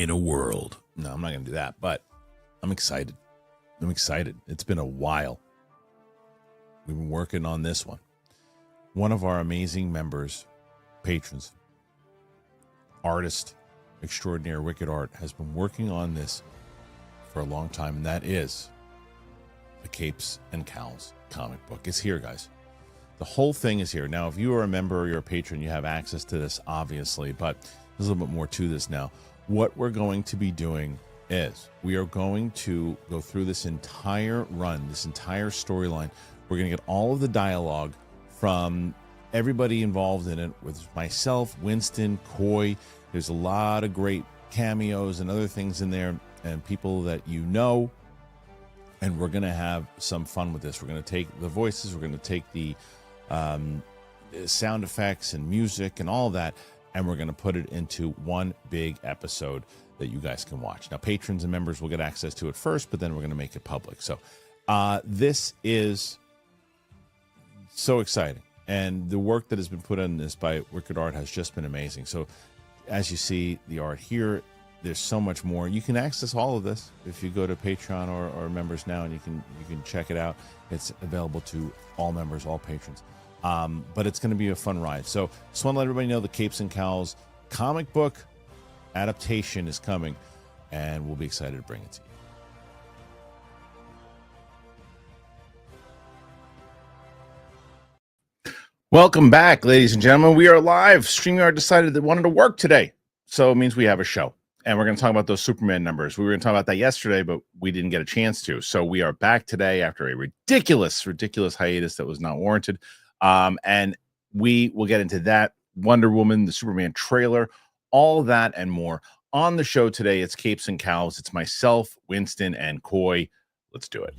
in a world. No, I'm not going to do that, but I'm excited. It's been a while. We've been working on this one. One of our amazing members, patrons, artist extraordinaire, Wicked Art, has been working on this for a long time, and that is the Capes and Cowls comic book. It's here, guys. The whole thing is here. Now, if you are a member or you're a patron, you have access to this, obviously, but there's a little bit more to this now. What we're going to be doing is we are going to go through this entire run, this entire storyline. We're going to get all of the dialogue from everybody involved in it, with myself, Winston, Coy. There's a lot of great cameos and other things in there, and people that you know. And we're going to have some fun with this. We're going to take the voices, we're going to take the sound effects and music and all that, and we're going to put it into one big episode that you guys can watch. Now, patrons and members will get access to it first, but then we're going to make it public. So this is so exciting. And the work that has been put on this by Wicked Art has just been amazing. So as you see the art here, there's so much more. You can access all of this if you go to Patreon or members now, and you can check it out. It's available to all members, all patrons. But it's going to be a fun ride. So just want to let everybody know the Capes and Cowls comic book adaptation is coming, and we'll be excited to bring it to you. Welcome back, ladies and gentlemen. We are live. StreamYard decided they wanted to work today, so it means we have a show. And we're going to talk about those Superman numbers. We were going to talk about that yesterday, but we didn't get a chance to. So we are back today after a ridiculous hiatus that was not warranted. And we will get into that, Wonder Woman, the Superman trailer, all that and more on the show today. It's Capes and Cowls. It's myself, Winston, and Coy. Let's do it.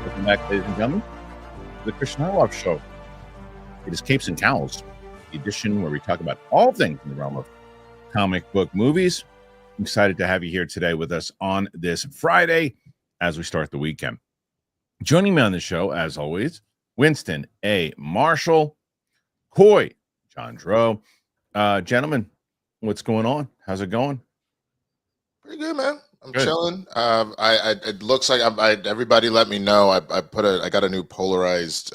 Welcome back, ladies and gentlemen, to the Kristian Harloff Show. It is Capes and Cowls, the edition where we talk about all things in the realm of comic book movies. I'm excited to have you here today with us on this Friday as we start the weekend. Joining me on the show, as always, Winston A. Marshall, Coy, John Dro. Gentlemen, what's going on? How's it going? Pretty good, man. I'm Good. chilling. It looks like everybody let me know. I got a new polarized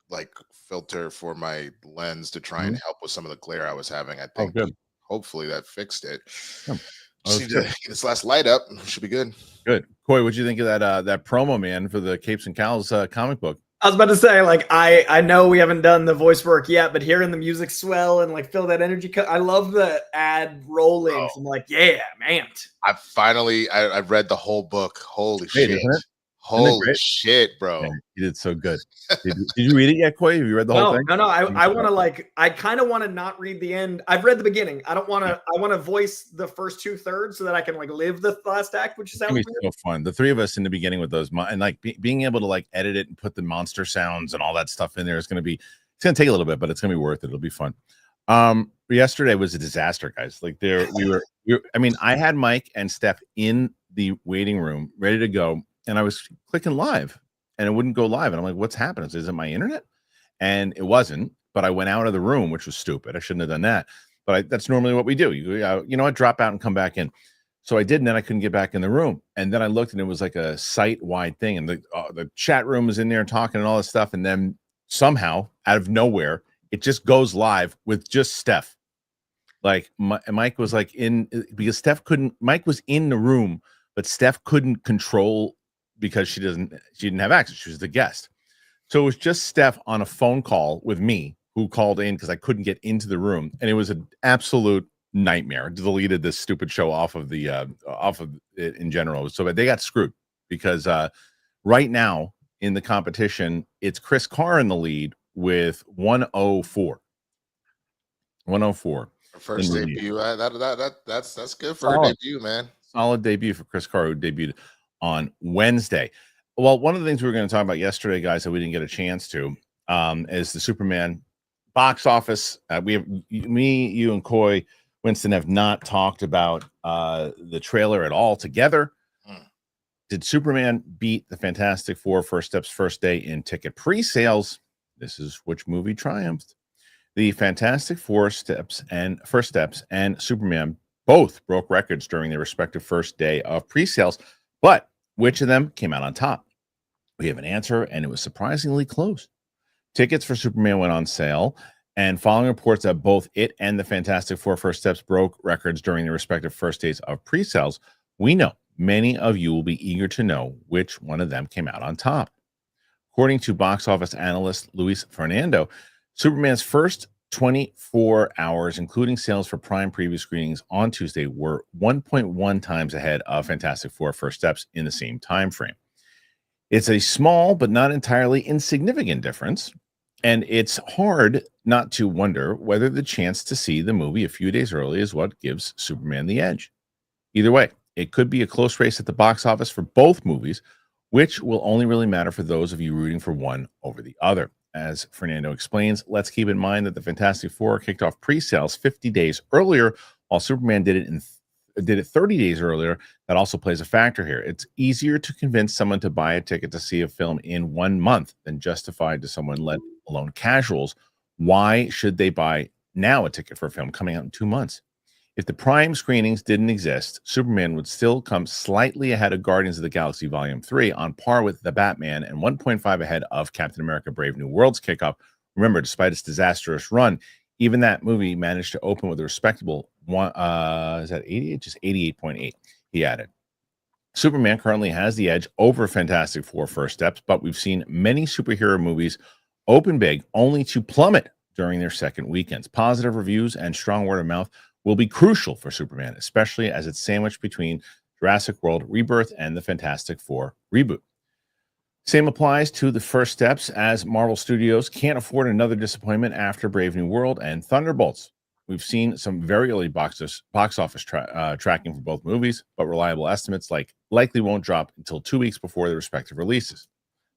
like filter for my lens to try and help with some of the glare I was having. I think hopefully that fixed it. Just need to get this last light up. Should be good. Good. Coy, what'd you think of that promo, man, for the Capes and Cowls comic book? I was about to say, like, I know we haven't done the voice work yet, but hearing the music swell and like feel that energy, I love the ad rolling. Oh. So I'm like, yeah, man. I've read the whole book. Holy shit! Isn't it? Holy shit, bro! Man, you did so good. Did you read it yet, Coy? Have you read the whole thing? No. I want to I kind of want to not read the end. I've read the beginning. I don't want to. I want to voice the first 2/3 so that I can like live the last act, which sounds weird. So fun. The three of us in the beginning with those, and like being able to like edit it and put the monster sounds and all that stuff in there is going to take a little bit, but it's going to be worth it. It'll be fun. Yesterday was a disaster, guys. Like I had Mike and Steph in the waiting room ready to go, and I was clicking live and it wouldn't go live. And I'm like, what's happening? Is it my internet? And it wasn't, but I went out of the room, which was stupid. I shouldn't have done that. But that's normally what we do. You know what? Drop out and come back in. So I did, and then I couldn't get back in the room. And then I looked, and it was like a site-wide thing. And the chat room was in there talking and all this stuff. And then somehow, out of nowhere, it just goes live with just Steph. Like Mike was like because Mike was in the room, but Steph couldn't control because she didn't have access. She was the guest. So it was just Steph on a phone call with me, who called in because I couldn't get into the room. And it was an absolute nightmare. Deleted this stupid show off of it in general. So they got screwed because right now in the competition, it's Chris Carr in the lead with 104. 104. First debut. That's good for a debut, man. Solid debut for Chris Carr, who debuted on Wednesday. Well, one of the things we were going to talk about yesterday, guys, that we didn't get a chance to, is the Superman box office. We have me, you, and Coy Winston have not talked about the trailer at all together. Did Superman beat the Fantastic Four first steps first day in ticket pre-sales? This is which movie triumphed. The Fantastic Four first steps and Superman both broke records during their respective first day of pre-sales, but which of them came out on top? We have an answer, and it was surprisingly close. Tickets for Superman went on sale, and following reports that both it and the Fantastic Four first steps broke records during their respective first days of pre-sales, we know many of you will be eager to know which one of them came out on top. According to box office analyst Luis Fernando, Superman's first 24 hours, including sales for prime preview screenings on Tuesday, were 1.1 times ahead of Fantastic Four first steps in the same time frame. It's a small but not entirely insignificant difference, and it's hard not to wonder whether the chance to see the movie a few days early is what gives Superman the edge. Either way, it could be a close race at the box office for both movies, which will only really matter for those of you rooting for one over the other. As Fernando explains, let's keep in mind that the Fantastic Four kicked off pre-sales 50 days earlier, while Superman did it 30 days earlier. That also plays a factor here. It's easier to convince someone to buy a ticket to see a film in 1 month than justified to someone, let alone casuals. Why should they buy now a ticket for a film coming out in 2 months? If the prime screenings didn't exist, Superman would still come slightly ahead of Guardians of the Galaxy Volume 3, on par with The Batman, and 1.5 ahead of Captain America Brave New World's kickoff. Remember, despite its disastrous run, even that movie managed to open with a respectable one. Is that 88? Just 88.8, he added. Superman currently has the edge over Fantastic Four first steps, but we've seen many superhero movies open big only to plummet during their second weekends. Positive reviews and strong word of mouth will be crucial for Superman, especially as it's sandwiched between Jurassic World Rebirth and the Fantastic Four reboot. Same applies to the first steps, as Marvel Studios can't afford another disappointment after Brave New World and Thunderbolts. We've seen some very early box office tracking for both movies, but reliable estimates likely won't drop until 2 weeks before their respective releases.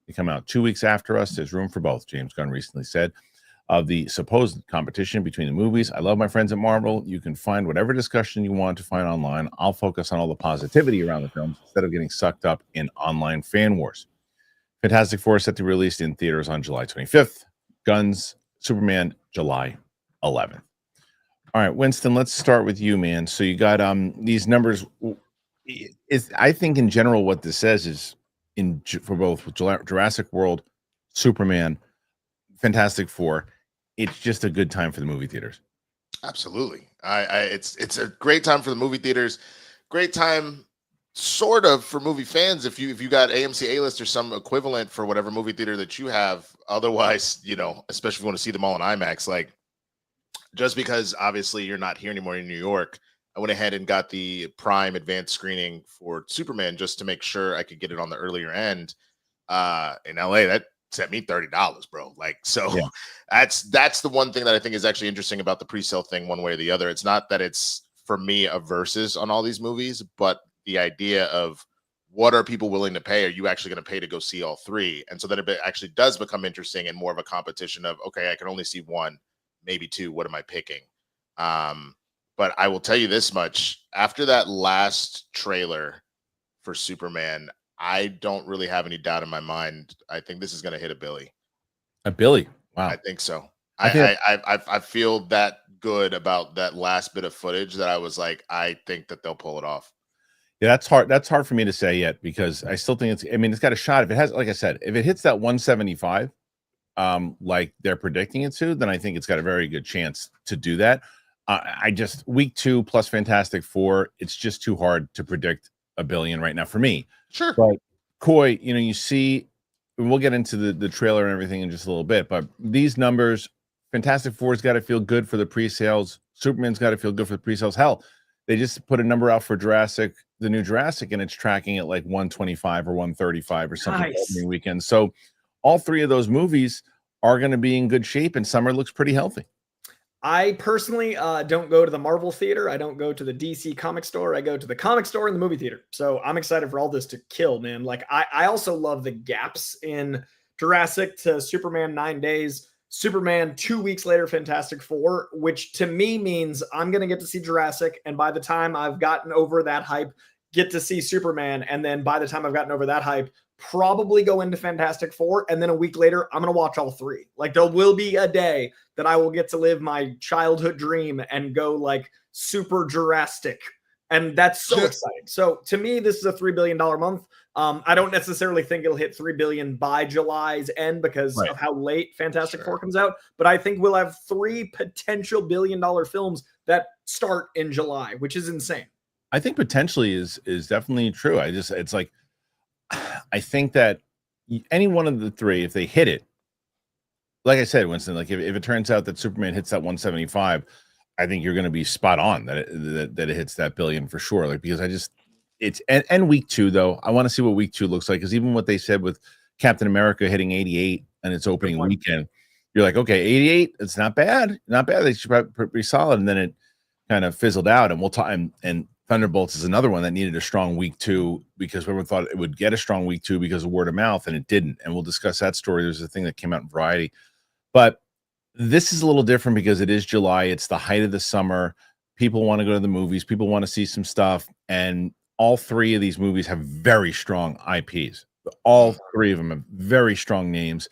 They come out 2 weeks after us. There's room for both, James Gunn recently said. Of the supposed competition between the movies, I love my friends at Marvel. You can find whatever discussion you want to find online. I'll focus on all the positivity around the films instead of getting sucked up in online fan wars. Fantastic Four is set to be released in theaters on July 25th. Guns, Superman, July 11th. All right, Winston, let's start with you, man. So you got these numbers. I think in general what this says is for both Jurassic World, Superman, Fantastic Four, it's just a good time for the movie theaters. Absolutely. It's a great time for the movie theaters. Great time sort of for movie fans if you got AMC A-List or some equivalent for whatever movie theater that you have. Otherwise, especially if you want to see them all in IMAX, like, just because obviously you're not here anymore in New York, I went ahead and got the Prime advanced screening for Superman just to make sure I could get it on the earlier end. In LA, that set me $30, bro. Like, so yeah. That's the one thing that I think is actually interesting about the pre-sale thing, one way or the other. It's not that it's for me a versus on all these movies, but the idea of what are people willing to pay? Are you actually going to pay to go see all three? And so then it actually does become interesting and more of a competition of, okay, I can only see one, maybe two. What am I picking? But I will tell you this much. After that last trailer for Superman, I don't really have any doubt in my mind. I think this is going to hit a Billy. A Billy? Wow. I think so. I feel that good about that last bit of footage that I was like, I think that they'll pull it off. Yeah, that's hard. That's hard for me to say yet because I still think it's got a shot. If it has, like I said, if it hits that 175, like they're predicting it to, then I think it's got a very good chance to do that. I just week 2 plus Fantastic Four, it's just too hard to predict $1 billion right now for me. Sure. But Coy, you see, we'll get into the trailer and everything in just a little bit, but these numbers, Fantastic Four's got to feel good for the pre-sales. Superman's got to feel good for the pre-sales. Hell, they just put a number out for the new Jurassic, and it's tracking at like 125 or 135 or something opening weekend. So all three of those movies are going to be in good shape, and summer looks pretty healthy. I personally don't go to the Marvel theater. I don't go to the DC comic store. I go to the comic store and the movie theater. So I'm excited for all this to kill, man. Like I also love the gaps in Jurassic to Superman 9 days. Superman 2 weeks later, Fantastic Four, which to me means I'm going to get to see Jurassic. And by the time I've gotten over that hype, get to see Superman. And then by the time I've gotten over that hype, probably go into Fantastic Four. And then a week later, I'm going to watch all three. Like there will be a day that I will get to live my childhood dream and go like super Jurassic. And that's so exciting. So to me, this is a $3 billion month. I don't necessarily think it'll hit 3 billion by July's end because of how late Fantastic Four comes out. But I think we'll have 3 potential $1 billion films that start in July, which is insane. I think potentially is definitely true. It's like, I think that any one of the 3, if they hit it, like I said, Winston, like if it turns out that Superman hits that 175, I think you're going to be spot on that it hits that billion for sure. Like, because and week 2 though, I want to see what week 2 looks like. Cause even what they said with Captain America hitting 88 and its opening weekend, you're like, okay, 88, it's not bad. Not bad. They should probably pretty solid. And then it kind of fizzled out, and we'll talk. And Thunderbolts is another one that needed a strong week 2 because everyone thought it would get a strong week 2 because of word of mouth, and it didn't. And we'll discuss that story. There's a thing that came out in Variety, but this is a little different because it is July. It's the height of the summer. People want to go to the movies. People want to see some stuff. And all 3 of these movies have very strong IPs. All 3 of them have very strong names.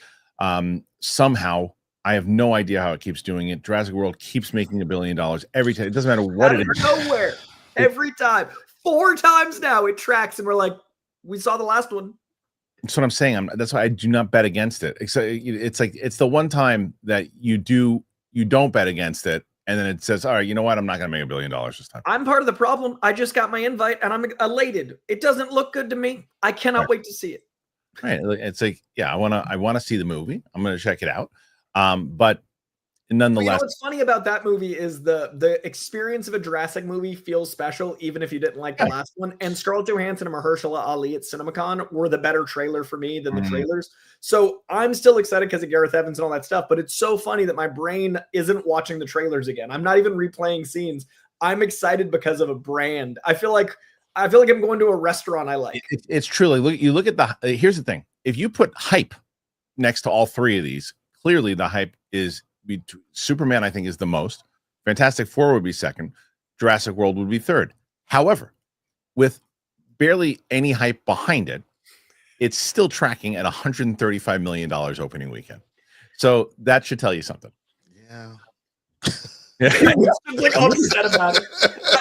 Somehow, I have no idea how it keeps doing it. Jurassic World keeps making $1 billion every time. It doesn't matter what it is. Nowhere. Every time. 4 times now it tracks, and we're like, we saw the last one. That's what I'm saying. That's why I do not bet against it. It's like it's the one time that you don't bet against it, and then it says, all right, you know what? I'm not going to make $1 billion this time. I'm part of the problem. I just got my invite, and I'm elated. It doesn't look good to me. I cannot wait to see it. Right. It's like, yeah, I want to see the movie. I'm going to check it out. But nonetheless, you know what's funny about that movie is the experience of a Jurassic movie feels special, even if you didn't like the last one. And Scarlett Johansson and Mahershala Ali at CinemaCon were the better trailer for me than the trailers. So I'm still excited because of Gareth Evans and all that stuff. But it's so funny that my brain isn't watching the trailers again. I'm not even replaying scenes. I'm excited because of a brand. I feel like I'm going to a restaurant I like. It's truly you look at here's the thing. If you put hype next to all 3 of these, clearly the hype is Superman, I think, is the most. Fantastic Four would be second. Jurassic World would be third. However, with barely any hype behind it, it's still tracking at $135 million opening weekend. So that should tell you something. Yeah. Like upset about it.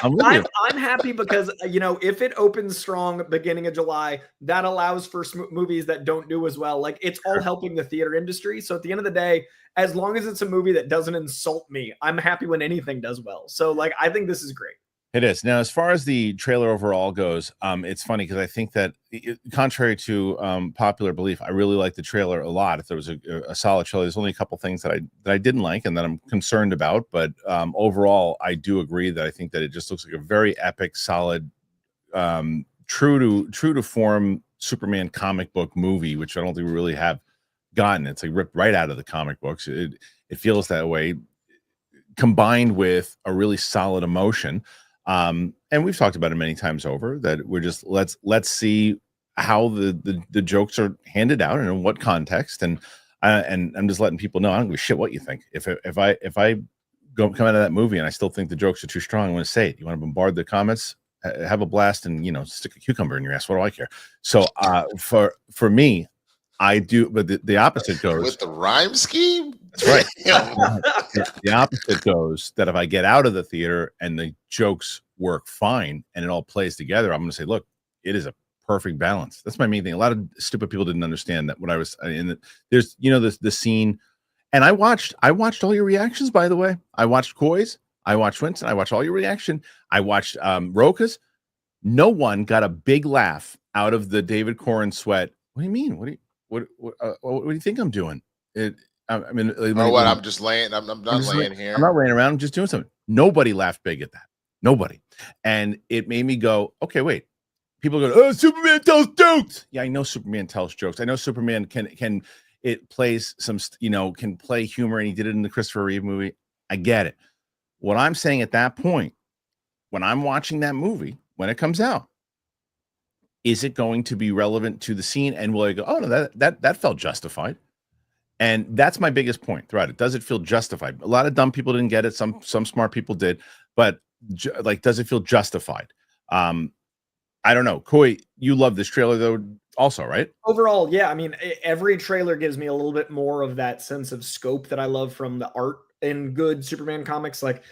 I'm happy because if it opens strong beginning of July, that allows for movies that don't do as well. Like it's all helping the theater industry. So at the end of the day, as long as it's a movie that doesn't insult me, I'm happy when anything does well. So like I think this is great. It is. Now, as far as the trailer overall goes, it's funny because I think that, contrary to popular belief, I really like the trailer a lot. If there was a solid trailer, there's only a couple things that I didn't like and that I'm concerned about. But overall, I do agree that I think that it just looks like a very epic, solid, true to form Superman comic book movie, which I don't think we really have gotten. It's like ripped right out of the comic books. It feels that way, combined with a really solid emotion. And we've talked about it many times over that we're just let's see how the jokes are handed out and in what context. And I'm just letting people know I don't give a shit what you think. If I come out of that movie and I still think the jokes are too strong, I'm going to say it. You want to bombard the comments, have a blast, and stick a cucumber in your ass. What do I care? So for me, I do, but the opposite goes with the rhyme scheme. That's right. The opposite goes that if I get out of the theater and the jokes work fine and it all plays together, I'm going to say, look, it is a perfect balance. That's my main thing. A lot of stupid people didn't understand that when I was in there's the scene, and I watched all your reactions. By the way, I watched Coy's, I watched Winston, I watched all your reaction. I watched Roka's. No one got a big laugh out of the David Corn sweat. What do you mean? What do you think I'm doing? I mean, what? I'm just laying. I'm not laying here. I'm not laying around. I'm just doing something. Nobody laughed big at that. Nobody. And it made me go, okay, wait. People go, oh, Superman tells jokes. Yeah, I know Superman tells jokes. I know Superman can it plays some, can play humor, and he did it in the Christopher Reeve movie. I get it. What I'm saying at that point, when I'm watching that movie, when it comes out, is it going to be relevant to the scene? And will I go, oh no, that felt justified? And that's my biggest point throughout it. Does it feel justified? A lot of dumb people didn't get it. Some smart people did, but like, does it feel justified? I don't know. Koi, you love this trailer though, also, right? Overall, yeah. I mean, every trailer gives me a little bit more of that sense of scope that I love from the art in good Superman comics. Like,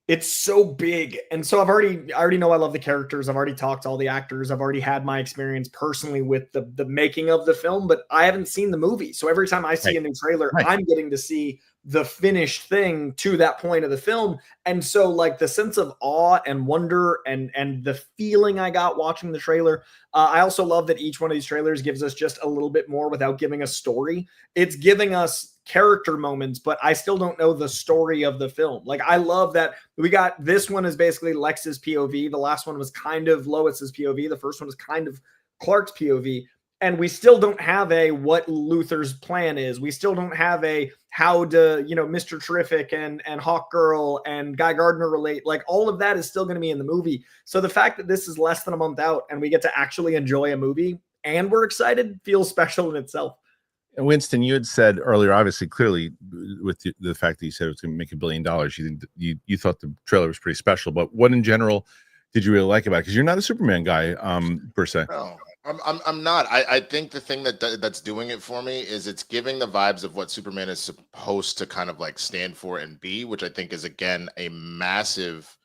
it's so big. And so I already know I love the characters. I've already talked to all the actors. I've already had my experience personally with the making of the film, but I haven't seen the movie. So every time I see a new trailer, I'm getting to see the finished thing to that point of the film. And so like the sense of awe and wonder and the feeling I got watching the trailer. I also love that each one of these trailers gives us just a little bit more without giving a story. It's giving us character moments, but I still don't know the story of the film. Like, I love that we got this one is basically Lex's POV. The last one was kind of Lois's POV. The first one was kind of Clark's POV. And we still don't have a what Luthor's plan is. We still don't have a how to, Mr. Terrific and Hawk Girl and Guy Gardner relate. Like, all of that is still going to be in the movie. So the fact that this is less than a month out and we get to actually enjoy a movie and we're excited feels special in itself. Winston, you had said earlier, obviously, clearly, with the fact that you said it was going to make $1 billion, you thought the trailer was pretty special. But what in general did you really like about it? Because you're not a Superman guy, per se. No, I'm not. I think the thing that's doing it for me is it's giving the vibes of what Superman is supposed to kind of like stand for and be, which I think is again a massive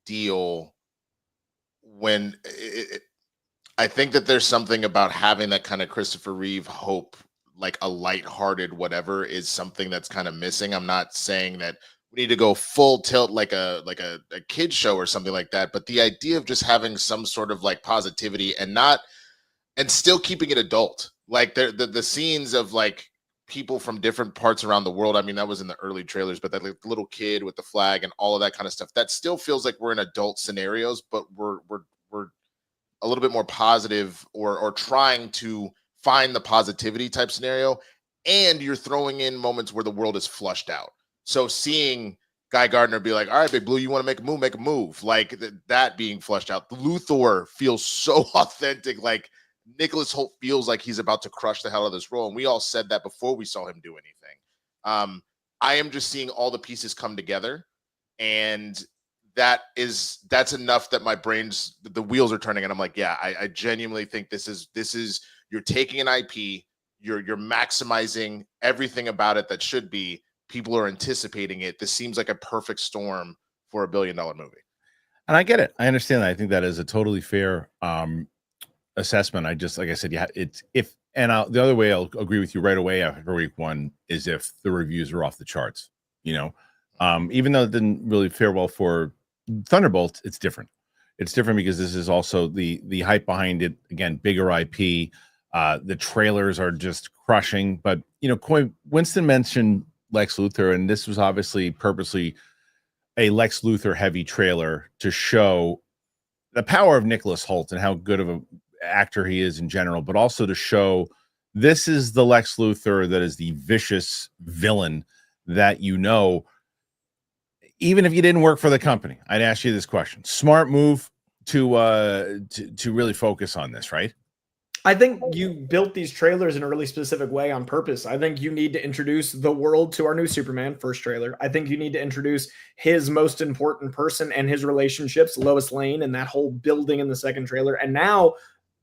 deal. When I think that there's something about having that kind of Christopher Reeve hope, like a lighthearted whatever, is something that's kind of missing. I'm not saying that we need to go full tilt like a kid show or something like that, but the idea of just having some sort of like positivity and still keeping it adult, like the scenes of like people from different parts around the world. I mean, that was in the early trailers, but that like, little kid with the flag and all of that kind of stuff, that still feels like we're in adult scenarios, but we're a little bit more positive or trying to find the positivity type scenario. And you're throwing in moments where the world is flushed out. So seeing Guy Gardner be like, all right, Big Blue, you want to make a move. Like that being flushed out. Luthor feels so authentic. Like Nicholas Hoult feels like he's about to crush the hell out of this role. And we all said that before we saw him do anything. I am just seeing all the pieces come together. And that's enough that my the wheels are turning. And I'm like, yeah, I genuinely think this is, you're taking an IP, you're maximizing everything about it that should be. People are anticipating it. This seems like a perfect storm for $1 billion movie. And I get it. I understand that. I think that is a totally fair assessment. I just, like I said, the other way I'll agree with you right away after week one is if the reviews are off the charts, even though it didn't really fare well for Thunderbolts, it's different. It's different because this is also the hype behind it. Again, bigger IP. The trailers are just crushing. But, Winston mentioned Lex Luthor, and this was obviously purposely a Lex Luthor heavy trailer to show the power of Nicholas Hoult and how good of an actor he is in general, but also to show this is the Lex Luthor that is the vicious villain that even if you didn't work for the company. I'd ask you this question. Smart move to really focus on this, right? I think you built these trailers in a really specific way on purpose. I think you need to introduce the world to our new Superman first trailer. I think you need to introduce his most important person and his relationships, Lois Lane, and that whole building in the second trailer. And now,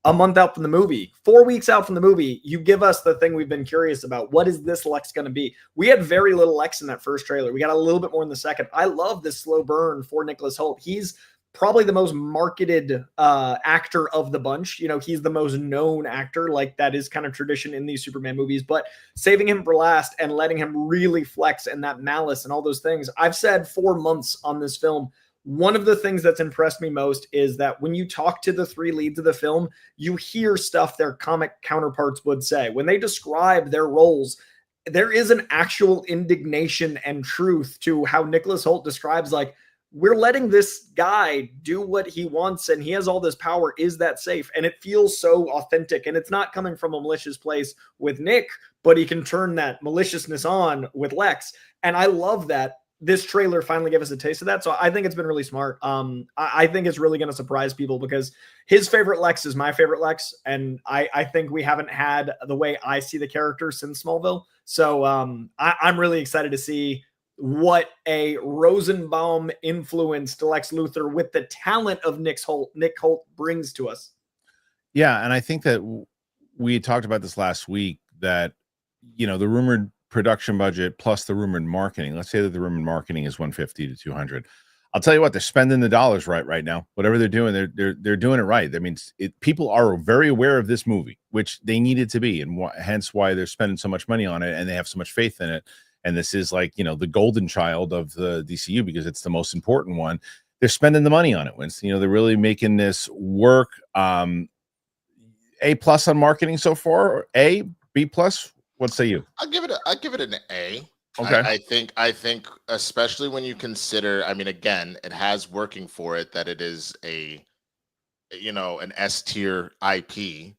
a month out from the movie, 4 weeks out from the movie, you give us the thing we've been curious about. What is this Lex going to be? We had very little Lex in that first trailer. We got a little bit more in the second. I love this slow burn for Nicholas Hoult. He's probably the most marketed actor of the bunch. He's the most known actor. Like, that is kind of tradition in these Superman movies, but saving him for last and letting him really flex and that malice and all those things. I've said 4 months on this film. One of the things that's impressed me most is that when you talk to the 3 leads of the film, you hear stuff their comic counterparts would say. When they describe their roles, there is an actual indignation and truth to how Nicholas Hoult describes, like, we're letting this guy do what he wants and he has all this power. Is that safe? And it feels so authentic, and it's not coming from a malicious place with Nick, but he can turn that maliciousness on with Lex. And I love that. this trailer finally gave us a taste of that. So I think it's been really smart. I think it's really going to surprise people because his favorite Lex is my favorite Lex. And I think we haven't had the way I see the character since Smallville. So I'm really excited to see what a Rosenbaum influenced Lex Luthor with the talent of Nick Holt brings to us. Yeah. And I think that we talked about this last week that, the rumored production budget plus the rumored marketing. Let's say that the rumored marketing is 150 to 200. I'll tell you what, they're spending the dollars right now. Whatever they're doing, they're doing it right. I mean, people are very aware of this movie, which they needed to be, and hence why they're spending so much money on it, and they have so much faith in it. And this is like, the golden child of the DCU because it's the most important one. They're spending the money on it. When they're really making this work. A+ on marketing so far. A, B+. What say you? I'll give it an A. Okay. I think especially when you consider, I mean, again, it has working for it that it is an S tier IP,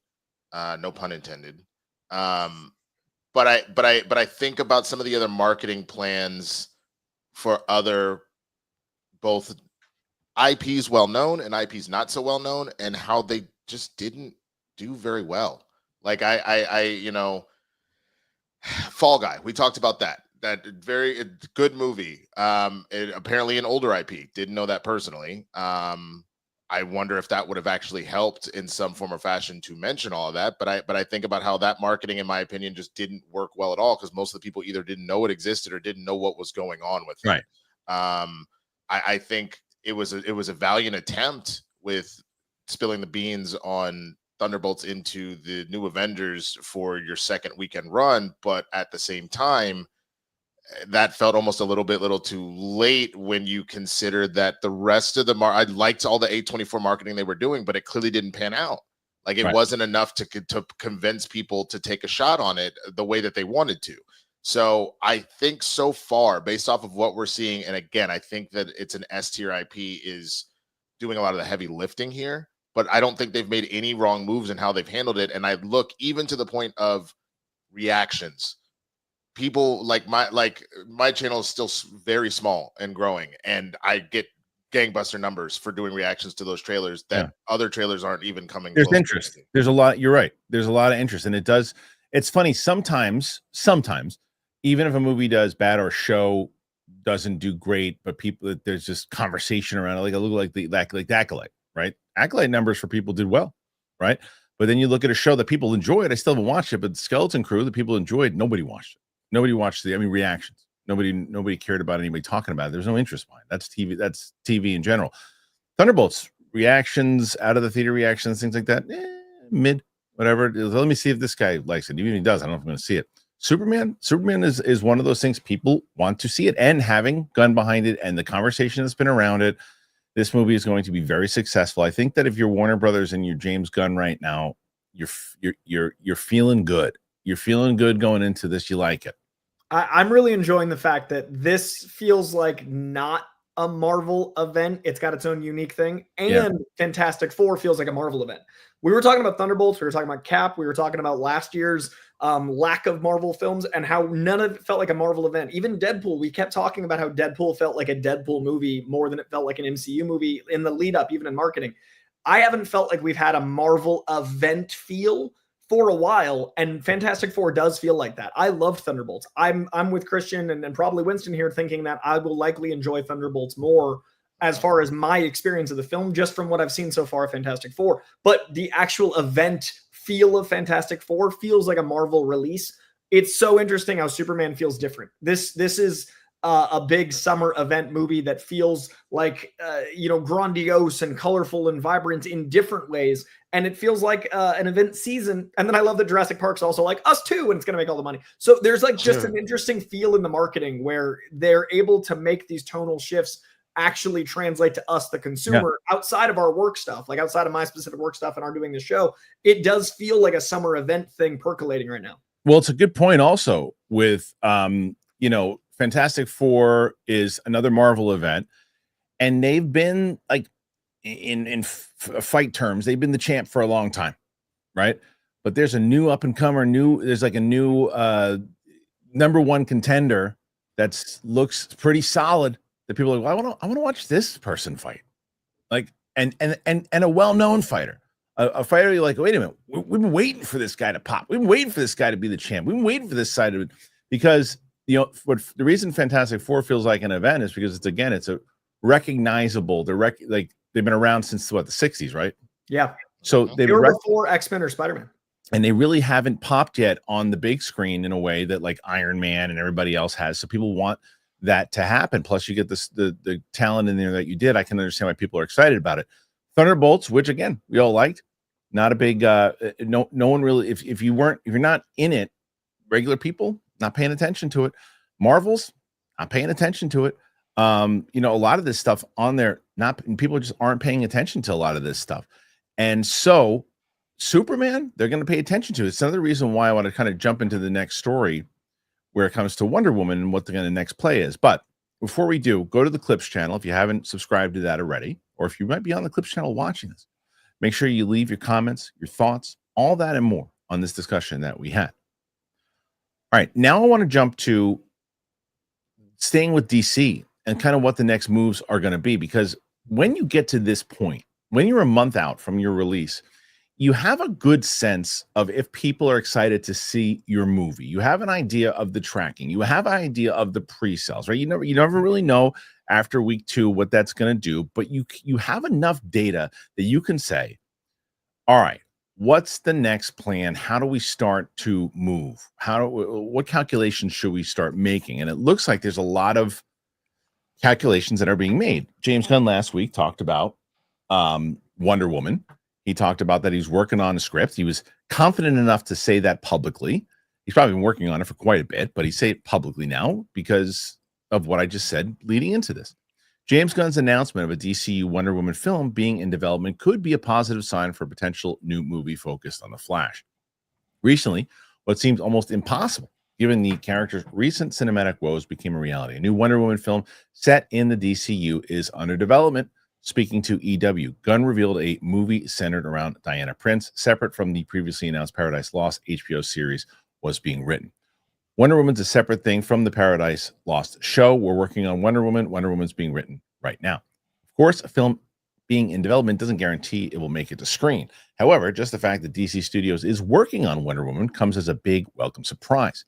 no pun intended. But I think about some of the other marketing plans for other both IPs well known and IPs not so well known, and how they just didn't do very well. Like Fall Guy, we talked about that very good movie. Apparently an older IP. Didn't know that personally. I wonder if that would have actually helped in some form or fashion to mention all of that. But I think about how that marketing, in my opinion, just didn't work well at all because most of the people either didn't know it existed or didn't know what was going on with it. Right. I think it was a valiant attempt with spilling the beans on Thunderbolts into the New Avengers for your second weekend run, but at the same time, that felt almost a little too late when you consider that the rest of the I liked all the A24 marketing they were doing, but it clearly didn't pan out. Like it wasn't enough to convince people to take a shot on it the way that they wanted to. So I think so far, based off of what we're seeing, and again, I think that it's an S tier IP is doing a lot of the heavy lifting here. But I don't think they've made any wrong moves in how they've handled it. And I look even to the point of reactions. People my channel is still very small and growing, and I get gangbuster numbers for doing reactions to those trailers that other trailers aren't even coming. There's interest. There's a lot. You're right. There's a lot of interest, and it's funny. Sometimes, even if a movie does bad or a show doesn't do great, but there's just conversation around it. Like a little like the Acolyte. Right? Acolyte numbers for people did well, right? But then you look at a show that people enjoyed. I still haven't watched it, but Skeleton Crew, the people enjoyed, nobody watched it. Nobody watched reactions. Nobody cared about anybody talking about it. There's no interest behind it. That's TV in general. Thunderbolts, reactions, out of the theater reactions, things like that, mid, whatever. Let me see if this guy likes it. Even if he does, I don't know if I'm going to see it. Superman is one of those things people want to see it, and having Gunn behind it and the conversation that's been around it, this movie is going to be very successful. I think that if you're Warner Brothers and you're James Gunn right now, you're feeling good. You're feeling good going into this. You like it. I'm really enjoying the fact that this feels like not a Marvel event. It's got its own unique thing. And Fantastic Four feels like a Marvel event. We were talking about Thunderbolts. We were talking about Cap. We were talking about last year's lack of Marvel films and how none of it felt like a Marvel event. Even Deadpool, we kept talking about how Deadpool felt like a Deadpool movie more than it felt like an MCU movie in the lead up, even in marketing. I haven't felt like we've had a Marvel event feel for a while, and Fantastic Four does feel like that. I love Thunderbolts. I'm with Christian and probably Winston here thinking that I will likely enjoy Thunderbolts more as far as my experience of the film, just from what I've seen so far of Fantastic Four. But the actual event feel of Fantastic Four feels like a Marvel release. It's so interesting how Superman feels different. This is a big summer event movie that feels like, grandiose and colorful and vibrant in different ways. And it feels like an event season. And then I love that Jurassic Park's also like Us Too, and it's going to make all the money. So there's like just an interesting feel in the marketing where they're able to make these tonal shifts actually translate to us, the consumer, outside of our work stuff, like outside of my specific work stuff and our doing the show. It does feel like a summer event thing percolating right now. Well, it's a good point also with, Fantastic Four is another Marvel event, and they've been like in fight terms, they've been the champ for a long time, right? But there's a new up and comer, there's like a new number one contender that looks pretty solid that people are like, well, I want to watch this person fight, like and a well-known fighter, a fighter you're like, wait a minute, we've been waiting for this guy to pop, we've been waiting for this guy to be the champ, we've been waiting for this side of it, because what the reason Fantastic Four feels like an event is because it's a recognizable, like they've been around since what, the 60s, right? Yeah. So they were before X-Men or Spider-Man. And they really haven't popped yet on the big screen in a way that like Iron Man and everybody else has. So people want that to happen. Plus, you get the talent in there that you did. I can understand why people are excited about it. Thunderbolts, which again we all liked, not a big no one really. If you're not in it, regular people not paying attention to it. Marvels not paying attention to it. A lot of this stuff on there, people just aren't paying attention to a lot of this stuff, and so. Superman, they're going to pay attention to. It's another reason why I want to kind of jump into the next story where it comes to Wonder Woman and what the next play is. But before we do, go to the Clips channel if you haven't subscribed to that already, or if you might be on the Clips channel watching this. Make sure you leave your comments, your thoughts, all that and more on this discussion that we had. All right, now I want to jump to staying with DC and kind of what the next moves are going to be, because when you get to this point, when you're a month out from your release, you have a good sense of if people are excited to see your movie. You have an idea of the tracking. You have an idea of the pre-sales, right? You never really know after week 2 what that's going to do, but you have enough data that you can say, all right, what's the next plan? How do we start to move? What calculations should we start making? And it looks like there's a lot of calculations that are being made. James Gunn last week talked about Wonder Woman. He talked about that he's working on a script. He was confident enough to say that publicly. He's probably been working on it for quite a bit, but he say it publicly now because of what I just said leading into this. James Gunn's announcement of a DCU Wonder Woman film being in development could be a positive sign for a potential new movie focused on the Flash. Recently, what seemed almost impossible, given the character's recent cinematic woes, became a reality. A new Wonder Woman film set in the DCU is under development. Speaking to EW, Gunn revealed a movie centered around Diana Prince, separate from the previously announced Paradise Lost HBO series, was being written. Wonder Woman's a separate thing from the Paradise Lost show. We're working on Wonder Woman. Wonder Woman's being written right now. Of course, a film being in development doesn't guarantee it will make it to screen. However, just the fact that DC Studios is working on Wonder Woman comes as a big welcome surprise.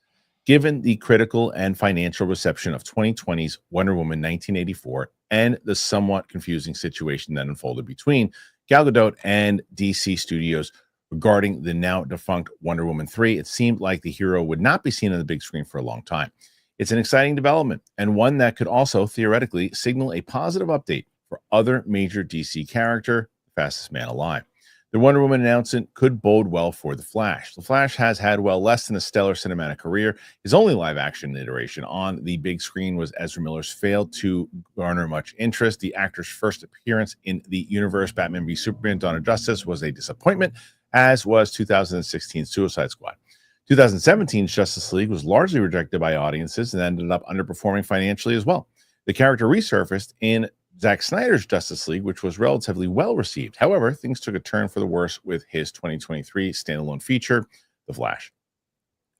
Given the critical and financial reception of 2020's Wonder Woman 1984 and the somewhat confusing situation that unfolded between Gal Gadot and DC Studios regarding the now defunct Wonder Woman 3, it seemed like the hero would not be seen on the big screen for a long time. It's an exciting development, and one that could also theoretically signal a positive update for other major DC character, Fastest Man Alive. The Wonder Woman announcement could bode well for The Flash. The Flash has had, less than a stellar cinematic career. His only live-action iteration on the big screen was Ezra Miller's failed to garner much interest. The actor's first appearance in the universe Batman v Superman Dawn of Justice was a disappointment, as was 2016's Suicide Squad. 2017's Justice League was largely rejected by audiences and ended up underperforming financially as well. The character resurfaced in Zack Snyder's Justice League, which was relatively well received. However, things took a turn for the worse with his 2023 standalone feature, The Flash.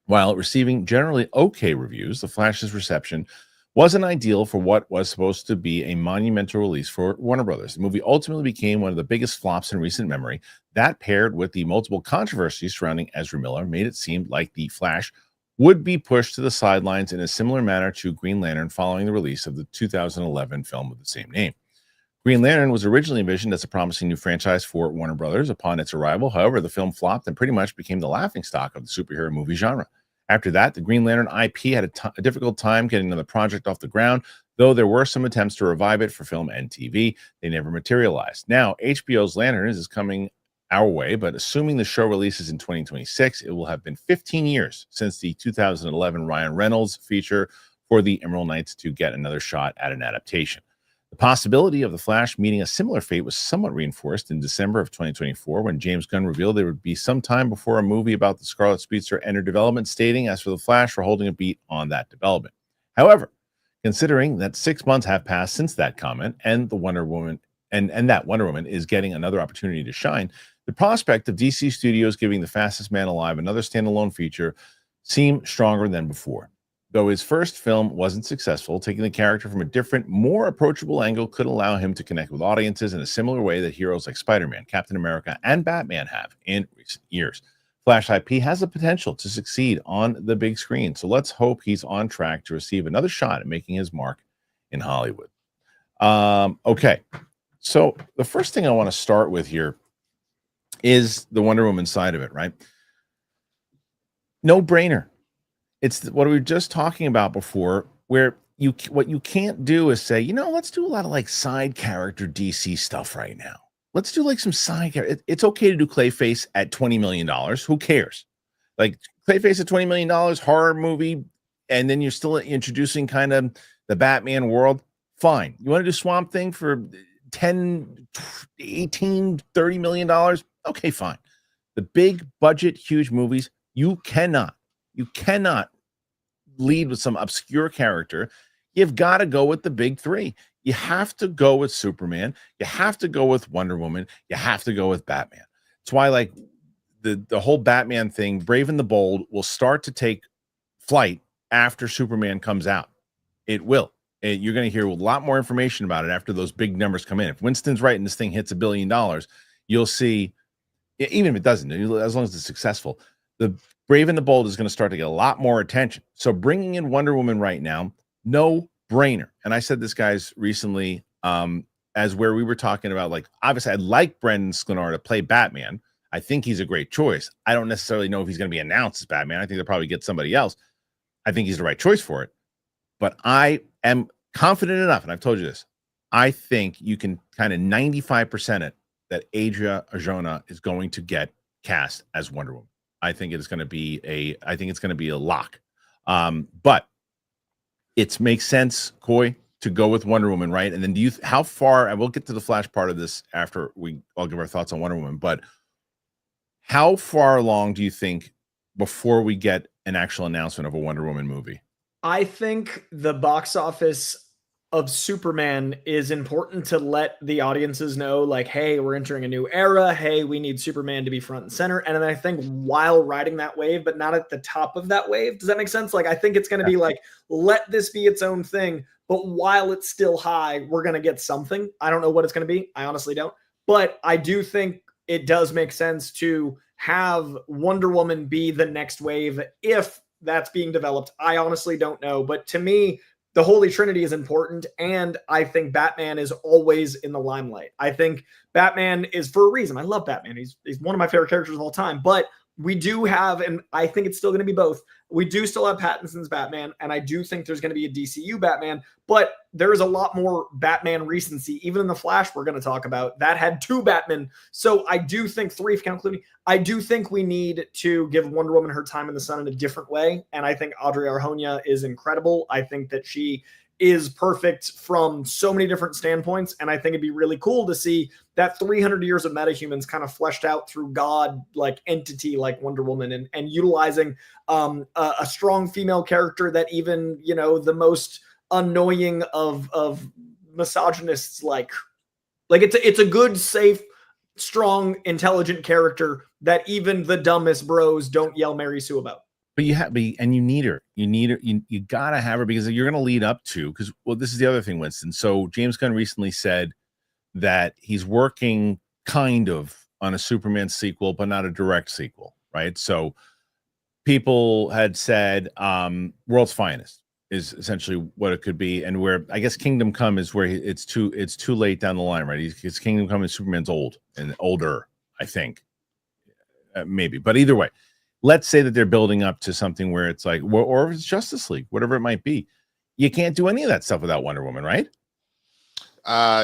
While receiving generally okay reviews, The Flash's reception wasn't ideal for what was supposed to be a monumental release for Warner Brothers. The movie ultimately became one of the biggest flops in recent memory. That, paired with the multiple controversies surrounding Ezra Miller, made it seem like The Flash would be pushed to the sidelines in a similar manner to Green Lantern following the release of the 2011 film with the same name. Green Lantern was originally envisioned as a promising new franchise for Warner Brothers upon its arrival. However, the film flopped and pretty much became the laughingstock of the superhero movie genre. After that, the Green Lantern IP had a difficult time getting another project off the ground, though there were some attempts to revive it for film and TV. They never materialized. Now, HBO's Lanterns is coming our way, but assuming the show releases in 2026, it will have been 15 years since the 2011 Ryan Reynolds feature for the Emerald Knights to get another shot at an adaptation. The possibility of The Flash meeting a similar fate was somewhat reinforced in December of 2024 when James Gunn revealed there would be some time before a movie about the Scarlet Speedster entered development, stating, as for The Flash, we're holding a beat on that development. However, considering that 6 months have passed since that comment and the Wonder Woman and that Wonder Woman is getting another opportunity to shine, the prospect of DC Studios giving The Fastest Man Alive another standalone feature seemed stronger than before. Though his first film wasn't successful, taking the character from a different, more approachable angle could allow him to connect with audiences in a similar way that heroes like Spider-Man, Captain America, and Batman have in recent years. Flash IP has the potential to succeed on the big screen, so let's hope he's on track to receive another shot at making his mark in Hollywood. Okay, so the first thing I want to start with here is the Wonder Woman side of it, right? No brainer. It's what we were just talking about before, where what you can't do is say, let's do a lot of like side character DC stuff right now. Let's do like some side character. It's okay to do Clayface at $20 million. Who cares? Like Clayface at $20 million, horror movie, and then you're still introducing kind of the Batman world. Fine. You want to do Swamp Thing for 10, 18, $30 million? Okay, fine. The big budget, huge movies, you cannot lead with some obscure character. You've got to go with the big three. You have to go with Superman. You have to go with Wonder Woman. You have to go with Batman. That's why, like, the whole Batman thing, Brave and the Bold, will start to take flight after Superman comes out. It will. You're going to hear a lot more information about it after those big numbers come in. If Winston's right and this thing hits $1 billion, you'll see, even if it doesn't, as long as it's successful, the Brave and the Bold is going to start to get a lot more attention. So bringing in Wonder Woman right now, no brainer. And I said this, guys, recently, as where we were talking about, like, obviously I'd like Brendan Sklenar to play Batman. I think he's a great choice. I don't necessarily know if he's going to be announced as Batman. I think they'll probably get somebody else. I think he's the right choice for it. But I am confident enough, and I've told you this, I think you can kind of 95% it that Adria Arjona is going to get cast as Wonder Woman. I think it's going to be a lock. But it makes sense, Coy, to go with Wonder Woman, right? And then how far, and we'll get to the Flash part of this after I'll give our thoughts on Wonder Woman, but how far along do you think before we get an actual announcement of a Wonder Woman movie? I think the box office of Superman is important to let the audiences know, like, hey, we're entering a new era. Hey, we need Superman to be front and center. And then I think while riding that wave, but not at the top of that wave, does that make sense? Like, I think it's going to be like, let this be its own thing. But while it's still high, we're going to get something. I don't know what it's going to be. I honestly don't. But I do think it does make sense to have Wonder Woman be the next wave if that's being developed. I honestly don't know. But to me, the Holy Trinity is important, and I think Batman is always in the limelight. I think Batman is for a reason. I love Batman. He's one of my favorite characters of all time. But we do have, and I think it's still going to be both, we do still have Pattinson's Batman, and I do think there's going to be a DCU Batman, but there's a lot more Batman recency. Even in The Flash we're going to talk about, that had 2 Batman. So I do think 3, if you count Clooney. I do think we need to give Wonder Woman her time in the sun in a different way, and I think Adria Arjona is incredible. I think that she is perfect from so many different standpoints, and I think it'd be really cool to see that 300 years of metahumans kind of fleshed out through God-like entity like Wonder Woman, and utilizing a strong female character that even, the most annoying of misogynists like it's a good, safe, strong, intelligent character that even the dumbest bros don't yell Mary Sue about. But you need her. You gotta have her, because you're gonna lead up to, because, well, this is the other thing, Winston. So James Gunn recently said that he's working kind of on a Superman sequel, but not a direct sequel, right? So people had said World's Finest is essentially what it could be, and where I guess Kingdom Come is where it's too late down the line, right? It's Kingdom Come and Superman's old and older, I think, maybe. But either way, let's say that they're building up to something where it's like, or it's Justice League, whatever it might be. You can't do any of that stuff without Wonder Woman, right?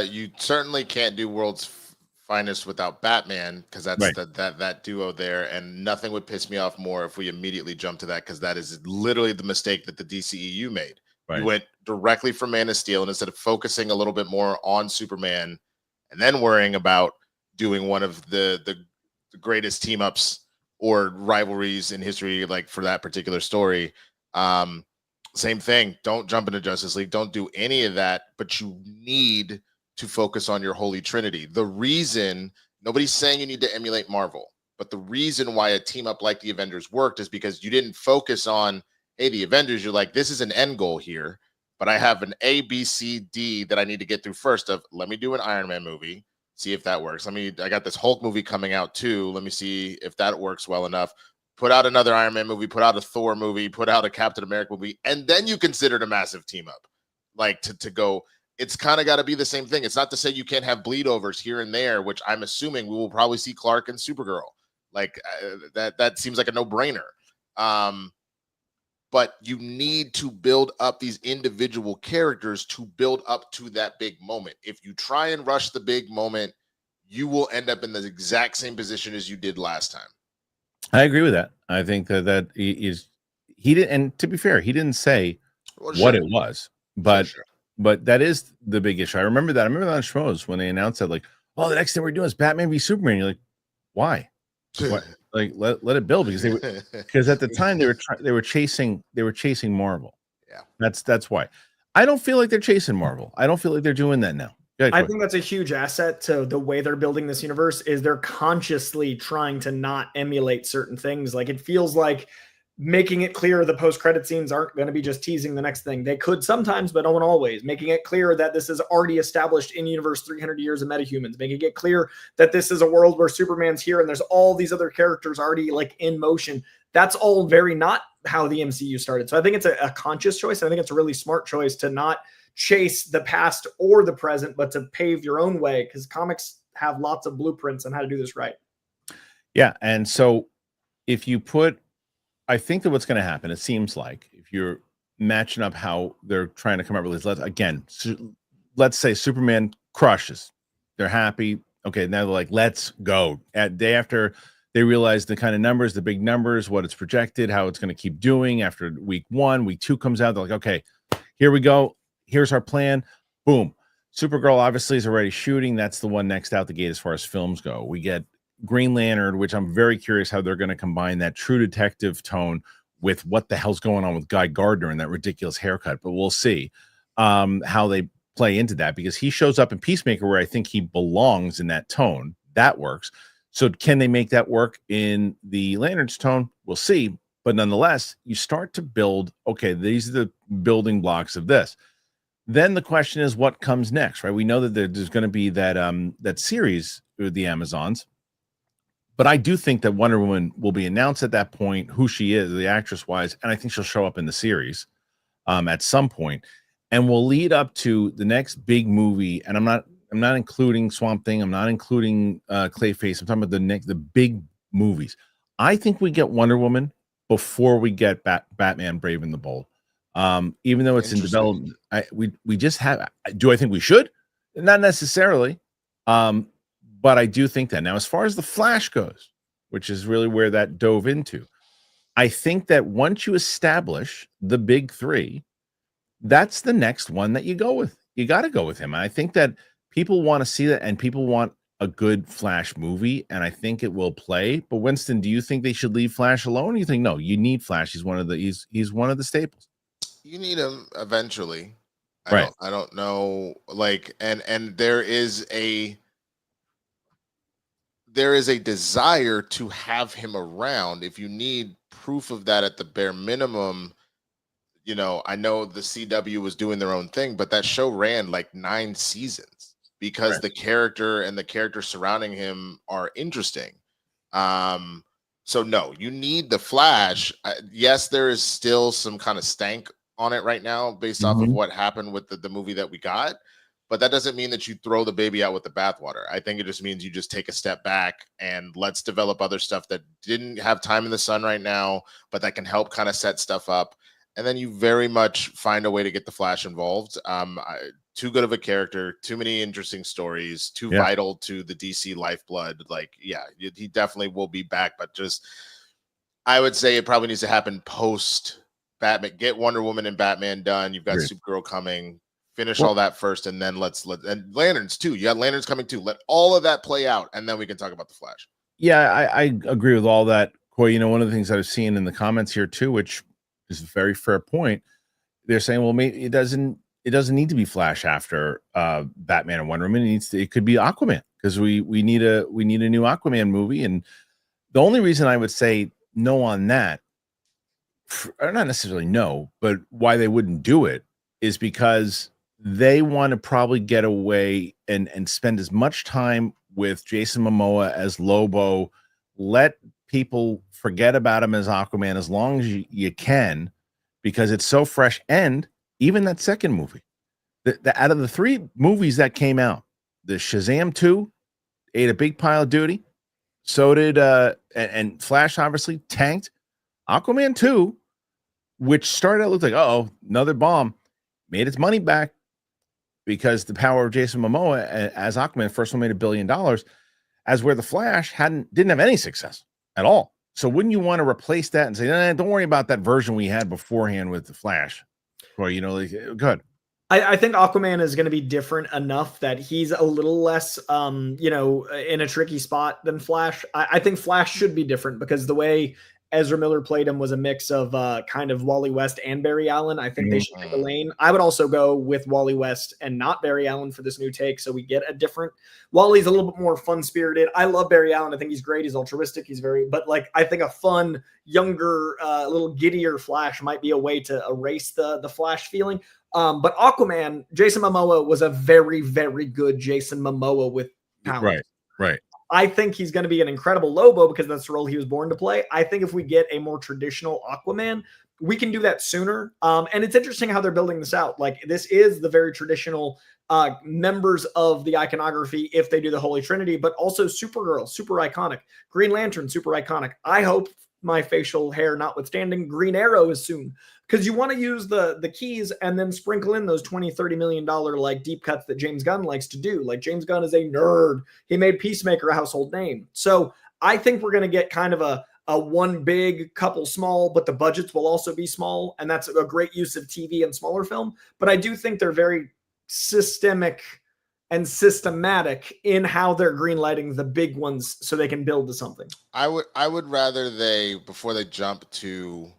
You certainly can't do World's Finest without Batman, because that's right. that duo there, and nothing would piss me off more if we immediately jump to that, because that is literally the mistake that the DCEU made. Right. You went directly from Man of Steel, and instead of focusing a little bit more on Superman and then worrying about doing one of the greatest team ups or rivalries in history, like for that particular story, same thing. Don't jump into Justice League. Don't do any of that, but you need to focus on your Holy Trinity. The reason, nobody's saying you need to emulate Marvel, but the reason why a team up like the Avengers worked is because you didn't focus on Hey, the Avengers, you're like, this is an end goal here, but I have an A, B, C, D that I need to get through first. Of let me do an Iron Man movie, see if that works. I got this Hulk movie coming out too. Let me see if that works well enough. Put out another Iron Man movie, put out a Thor movie, put out a Captain America movie, and then you consider a massive team up. Like to go, it's kind of got to be the same thing. It's not to say you can't have bleed overs here and there, which I'm assuming we will probably see Clark and Supergirl. Like that seems like a no-brainer. But you need to build up these individual characters to build up to that big moment. If you try and rush the big moment, you will end up in the exact same position as you did last time. I agree with that. I think that he didn't, and to be fair, he didn't say what it was, but that is the big issue. I remember that on shows when they announced that, like, oh, the next thing we're doing is Batman v Superman. You're like, why? Like let it build, because at the time they were chasing Marvel. Yeah, that's why. I don't feel like they're chasing Marvel. I don't feel like they're doing that now. I think that's a huge asset to the way they're building this universe. Is they're consciously trying to not emulate certain things. Like, it feels like making it clear the post-credit scenes aren't going to be just teasing the next thing. They could sometimes, but don't always. Making it clear that this is already established in universe 300 years of metahumans. Making it clear that this is a world where Superman's here and there's all these other characters already like in motion. That's all very not how the MCU started. So I think it's a conscious choice. I think it's a really smart choice to not chase the past or the present, but to pave your own way, because comics have lots of blueprints on how to do this right. Yeah. And so if you put, I think that what's going to happen, it seems like, if you're matching up how they're trying to come up with this, let's say Superman crushes, they're happy. Okay. Now they're like, let's go. At day after they realize the kind of numbers, the big numbers, what it's projected, how it's going to keep doing after week 1, week 2 comes out. They're like, okay, here we go. Here's our plan. Boom. Supergirl obviously is already shooting. That's the one next out the gate as far as films go. We get Green Lantern, which I'm very curious how they're going to combine that true detective tone with what the hell's going on with Guy Gardner and that ridiculous haircut. But we'll see how they play into that, because he shows up in Peacemaker where I think he belongs in that tone. That works. So can they make that work in the Lantern's tone? We'll see. But nonetheless, you start to build, okay, these are the building blocks of this. Then the question is, what comes next, right? We know that there's going to be that series with the Amazons. But I do think that Wonder Woman will be announced at that point, who she is, the actress-wise, and I think she'll show up in the series at some point, and will lead up to the next big movie. And I'm not including Swamp Thing, I'm not including Clayface. I'm talking about the big movies. I think we get Wonder Woman before we get Batman: Brave and the Bold. Even though it's in development, we just have. Do I think we should? Not necessarily. But I do think that. Now, as far as the Flash goes, which is really where that dove into, I think that once you establish the big 3, that's the next one that you go with. You got to go with him. And I think that people want to see that, and people want a good Flash movie, and I think it will play. But Winston, do you think they should leave Flash alone? Or you think no, you need Flash? He's one of the staples. You need him eventually. Right. I don't know. Like, and there is a desire to have him around. If you need proof of that at the bare minimum, I know the CW was doing their own thing, but that show ran like 9 seasons because the character and the characters surrounding him are interesting. So no, you need the Flash. Yes, there is still some kind of stank on it right now based off of what happened with the movie that we got. But that doesn't mean that you throw the baby out with the bathwater. I think it just means you just take a step back and let's develop other stuff that didn't have time in the sun right now, but that can help kind of set stuff up. And then you very much find a way to get the Flash involved. Too good of a character, too many interesting stories, too vital to the DC lifeblood. Like, he definitely will be back, but just, I would say it probably needs to happen post Batman. Get Wonder Woman and Batman done. You've got Supergirl coming. Finish all that first, and then and Lanterns too. You got Lanterns coming too. Let all of that play out, and then we can talk about the Flash. Yeah, I agree with all that, Coy. One of the things that I've seen in the comments here too, which is a very fair point, they're saying, well, maybe it doesn't need to be Flash after Batman and Wonder Woman. It could be Aquaman, because we need a new Aquaman movie. And the only reason I would say no on that or not necessarily no, but why they wouldn't do it is because they want to probably get away and spend as much time with Jason Momoa as Lobo. Let people forget about him as Aquaman as long as you can, because it's so fresh. And even that second movie, the out of the 3 movies that came out, the Shazam 2 ate a big pile of duty. So did and Flash obviously tanked. Aquaman 2, which started out looked like, another bomb, made its money back because the power of Jason Momoa as Aquaman, first one made $1 billion, as where the Flash didn't have any success at all. So wouldn't you want to replace that and say, don't worry about that version we had beforehand with the Flash? Or, good. I think Aquaman is going to be different enough that he's a little less, in a tricky spot than Flash. I think Flash should be different because the way Ezra Miller played him was a mix of kind of Wally West and Barry Allen. I think they should pick a lane. I would also go with Wally West and not Barry Allen for this new take, so we get a different. Wally's a little bit more fun-spirited. I love Barry Allen. I think he's great. He's altruistic. He's but I think a fun, younger, little giddier Flash might be a way to erase the Flash feeling. But Aquaman, Jason Momoa was a very, very good Jason Momoa with talent. Right. I think he's going to be an incredible Lobo because that's the role he was born to play. I think if we get a more traditional Aquaman, we can do that sooner. And it's interesting how they're building this out. Like, this is the very traditional members of the iconography if they do the Holy Trinity, but also Supergirl, super iconic. Green Lantern, super iconic. I hope, my facial hair notwithstanding, Green Arrow is soon, because you want to use the keys and then sprinkle in those $20-30 million like deep cuts that James Gunn likes to do. Like, James Gunn is a nerd. He made Peacemaker a household name. So I think we're going to get kind of a one big, couple small, but the budgets will also be small, and that's a great use of TV and smaller film. But I do think they're very systemic and systematic in how they're greenlighting the big ones so they can build to something. I would rather before they jump to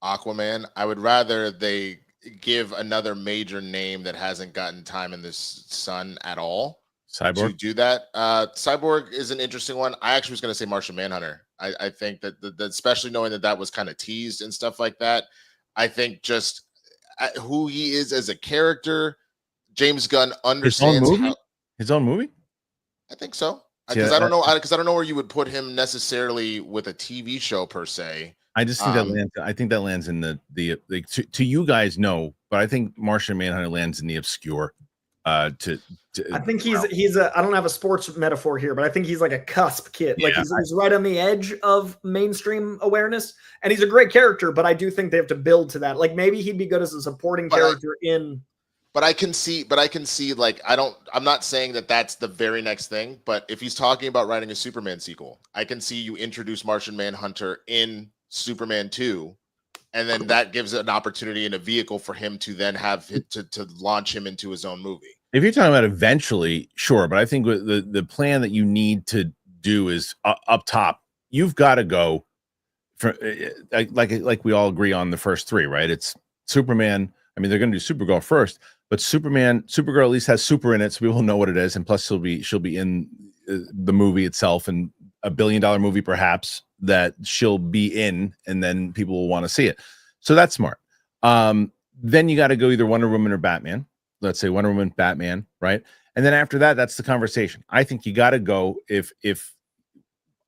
Aquaman, I would rather they give another major name that hasn't gotten time in this sun at all. Cyborg? To do that. Cyborg is an interesting one. I actually was going to say Martian Manhunter. I think that, especially knowing that was kind of teased and stuff like that, I think just who he is as a character, James Gunn understands his own movie. I think so, because I don't know where you would put him necessarily with a TV show per se. I just think that lands. I think that lands in the to you guys know, but I think Martian Manhunter lands in the obscure. I think he's I don't have a sports metaphor here, but I think he's like a cusp kid. Like, he's right on the edge of mainstream awareness, and he's a great character. But I do think they have to build to that. Like, maybe he'd be good as a supporting character in. But I can see, like, I'm not saying that that's the very next thing, but if he's talking about writing a Superman sequel, I can see you introduce Martian Manhunter in Superman 2, and then that gives an opportunity and a vehicle for him to then have to launch him into his own movie. If you're talking about eventually, sure, but I think the plan that you need to do is up top. You've got to go for like we all agree on the first 3, right? It's Superman. I mean, they're going to do Supergirl first, but Supergirl at least has super in it, so we will know what it is, and plus she'll be in the movie itself, and a $1 billion movie perhaps that she'll be in, and then people will want to see it. So that's smart. Then you got to go either Wonder Woman or Batman. Let's say Wonder Woman, Batman, right? And then after that, that's the conversation. I think you got to go if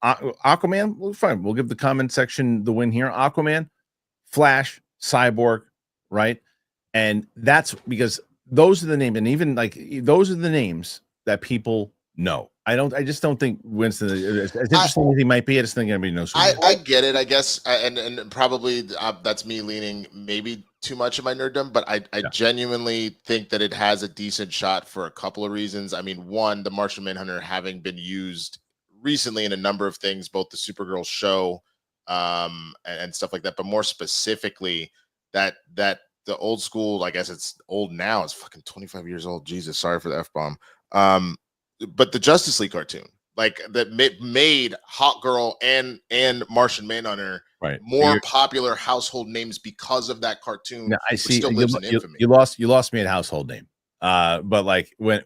Aquaman, well, fine. We'll give the comment section the win here. Aquaman, Flash, Cyborg, right? And that's because those are the names, and even like those are the names that people know. I just don't think Winston, as interesting as he might be, I just think everybody knows. I get it, I guess, and probably that's me leaning maybe too much of my nerddom, but I genuinely think that it has a decent shot for a couple of reasons. I mean, one, the Martian Manhunter having been used recently in a number of things, both the Supergirl show and stuff like that, but more specifically that the old school, I guess it's old now, it's fucking 25 years old. Jesus, sorry for the F-bomb. But the Justice League cartoon, like that made Hawk Girl and Martian Manhunter more popular household names because of that cartoon. I see. Still lives in infamy. You lost me at household name. But like when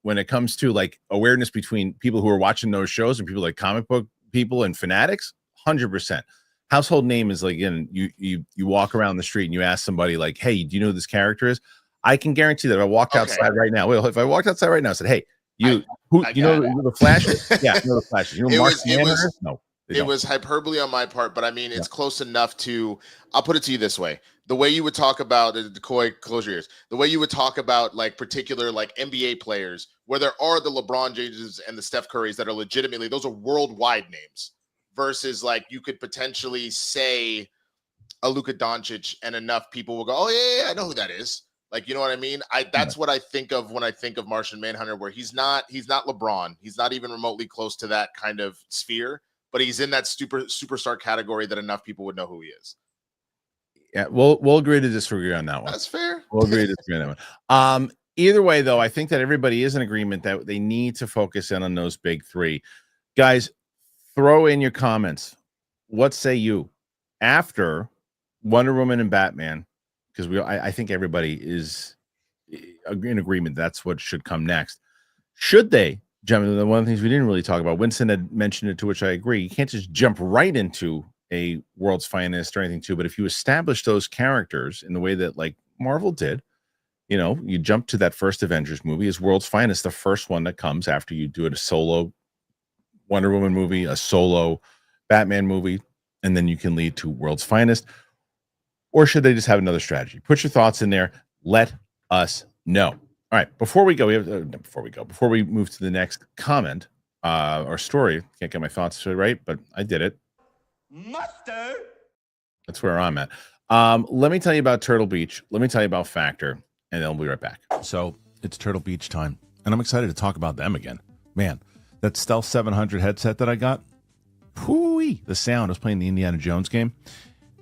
it comes to like awareness between people who are watching those shows and people like comic book people and fanatics, 100%. household name is like, again, you walk around the street and you ask somebody like, hey, do you know who this character is? I can guarantee that if I walked outside right now, if I walked outside right now and said, hey, you know the Flash is? Yeah, you know the Flash is. You know Mark Hamill is? No. It was hyperbole on my part, but I mean, it's close enough to, I'll put it to you this way. The way you would talk about, Coy, close your ears. The way you would talk about like particular like NBA players, where there are the LeBron James and the Steph Currys that are legitimately, those are worldwide names, versus like you could potentially say a Luka Doncic and enough people will go, oh yeah, I know who that is. Like, you know what I mean? That's what I think of when I think of Martian Manhunter, where he's not LeBron. He's not even remotely close to that kind of sphere. But he's in that superstar category that enough people would know who he is. Yeah, we'll agree to disagree on that one. That's fair. We'll agree to disagree on that one. Either way, though, I think that everybody is in agreement that they need to focus in on those big three. Guys, throw in your comments. What say you after Wonder Woman and Batman? Because I think everybody is in agreement that's what should come next. Should they? Gentlemen, one of the things we didn't really talk about, Winston had mentioned it, to which I agree. You can't just jump right into a World's Finest or anything too, but if you establish those characters in the way that like Marvel did, you know, you jump to that first Avengers movie is World's Finest, the first one that comes after you do it, a solo Wonder Woman movie, a solo Batman movie, and then you can lead to World's Finest. Or should they just have another strategy? Put your thoughts in there. Let us know. All right, before we move to the next comment or story, can't get my thoughts right, but I did it. Mustard. That's where I'm at. Let me tell you about Turtle Beach. Let me tell you about Factor, and then I'll be right back. So it's Turtle Beach time, and I'm excited to talk about them again. Man, that Stealth 700 headset that I got, whoo-wee, the sound. I was playing the Indiana Jones game.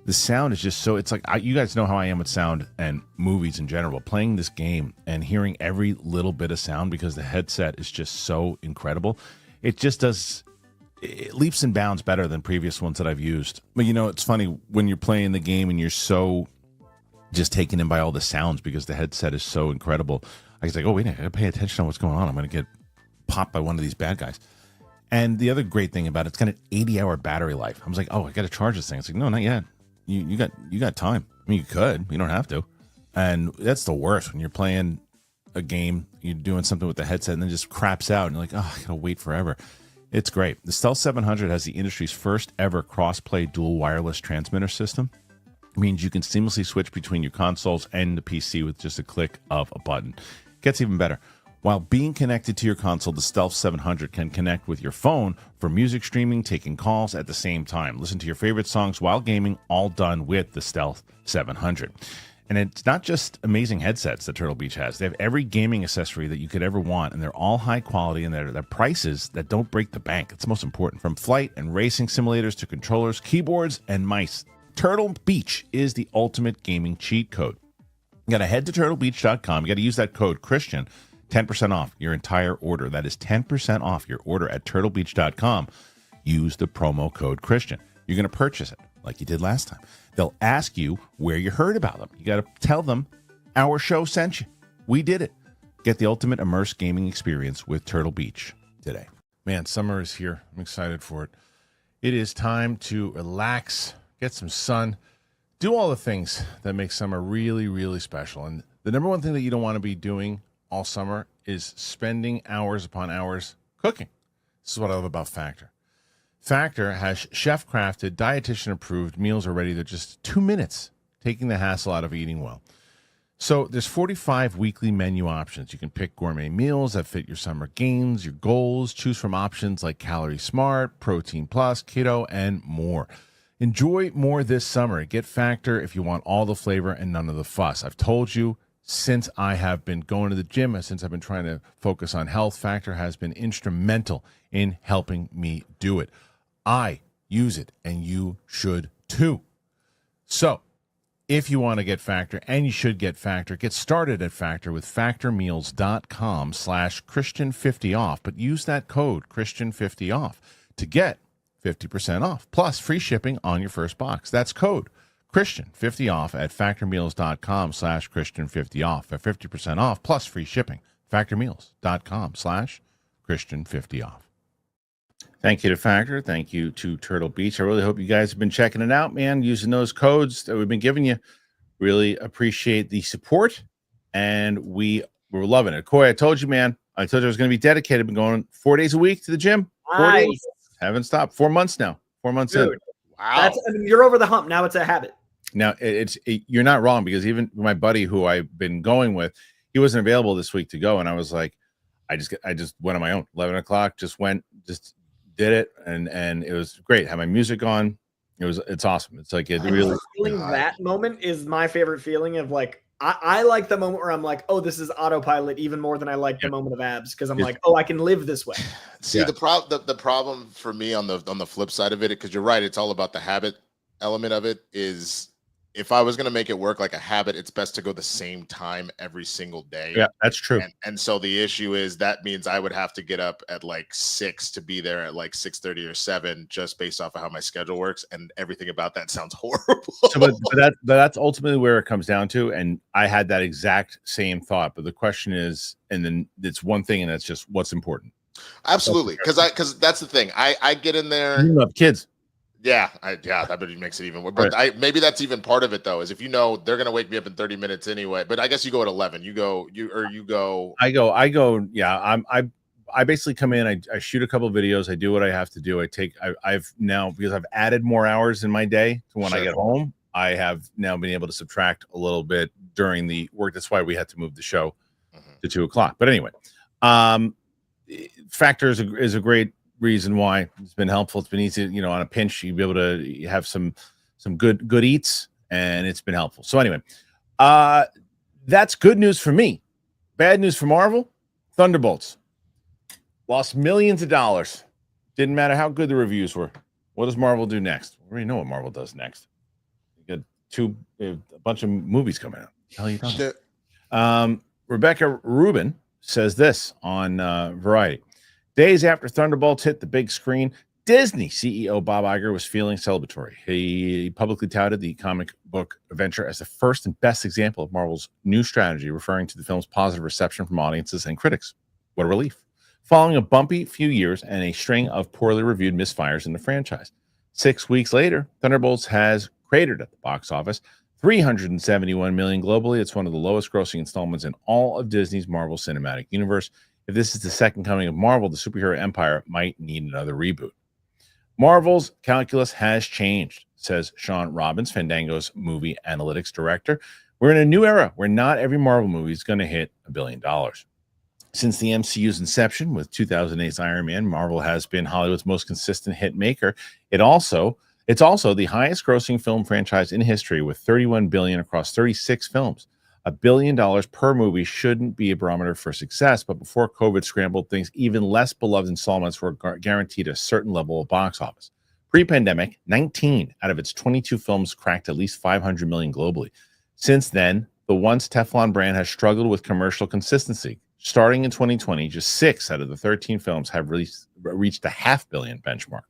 The sound is just so, it's like, you guys know how I am with sound and movies in general. Playing this game and hearing every little bit of sound because the headset is just so incredible. It just does, it leaps and bounds better than previous ones that I've used. But, you know, it's funny when you're playing the game and you're so just taken in by all the sounds because the headset is so incredible. I was like, oh, wait, I got to pay attention to what's going on. I'm going to get popped by one of these bad guys. And the other great thing about it, it's got an 80-hour battery life. I was like, oh, I got to charge this thing. It's like, no, not yet. You got time. I mean, you could. You don't have to. And that's the worst when you're playing a game, you're doing something with the headset, and then just craps out, and you're like, oh, I gotta wait forever. It's great. The Stealth 700 has the industry's first ever cross-play dual wireless transmitter system. It means you can seamlessly switch between your consoles and the PC with just a click of a button. Gets even better. While being connected to your console, the Stealth 700 can connect with your phone for music streaming, taking calls at the same time. Listen to your favorite songs while gaming, all done with the Stealth 700. And it's not just amazing headsets that Turtle Beach has. They have every gaming accessory that you could ever want, and they're all high quality, and they're prices that don't break the bank. It's the most important. From flight and racing simulators to controllers, keyboards, and mice, Turtle Beach is the ultimate gaming cheat code. You got to head to turtlebeach.com. You got to use that code Kristian. 10% off your entire order. That is 10% off your order at turtlebeach.com. Use the promo code Kristian. You're going to purchase it like you did last time. They'll ask you where you heard about them. You got to tell them our show sent you. We did it. Get the ultimate immersed gaming experience with Turtle Beach today. Man, summer is here. I'm excited for it. It is time to relax, get some sun, do all the things that make summer really, really special. And the number one thing that you don't want to be doing all summer is spending hours upon hours cooking. This is what I love about Factor. Factor has chef-crafted, dietitian-approved meals already. They're just 2 minutes, taking the hassle out of eating well. So there's 45 weekly menu options. You can pick gourmet meals that fit your summer gains, your goals. Choose from options like Calorie Smart, Protein Plus, Keto, and more. Enjoy more this summer. Get Factor if you want all the flavor and none of the fuss. I've told you, since I have been going to the gym, since I've been trying to focus on health, Factor has been instrumental in helping me do it. I use it, and you should too. So, if you want to get Factor, and you should get Factor, get started at Factor with factormeals.com/Kristian50off, but use that code Kristian50off to get 50% off, plus free shipping on your first box. That's code Kristian50off at factormeals.com/Kristian50off for 50% off plus free shipping. Factormeals.com/Kristian50off. Thank you to Factor. Thank you to Turtle Beach. I really hope you guys have been checking it out, man, using those codes that we've been giving you. Really appreciate the support, and we're loving it. Corey, I told you, man. I told you I was going to be dedicated. Been going 4 days a week to the gym. 4 days. Nice. Haven't stopped. 4 months now. 4 months Dude, in. Wow. You're over the hump. Now it's a habit. Now you're not wrong, because even my buddy who I've been going with, he wasn't available this week to go, and I was like, I just went on my own. 11 o'clock, just did it, and it was great. Had my music on. It's awesome. It's like it really feeling that moment is my favorite feeling of like I like the moment where I'm like, oh, this is autopilot even more than I like the moment of abs, because I'm like, oh, I can live this way. See, the problem for me on the flip side of it, because you're right, it's all about the habit element of it, is if I was going to make it work like a habit, it's best to go the same time every single day. Yeah, that's true. And so the issue is that means I would have to get up at like 6 to be there at like 6:30 or 7, just based off of how my schedule works. And everything about that sounds horrible. So, but that's ultimately where it comes down to. And I had that exact same thought. But the question is, and then it's one thing, and that's just what's important. Absolutely. Because that's the thing. I get in there. You love kids. Yeah, that makes it even worse. But right. Maybe that's even part of it, though, is if you know they're gonna wake me up in 30 minutes anyway. But I guess you go at 11. You go. I go. Yeah, I basically come in. I shoot a couple of videos. I do what I have to do. I've now, because I've added more hours in my day to when I get home, I have now been able to subtract a little bit during the work. That's why we had to move the show to 2 o'clock. But anyway, Factor is a great reason why. It's been helpful. It's been easy, on a pinch you'd be able to have some good eats, and it's been helpful. So anyway, that's good news for me. Bad news for Marvel. Thunderbolts lost millions of dollars. Didn't matter how good the reviews were. What does Marvel do next? We already know what Marvel does next. You got a bunch of movies coming out. Hell, you talking? Rebecca Rubin says this on Variety. Days after Thunderbolts hit the big screen, Disney CEO Bob Iger was feeling celebratory. He publicly touted the comic book adventure as the first and best example of Marvel's new strategy, referring to the film's positive reception from audiences and critics. What a relief. Following a bumpy few years and a string of poorly reviewed misfires in the franchise. 6 weeks later, Thunderbolts has cratered at the box office, $371 million globally. It's one of the lowest grossing installments in all of Disney's Marvel Cinematic Universe. If this is the second coming of Marvel, the superhero empire might need another reboot. Marvel's calculus has changed, says Sean Robbins, Fandango's movie analytics director. We're in a new era where not every Marvel movie is going to hit $1 billion. Since the MCU's inception with 2008's Iron Man, Marvel has been Hollywood's most consistent hit maker. It's also the highest grossing film franchise in history, with $31 billion across 36 films. $1 billion per movie shouldn't be a barometer for success, but before COVID scrambled things, even less beloved installments were guaranteed a certain level of box office. Pre-pandemic, 19 out of its 22 films cracked at least $500 million globally. Since then, the once Teflon brand has struggled with commercial consistency. Starting in 2020, just 6 out of the 13 films have reached the $500 million benchmark.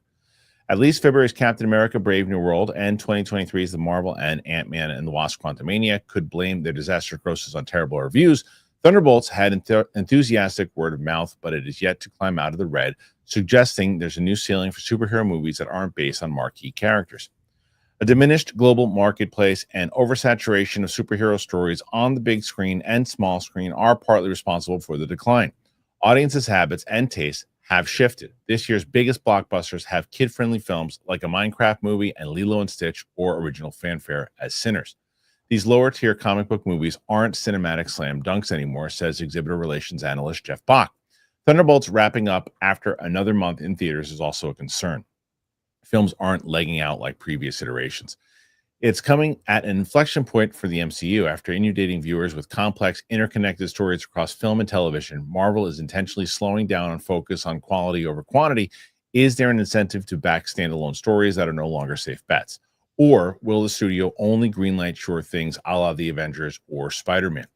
At least February's Captain America Brave New World and 2023's The Marvel and Ant-Man and the Wasp Quantumania could blame their disaster grosses on terrible reviews. Thunderbolts had enthusiastic word of mouth, but it is yet to climb out of the red, suggesting there's a new ceiling for superhero movies that aren't based on marquee characters. A diminished global marketplace and oversaturation of superhero stories on the big screen and small screen are partly responsible for the decline. Audiences' habits and tastes have shifted. This year's biggest blockbusters have kid-friendly films like a Minecraft movie and Lilo & Stitch or original fanfare as Sinners. These lower-tier comic book movies aren't cinematic slam dunks anymore, says exhibitor relations analyst Jeff Bach. Thunderbolts wrapping up after another month in theaters is also a concern. Films aren't legging out like previous iterations. It's coming at an inflection point for the MCU. After inundating viewers with complex, interconnected stories across film and television, Marvel is intentionally slowing down on focus on quality over quantity. Is there an incentive to back standalone stories that are no longer safe bets? Or will the studio only greenlight sure things a la the Avengers or Spider-Man?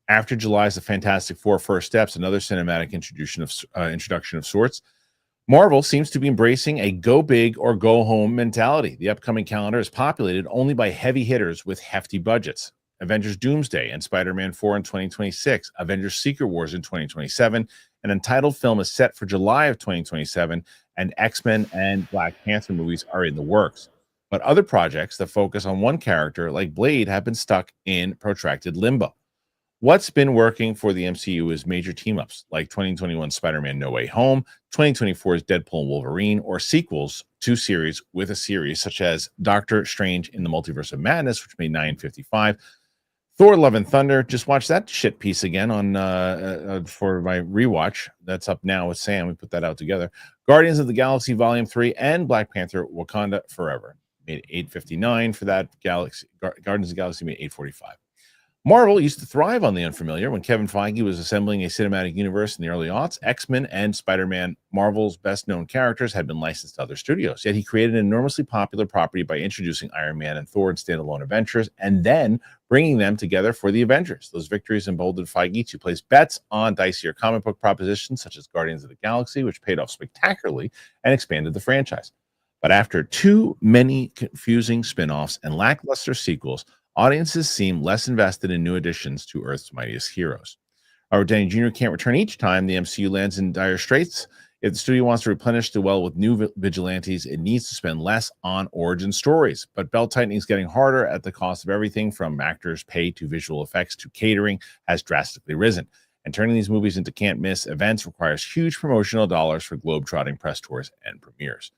After July's The Fantastic Four First Steps, another cinematic introduction of sorts, Marvel seems to be embracing a go big or go home mentality. The upcoming calendar is populated only by heavy hitters with hefty budgets. Avengers Doomsday and Spider-Man 4 in 2026, Avengers Secret Wars in 2027, An untitled film is set for July of 2027, and X-Men and Black Panther movies are in the works. But other projects that focus on one character, like Blade, have been stuck in protracted limbo. What's been working for the MCU is major team-ups, like 2021 Spider-Man No Way Home, 2024's Deadpool and Wolverine, or sequels to series with a series such as Doctor Strange in the Multiverse of Madness, which made $9.55. Thor: Love and Thunder. Just watched that shit piece again on for my rewatch. That's up now with Sam. We put that out together. Guardians of the Galaxy Volume 3 and Black Panther: Wakanda Forever made $8.59 for that. Guardians of the Galaxy made $8.45. Marvel used to thrive on the unfamiliar. When Kevin Feige was assembling a cinematic universe in the early aughts, X-Men and Spider-Man, Marvel's best-known characters, had been licensed to other studios. Yet he created an enormously popular property by introducing Iron Man and Thor in standalone adventures, and then bringing them together for the Avengers. Those victories emboldened Feige to place bets on dicier comic book propositions, such as Guardians of the Galaxy, which paid off spectacularly and expanded the franchise. But after too many confusing spin-offs and lackluster sequels, audiences seem less invested in new additions to Earth's mightiest heroes. Robert Downey Jr. can't return each time the MCU lands in dire straits. If the studio wants to replenish the well with new vigilantes, it needs to spend less on origin stories. But belt-tightening is getting harder at the cost of everything from actors' pay to visual effects to catering has drastically risen. And turning these movies into can't-miss events requires huge promotional dollars for globe-trotting press tours and premieres.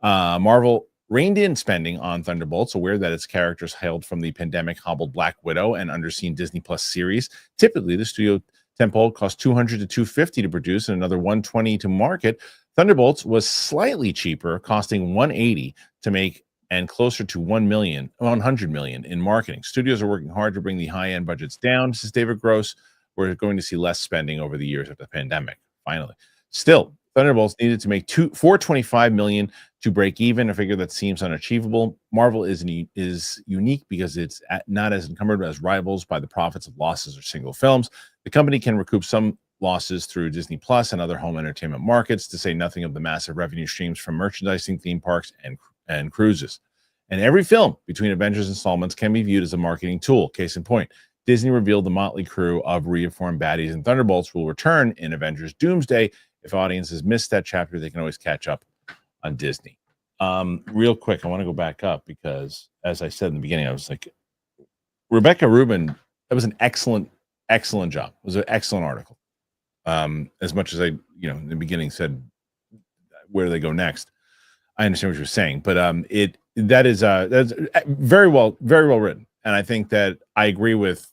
Marvel reined in spending on Thunderbolts, aware that its characters hailed from the pandemic-hobbled Black Widow and underseen Disney Plus series. Typically, the studio tentpole cost $200 to $250 to produce and another $120 to market. Thunderbolts was slightly cheaper, costing $180 to make and closer to $100 million in marketing. Studios are working hard to bring the high-end budgets down, says David Gross. We're going to see less spending over the years of the pandemic, finally. Still, Thunderbolts needed to make $425 million to break even, a figure that seems unachievable. Marvel is unique because it's not as encumbered as rivals by the profits of losses or single films. The company can recoup some losses through Disney Plus and other home entertainment markets, to say nothing of the massive revenue streams from merchandising, theme parks, and cruises. And every film between Avengers installments can be viewed as a marketing tool. Case in point, Disney revealed the motley crew of reformed baddies and Thunderbolts will return in Avengers Doomsday. If audiences missed that chapter, they can always catch up on Disney. Real quick, I want to go back up because, as I said in the beginning, I was like, Rebecca Rubin, that was an excellent job. It was an excellent article. As much as I, in the beginning said, where do they go next? I understand what you're saying, but that's very well written. And I think that I agree with,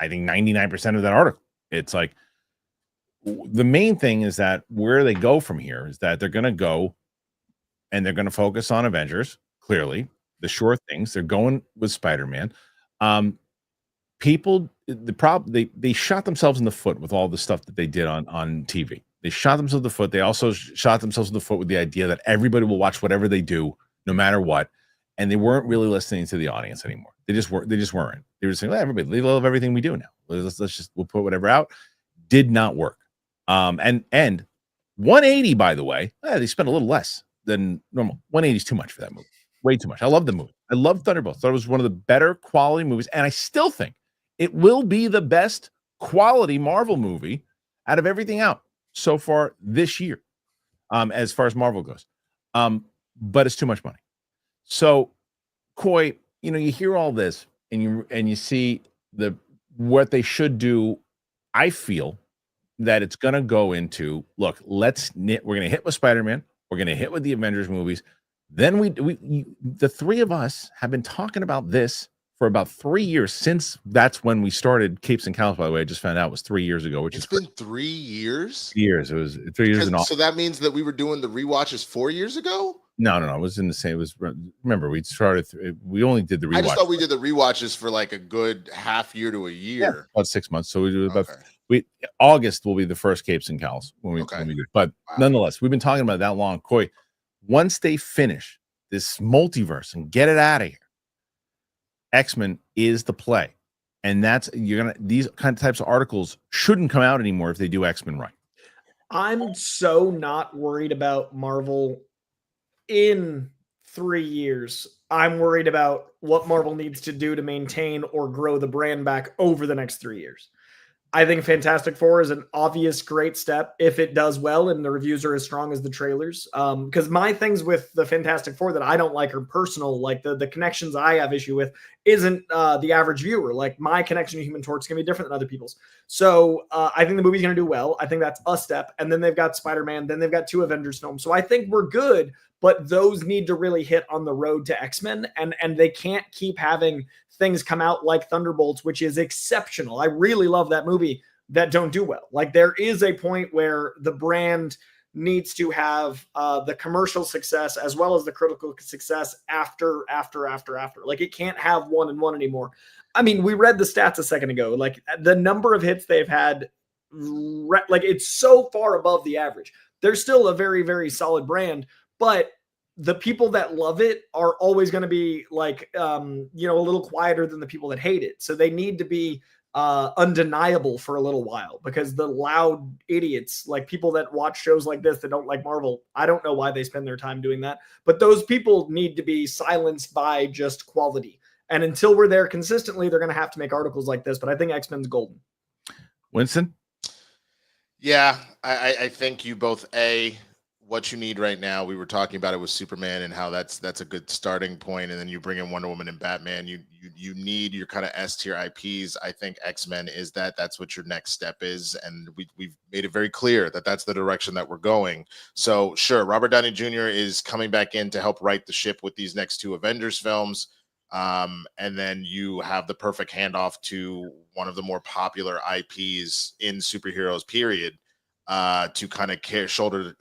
99% of that article. It's like, the main thing is that where they go from here is that they're going to go and they're going to focus on Avengers. Clearly, the sure things, they're going with Spider-Man. They shot themselves in the foot with all the stuff that they did on TV. They shot themselves in the foot. They also shot themselves in the foot with the idea that everybody will watch whatever they do, no matter what. And they weren't really listening to the audience anymore. They just weren't. They were saying, well, everybody, they love everything we do now. We'll put whatever out. Did not work. And 180, by the way, they spent a little less than normal. 180 is too much for that movie. Way too much. I love the movie. I love Thunderbolts. Thought it was one of the better quality movies, and I still think it will be the best quality Marvel movie out of everything out so far this year, as far as Marvel goes. But it's too much money. So, Coy, you hear all this and you see what they should do. I feel that it's going to go into, look, we're going to hit with Spider-Man. We're going to hit with the Avengers movies. Then the three of us have been talking about this for about 3 years, since that's when we started Capes and Cowls, by the way. I just found out it was 3 years ago, which it's been 3 years. Years. It was 3 years and all. So that means that we were doing the rewatches 4 years ago. No. It was in the same. It was, remember, we started. We only did the rewatch. I just thought we did the rewatches for like a good half year to a year. Yeah, about 6 months. So we do about. August will be the first Capes and Cowls when we do. But nonetheless, we've been talking about it that long. Coy, once they finish this multiverse and get it out of here, X-Men is the play. And these kind of types of articles shouldn't come out anymore if they do X-Men right. I'm so not worried about Marvel in 3 years. I'm worried about what Marvel needs to do to maintain or grow the brand back over the next 3 years. I think Fantastic Four is an obvious great step if it does well and the reviews are as strong as the trailers. Because my things with the Fantastic Four that I don't like are personal. Like the connections I have issue with isn't the average viewer. Like my connection to Human Torch is going to be different than other people's. So I think the movie's going to do well. I think that's a step. And then they've got Spider-Man. Then they've got 2 Avengers films. So I think we're good, but those need to really hit on the road to X-Men. And they can't keep having things come out like Thunderbolts, which is exceptional. I really love that movie, that don't do well. Like there is a point where the brand needs to have the commercial success as well as the critical success after. Like it can't have 1 and 1 anymore. I mean, we read the stats a second ago. Like the number of hits they've had, like it's so far above the average. They're still a very, very solid brand, but the people that love it are always going to be like, a little quieter than the people that hate it. So they need to be undeniable for a little while, because the loud idiots, like people that watch shows like this that don't like Marvel, I don't know why they spend their time doing that, but those people need to be silenced by just quality. And until we're there consistently, they're going to have to make articles like this. But I think X-Men's golden. Winston? Yeah, I think you both, what you need right now. We were talking about it with Superman and how that's a good starting point, and then you bring in Wonder Woman and Batman. You need your kind of S tier IPs. I think X-Men is that's what your next step is, and we've made it very clear that that's the direction that we're going. So sure, Robert Downey Jr. is coming back in to help right the ship with these next 2 Avengers films, and then you have the perfect handoff to one of the more popular IPs in superheroes, period. To kind of shoulder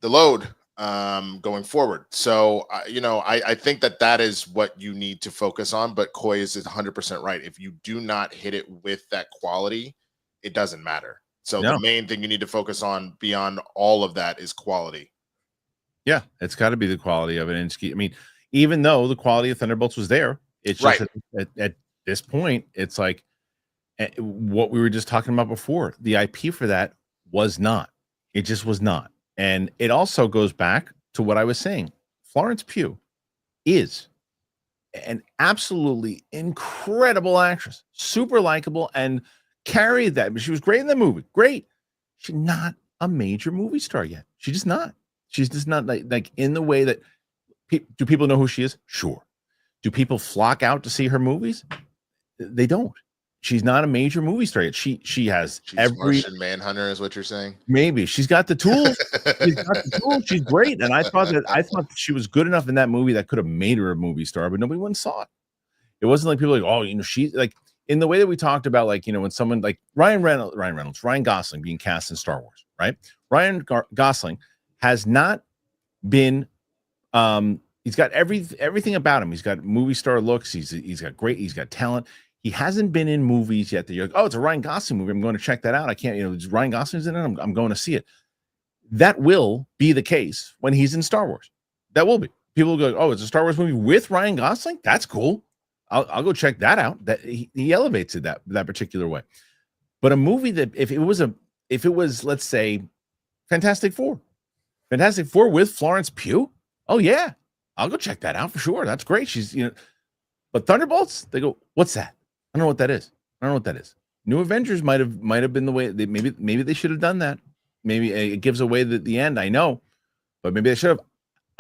the load going forward. So, I think that is what you need to focus on. But Coy is 100% right. If you do not hit it with that quality, it doesn't matter. So the main thing you need to focus on beyond all of that is quality. Yeah, it's got to be the quality of it. And I mean, even though the quality of Thunderbolts was there, it's just at this point, it's like, what we were just talking about before, the IP for that was not. It just was not. And it also goes back to what I was saying. Florence Pugh is an absolutely incredible actress, super likable, and carried that. She was great in the movie. Great. She's not a major movie star yet. She's just not. She's just not like in the way that do people know who she is? Sure. Do people flock out to see her movies? They don't. She's not a major movie star yet. She's every Martian Manhunter is what you're saying. Maybe she's got the tools. She's great, and I thought she was good enough in that movie that could have made her a movie star, but nobody once saw it. It wasn't like people like, oh, she's like in the way that we talked about, like when someone like Ryan Gosling being cast in Star Wars, right? Ryan Gosling has not been. He's got everything about him. He's got movie star looks. He's got talent. He hasn't been in movies yet that you're like, oh, it's a Ryan Gosling movie. I'm going to check that out. I can't, Ryan Gosling's in it. I'm going to see it. That will be the case when he's in Star Wars. That will be. People will go, oh, it's a Star Wars movie with Ryan Gosling? That's cool. I'll go check that out. That he elevates it that particular way. But a movie that if it was, let's say, Fantastic Four with Florence Pugh, oh yeah, I'll go check that out for sure. That's great. She's, but Thunderbolts, they go, what's that? I don't know what that is. New Avengers might have been the way maybe they should have done that. Maybe it gives away the end. I know, but maybe they should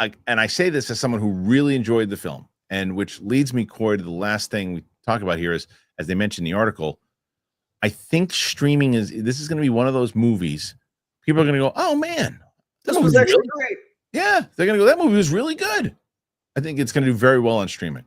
have. And I say this as someone who really enjoyed the film, and which leads me, Corey, to the last thing we talk about here is, as they mentioned in the article, I think streaming this is going to be one of those movies. People are going to go, oh man, this was actually great. Yeah, they're going to go, that movie was really good. I think it's going to do very well on streaming.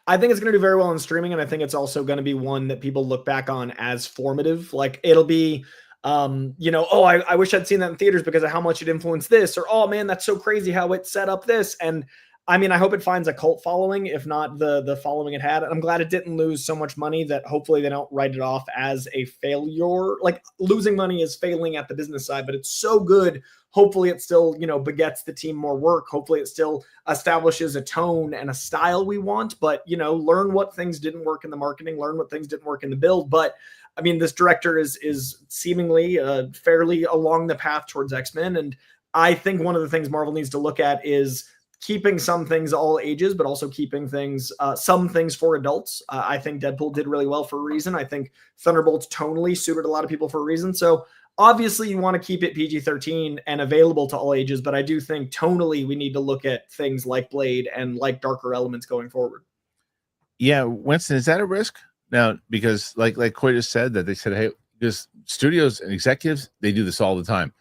I think it's going to do very well in streaming, and I think it's also going to be one that people look back on as formative. Like it'll be, I wish I'd seen that in theaters because of how much it influenced this, or oh man, that's so crazy how it set up this. And I mean, I hope it finds a cult following, if not the following it had. And I'm glad it didn't lose so much money that hopefully they don't write it off as a failure. Like losing money is failing at the business side, but it's so good. Hopefully it still, begets the team more work. Hopefully it still establishes a tone and a style we want, but, learn what things didn't work in the marketing, learn what things didn't work in the build. But I mean, this director is seemingly fairly along the path towards X-Men. And I think one of the things Marvel needs to look at is keeping some things all ages, but also keeping things, some things for adults. I think Deadpool did really well for a reason. I think Thunderbolts tonally suited a lot of people for a reason. So obviously you want to keep it PG-13 and available to all ages, but I do think tonally we need to look at things like Blade and like darker elements going forward. Yeah, Winston, is that a risk now? Because like Coy just said, that they said, hey, because studios and executives, they do this all the time.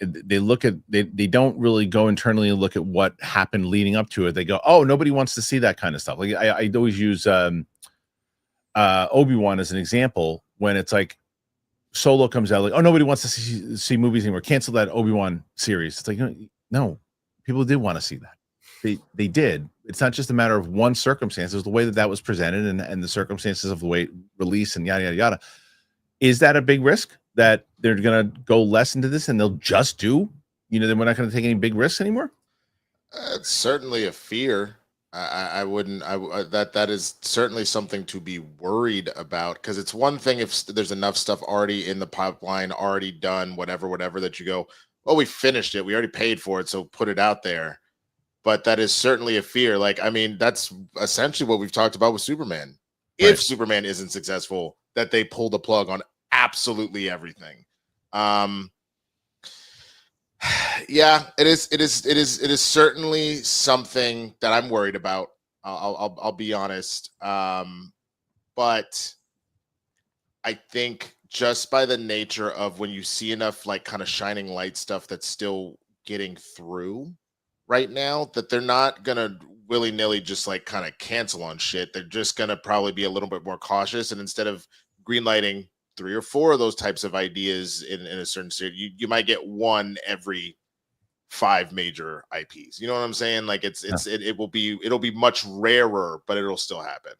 They look at, they don't really go internally and look at what happened leading up to it. They go, oh, nobody wants to see that kind of stuff. Like I always use Obi-Wan as an example, when it's like Solo comes out, like, oh, nobody wants to see movies anymore. Cancel that Obi-Wan series. It's like, no, people did want to see that. They did. It's not just a matter of one circumstance. It was the way that was presented and the circumstances of the way release and yada, yada, yada. Is that a big risk that they're going to go less into this and they'll just do, then we're not going to take any big risks anymore? It's certainly a fear. I wouldn't, that is certainly something to be worried about, because it's one thing if there's enough stuff already in the pipeline, already done, whatever, that you go, oh, we finished it. We already paid for it. So put it out there. But that is certainly a fear. Like, I mean, that's essentially what we've talked about with Superman. Right. If Superman isn't successful, that they pull the plug on absolutely everything. Yeah, it is certainly something that I'm worried about. I'll be honest. But I think just by the nature of when you see enough like kind of shining light stuff that's still getting through right now, that they're not gonna willy-nilly just like kind of cancel on shit. They're just gonna probably be a little bit more cautious, and instead of greenlighting 3 or 4 of those types of ideas in a certain series, you might get one every 5 major IPs. You know what I'm saying? Like it'll be much rarer, but it'll still happen.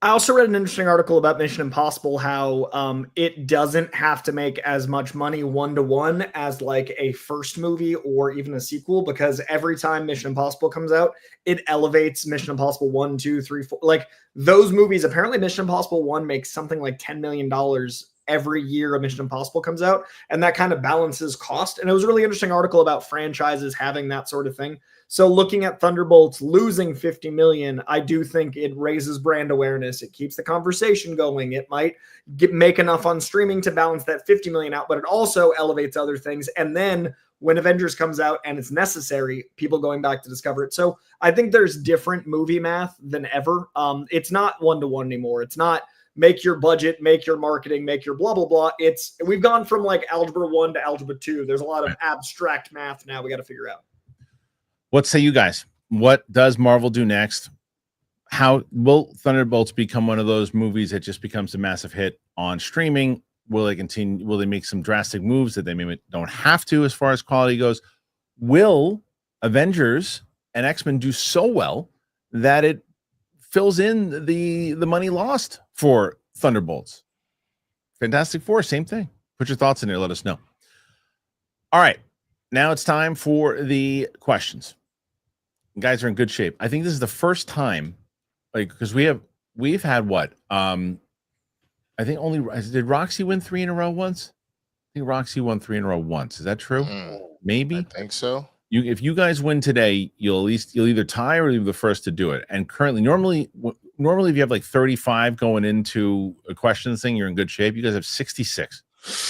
I also read an interesting article about Mission Impossible, how it doesn't have to make as much money 1-to-1 as like a first movie or even a sequel, because every time Mission Impossible comes out, it elevates Mission Impossible 1, 2, 3, 4. Like those movies, apparently Mission Impossible 1 makes something like $10 million every year a Mission Impossible comes out, and that kind of balances cost. And it was a really interesting article about franchises having that sort of thing. So looking at Thunderbolts losing 50 million, I do think it raises brand awareness. It keeps the conversation going. It might make enough on streaming to balance that 50 million out, but it also elevates other things. And then when Avengers comes out and it's necessary, people going back to discover it. So I think there's different movie math than ever. It's not 1-to-1 anymore. It's not make your budget, make your marketing, make your blah, blah, blah. We've gone from like algebra 1 to algebra 2. There's a lot of abstract math now we got to figure out. What say you guys? What does Marvel do next? How will Thunderbolts become one of those movies that just becomes a massive hit on streaming? Will they continue? Will they make some drastic moves that they maybe don't have to as far as quality goes? Will Avengers and X-Men do so well that it fills in the money lost for Thunderbolts? Fantastic Four, same thing. Put your thoughts in there. Let us know. All right. Now it's time for the questions. You guys are in good shape. I think this is the first time, like, because we've had what? I think did Roxy win 3 in a row once? I think Roxy won 3 in a row once. Is that true? Maybe. I think so. If you guys win today, you'll either tie or you'll be the first to do it. And currently, normally if you have like 35 going into a questions thing, you're in good shape. You guys have 66.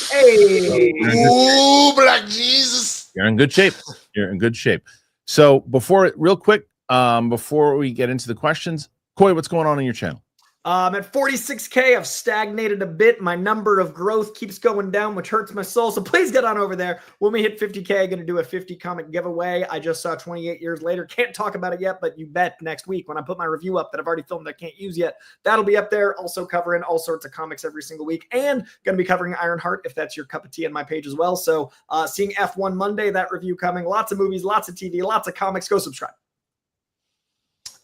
Hey, ooh, Black Jesus! You're in good shape. You're in good shape. So before we get into the questions, Coy, what's going on in your channel? At 46K, I've stagnated a bit. My number of growth keeps going down, which hurts my soul. So please get on over there. When we hit 50K, I'm going to do a 50 comic giveaway. I just saw 28 years later. Can't talk about it yet, but you bet next week when I put my review up that I've already filmed that I can't use yet, that'll be up there. Also covering all sorts of comics every single week, and going to be covering Ironheart if that's your cup of tea on my page as well. So seeing F1 Monday, that review coming. Lots of movies, lots of TV, lots of comics. Go subscribe.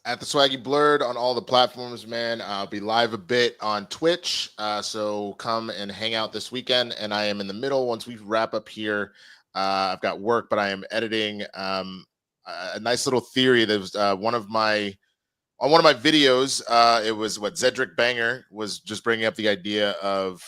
At the Swaggy Blurred on all the platforms, man. I'll be live a bit on Twitch, so come and hang out this weekend. And I am in the middle. Once we wrap up here, I've got work, but I am editing a nice little theory. That was one of my videos. It was what Zedric Banger was just bringing up the idea of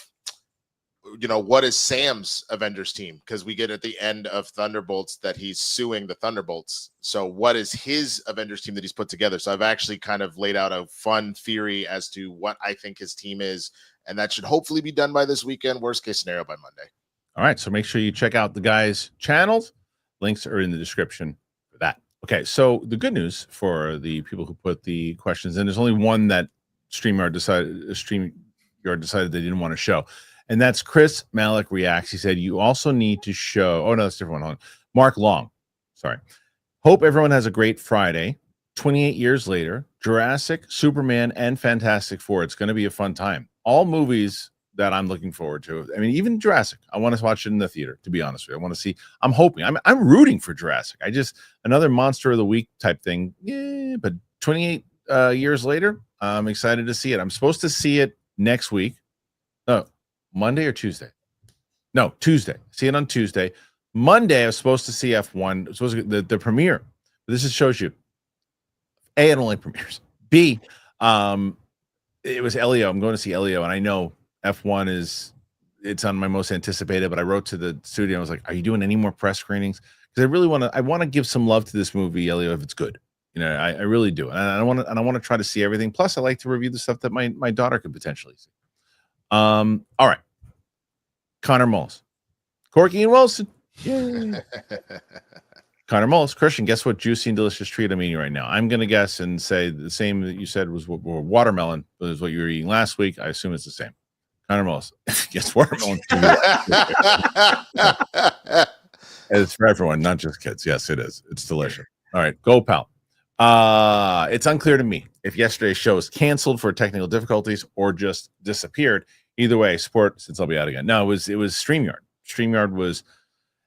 what is Sam's Avengers team? Because we get at the end of Thunderbolts that he's suing the Thunderbolts. So what is his Avengers team that he's put together? So I've actually kind of laid out a fun theory as to what I think his team is, and that should hopefully be done by this weekend. Worst case scenario by Monday. All right, so make sure you check out the guys' channels. Links are in the description for that. Okay, so the good news for the people who put the questions in, there's only one that StreamYard decided they didn't want to show, and that's Chris Malik Reacts. He said, you also need to show, oh no, that's a different one. Hold on. Mark Long, sorry. Hope everyone has a great Friday. 28 years later, Jurassic, Superman, and Fantastic Four. It's going to be a fun time. All movies that I'm looking forward to. I mean, even Jurassic, I want to watch it in the theater, to be honest with you. I want to see, I'm hoping, I'm rooting for Jurassic. Another monster of the week type thing. Yeah, but 28 years later, I'm excited to see it. I'm supposed to see it next week. Oh, Monday or Tuesday? No, Tuesday. See it on Tuesday. Monday, I was supposed to see F1. It was supposed to, the premiere. This just shows you. A, it only premieres. B, it was Elio. I'm going to see Elio, and I know F1 it's on my most anticipated, but I wrote to the studio. I was like, are you doing any more press screenings? Because I want to give some love to this movie, Elio, if it's good. I really do. And I want to try to see everything. Plus, I like to review the stuff that my daughter could potentially see. All right. Connor Mullis. Corky and Wilson. Yeah. Connor Mullis. Christian, guess what juicy and delicious treat I'm eating right now? I'm going to guess and say the same that you said was watermelon, was what you were eating last week. I assume it's the same. Connor Mullis. Yes, watermelon. It's for everyone, not just kids. Yes, it is. It's delicious. All right, go, pal. It's unclear to me if yesterday's show was canceled for technical difficulties or just disappeared. Either way, support since I'll be out again. No, it was StreamYard. StreamYard was,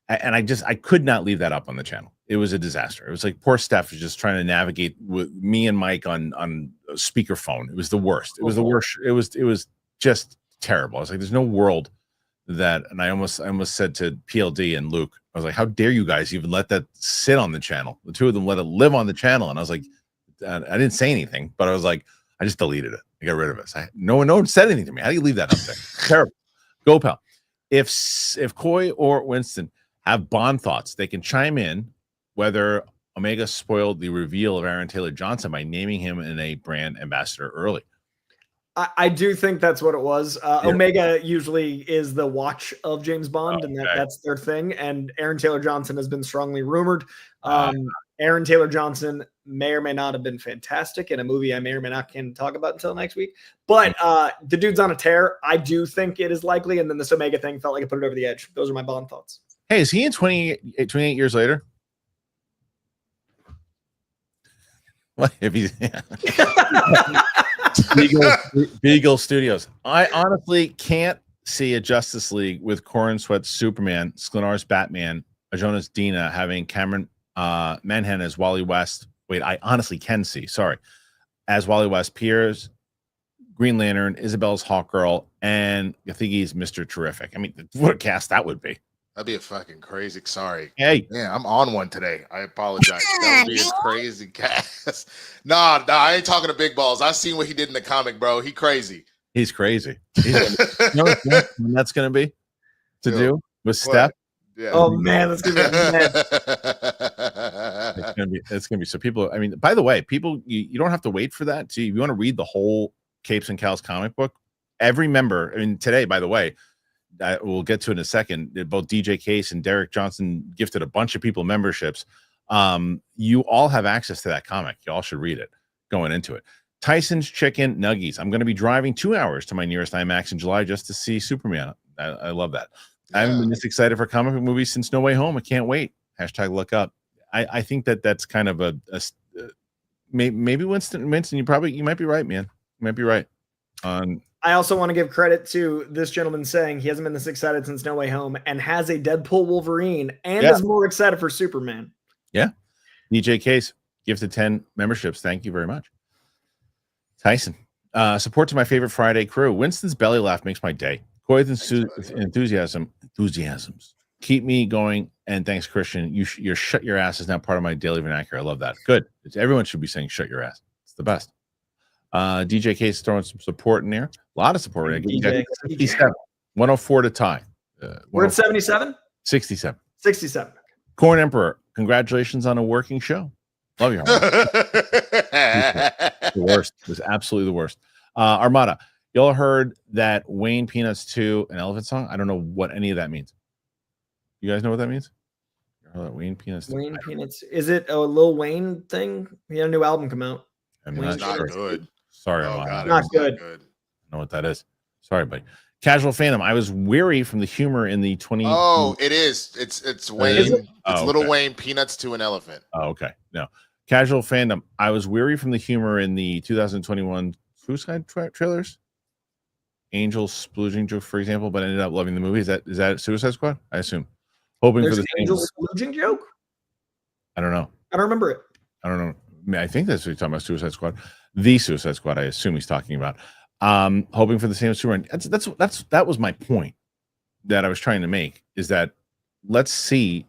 and I could not leave that up on the channel. It was a disaster. It was like poor Steph was just trying to navigate with me and Mike on speakerphone. It was the worst. It was the worst. It was just terrible. I was like, there's no world that, and I almost said to PLD and Luke, I was like, how dare you guys even let that sit on the channel? The two of them let it live on the channel. And I was like, I didn't say anything, but I was like, I just deleted it. I got rid of it. No one said anything to me. How do you leave that up there? Terrible. Go, pal. If Coy or Winston have Bond thoughts, they can chime in whether Omega spoiled the reveal of Aaron Taylor Johnson by naming him in a brand ambassador early. I do think that's what it was. Omega usually is the watch of James Bond, and that's their thing. And Aaron Taylor Johnson has been strongly rumored. Aaron Taylor Johnson may or may not have been fantastic in a movie I may or may not can talk about until next week. But the dude's on a tear. I do think it is likely. And then this Omega thing felt like it put it over the edge. Those are my Bond thoughts. Hey, is he in 28 years later? What if he's Beagle Studios? I honestly can't see a Justice League with Corin Sweat's Superman, Sklinar's Batman, Jonas Dina having Cameron Manhan as Wally West. Wait, I honestly can see. Sorry, as Wally West, Piers, Green Lantern, Isabel's Hawkgirl, and Gathigi's Mr. Terrific. I mean, what a cast that would be. That'd be a fucking crazy. Sorry. Hey. Yeah, I'm on one today. I apologize. That would be a crazy cast. Nah, I ain't talking to big balls. I seen what he did in the comic, bro. He crazy. He's crazy. You know what that's going to be to do with Steph? Yeah. Oh, man. That's going to be it's going to be so people. I mean, by the way, people, you don't have to wait for that. See, if you want to read the whole Capes and Cowls comic book, every member, I mean, today, by the way, we'll get to in a second. Both DJ Case and Derek Johnson gifted a bunch of people memberships. You all have access to that comic. You all should read it going into it. Tyson's Chicken Nuggies. I'm going to be driving 2 hours to my nearest IMAX in July just to see Superman. I love that. Yeah. I haven't been this excited for comic book movies since No Way Home. I can't wait. Hashtag look up. I think that's kind of maybe Winston, you might be right, man. You might be right. I also want to give credit to this gentleman saying he hasn't been this excited since No Way Home and has a Deadpool Wolverine and is more excited for Superman. Yeah. DJ Case, gifted 10 memberships. Thank you very much. Tyson, support to my favorite Friday crew. Winston's belly laugh makes my day. Coy's enthusiasms keep me going. And thanks, Christian. Your shut your ass is now part of my daily vernacular. I love that. Good. Everyone should be saying shut your ass. It's the best. DJ Case throwing some support in there. A lot of support. DJ, 57. 104 to tie. We're at 77? 67. 67. Corn Emperor, congratulations on a working show. Love you, Harloff. The worst. It was absolutely the worst. Armada, y'all heard that Wayne Peanuts 2 an elephant song? I don't know what any of that means. You guys know what that means? Wayne Peanuts. Wayne Peanuts. Is it a Lil Wayne thing? He had a new album come out. I'm It's not sure. good. Sorry, Oh, Armada. God, Not it's good. Not good. I don't know what that is. Sorry, buddy. Casual Phantom. I was weary from the humor in the 20. Oh, it is. It's Wayne. Is it? It's Oh, Little okay. Wayne Peanuts to an elephant. Oh, okay. No. Casual Fandom. I was weary from the humor in the 2021 Suicide trailers. Angel splooging joke, for example, but ended up loving the movie. Is that Suicide Squad? I assume. Hoping There's for an the Angel same. splooging joke? I don't know. I don't remember it. I don't know. I mean, I think that's what he's talking about. Suicide Squad. The Suicide Squad. I assume he's talking about. Hoping for the same as Superman. That was my point that I was trying to make. Is that let's see,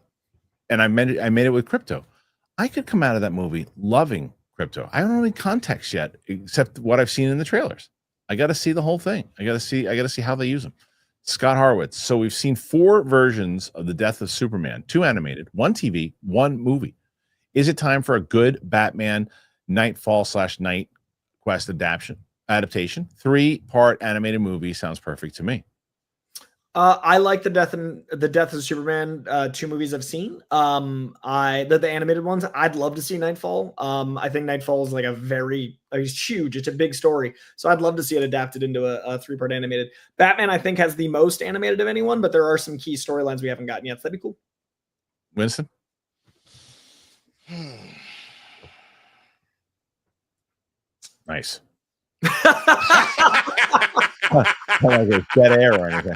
and I made it with Crypto. I could come out of that movie loving Crypto. I don't know any context yet, except what I've seen in the trailers. I got to see the whole thing. I got to see how they use them. Scott Horowitz. So we've seen 4 versions of the death of Superman, 2 animated, 1 TV, 1 movie. Is it time for a good Batman Nightfall/Night Quest adaptation? 3-part animated movie sounds perfect to me. I like the death of Superman 2 movies I've seen. The animated ones. I'd love to see Nightfall. I think Nightfall is like it's huge. It's a big story, so I'd love to see it adapted into a 3-part animated. Batman, I think, has the most animated of anyone, but there are some key storylines we haven't gotten yet. So that'd be cool. Winston. Nice. Like a dead air or anything.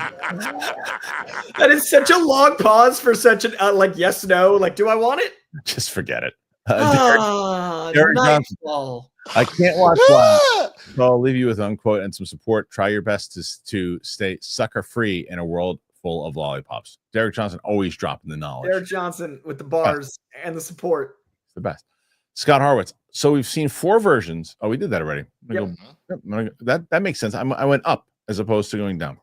That is such a long pause for such an yes, no. Like, do I want it? Just forget it. Derek Nightfall. I can't watch live, so I'll leave you with unquote and some support. Try your best to stay sucker free in a world full of lollipops. Derek Johnson always dropping the knowledge. Derek Johnson with the bars and the support. It's the best. Scott Horowitz. So we've seen 4 versions. Oh, we did that already. That makes sense. I went up as opposed to going down.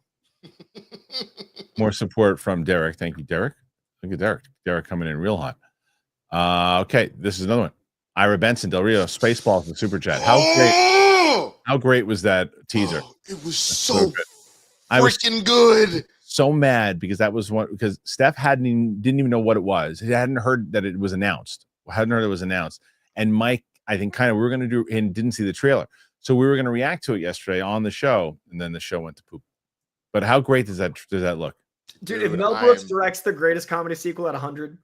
More support from Derek. Thank you, Derek. Look at Derek. Derek coming in real hot. Okay, this is another one. Ira Benson, Del Rio, Spaceballs, and Super Chat. How great was that teaser? It was so freaking good. So mad because Steph didn't even know what it was. He hadn't heard that it was announced. And Mike, I think, we were going to do and didn't see the trailer. So we were going to react to it yesterday on the show, and then the show went to poop. But how great does that look? Dude, if Mel Brooks directs the greatest comedy sequel at 100.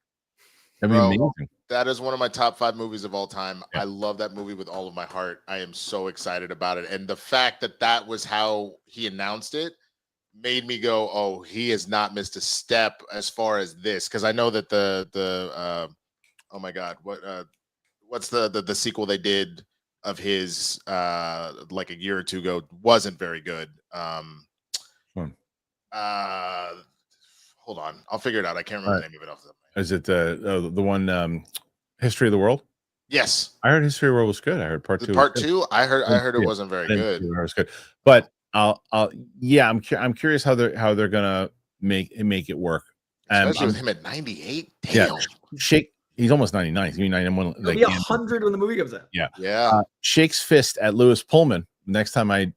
That'd be amazing. That is one of my top 5 movies of all time. Yeah. I love that movie with all of my heart. I am so excited about it. And the fact that was how he announced it made me go, oh, he has not missed a step as far as this. Because I know that oh my God, what's the sequel they did of his like a year or 2 ago wasn't very good. Hold on, I'll figure it out. I can't remember the name of it off the top. Is it the one History of the World? Yes, I heard History of the World was good. I heard part 2. Part 2, I heard it wasn't very good. It was good, but I'm curious how they're gonna make it work. Especially with him at 98. Damn. Yeah, Shake. He's almost 99. He's 91. He'll be 100 when the movie comes out. Yeah. Shakes fist at Lewis Pullman. Next time I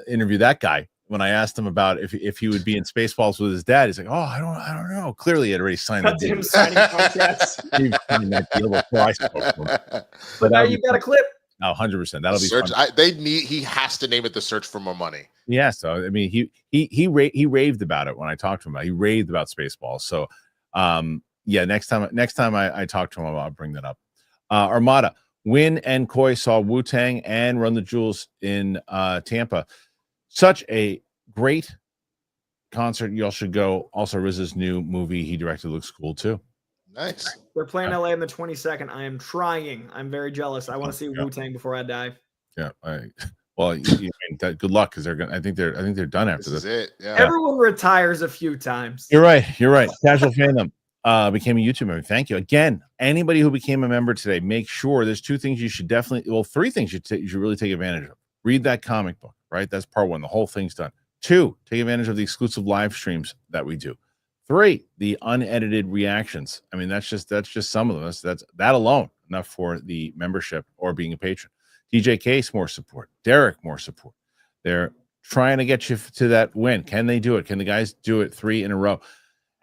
interview that guy, when I asked him about if he would be in Spaceballs with his dad, he's like, "Oh, I don't know." Clearly, he had already signed That's him signing contracts. He signed that deal before I spoke to him. But now you've got a clip. Oh, 100%. That'll be search. fun. He has to name it the Search for More Money. Yeah. So I mean, he raved about it when I talked to him. He raved about Spaceballs. So next time I talk to him, I'll bring that up. Armada, Win and Koi saw Wu-Tang and Run the Jewels in Tampa. Such a great concert. Y'all should go. Also, RZA's new movie he directed looks cool too. Nice. They're playing LA on the 22nd. I am trying. I'm very jealous. I want to see Wu-Tang before I die. Yeah. Good luck because they're gonna. I think they're done after this. Is it? Yeah. Everyone retires a few times. You're right. Casual Fandom became a YouTube member. Thank you again. Anybody who became a member today, make sure there's 2 things you should definitely. Well, 3 things you should really take advantage of. Read that comic book. Right. That's part 1. The whole thing's done. 2, take advantage of the exclusive live streams that we do. 3, the unedited reactions. I mean, that's just some of them. That's that alone enough for the membership or being a patron. DJ Case, more support. Derek, more support. They're trying to get you to that win. Can they do it? Can the guys do it 3 in a row?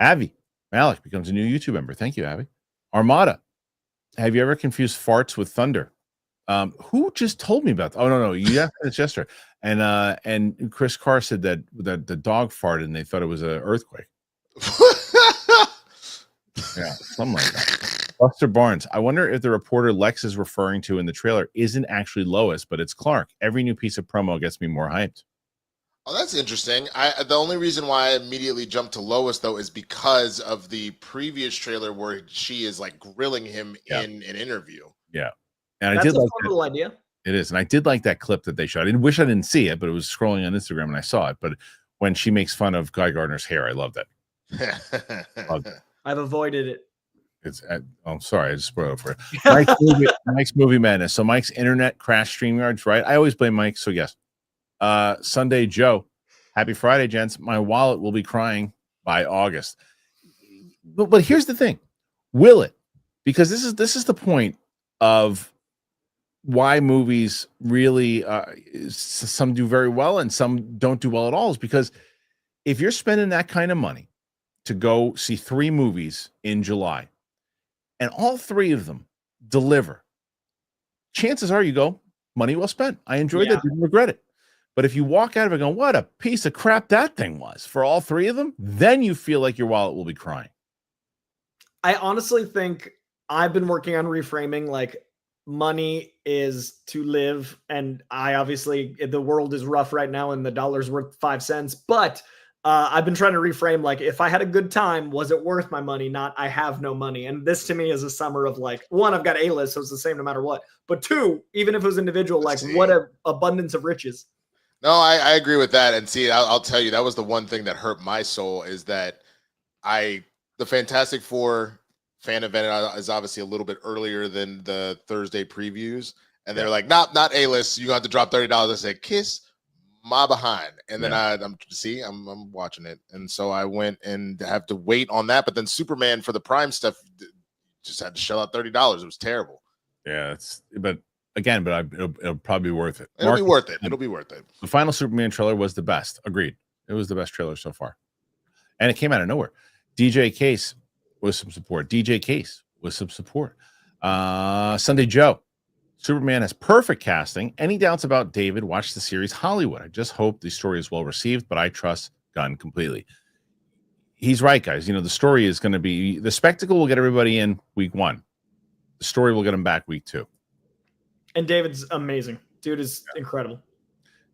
Avi Malik becomes a new YouTube member. Thank you, Avi. Armada, have you ever confused farts with thunder? Who just told me about that? Oh, no. Yeah, it's yesterday. And Chris Carr said that the dog farted and they thought it was an earthquake. Yeah, something like that. Buster Barnes, I wonder if the reporter Lex is referring to in the trailer isn't actually Lois, but it's Clark. Every new piece of promo gets me more hyped. Oh, that's interesting. The only reason why I immediately jumped to Lois, though, is because of the previous trailer where she is like grilling him in an interview. Yeah. And that's I did a like fun little idea. It is. And I did like that clip that they showed. I wish I didn't see it, but it was scrolling on Instagram and I saw it. But when she makes fun of Guy Gardner's hair, I love that. I've avoided it. I'm sorry, I just spoiled it for you. Mike's movie madness. So Mike's internet crash StreamYards, right? I always blame Mike. So yes. Sunday Joe, happy Friday, gents. My wallet will be crying by August. But here's the thing. Will it? Because this is the point of why movies really some do very well and some don't do well at all, is because if you're spending that kind of money to go see 3 movies in July and all 3 of them deliver, chances are you go, money well spent. I enjoyed that, didn't regret it. But if you walk out of it going, what a piece of crap that thing was for all 3 of them, then you feel like your wallet will be crying. I honestly think I've been working on reframing, like, money is to live. And I obviously, the world is rough right now and the dollar's worth 5 cents, but I've been trying to reframe, like, if I had a good time, was it worth my money? Not, I have no money. And this to me is a summer of, like, 1, I've got A-list, so it's the same no matter what. But 2, even if it was individual, like, what a abundance of riches. No, I agree with that. And see, I'll tell you, that was the one thing that hurt my soul, is that the Fantastic Four fan event is obviously a little bit earlier than the Thursday previews. And they're like, not A-list. You have to drop $30. I said, kiss my behind. And then I'm watching it. And so I went and have to wait on that. But then Superman for the Prime stuff, just had to shell out $30. It was terrible. Yeah, it'll probably be worth it. It'll be worth it. It'll be worth it. The final Superman trailer was the best. Agreed. It was the best trailer so far. And it came out of nowhere. DJ Case with some support. Sunday Joe. Superman has perfect casting. Any doubts about David? Watch the series Hollywood. I just hope the story is well received, but I trust Gunn completely. He's right, guys. You know, the story is going to be, the spectacle will get everybody in week 1. The story will get them back week 2. And David's amazing. Dude is incredible.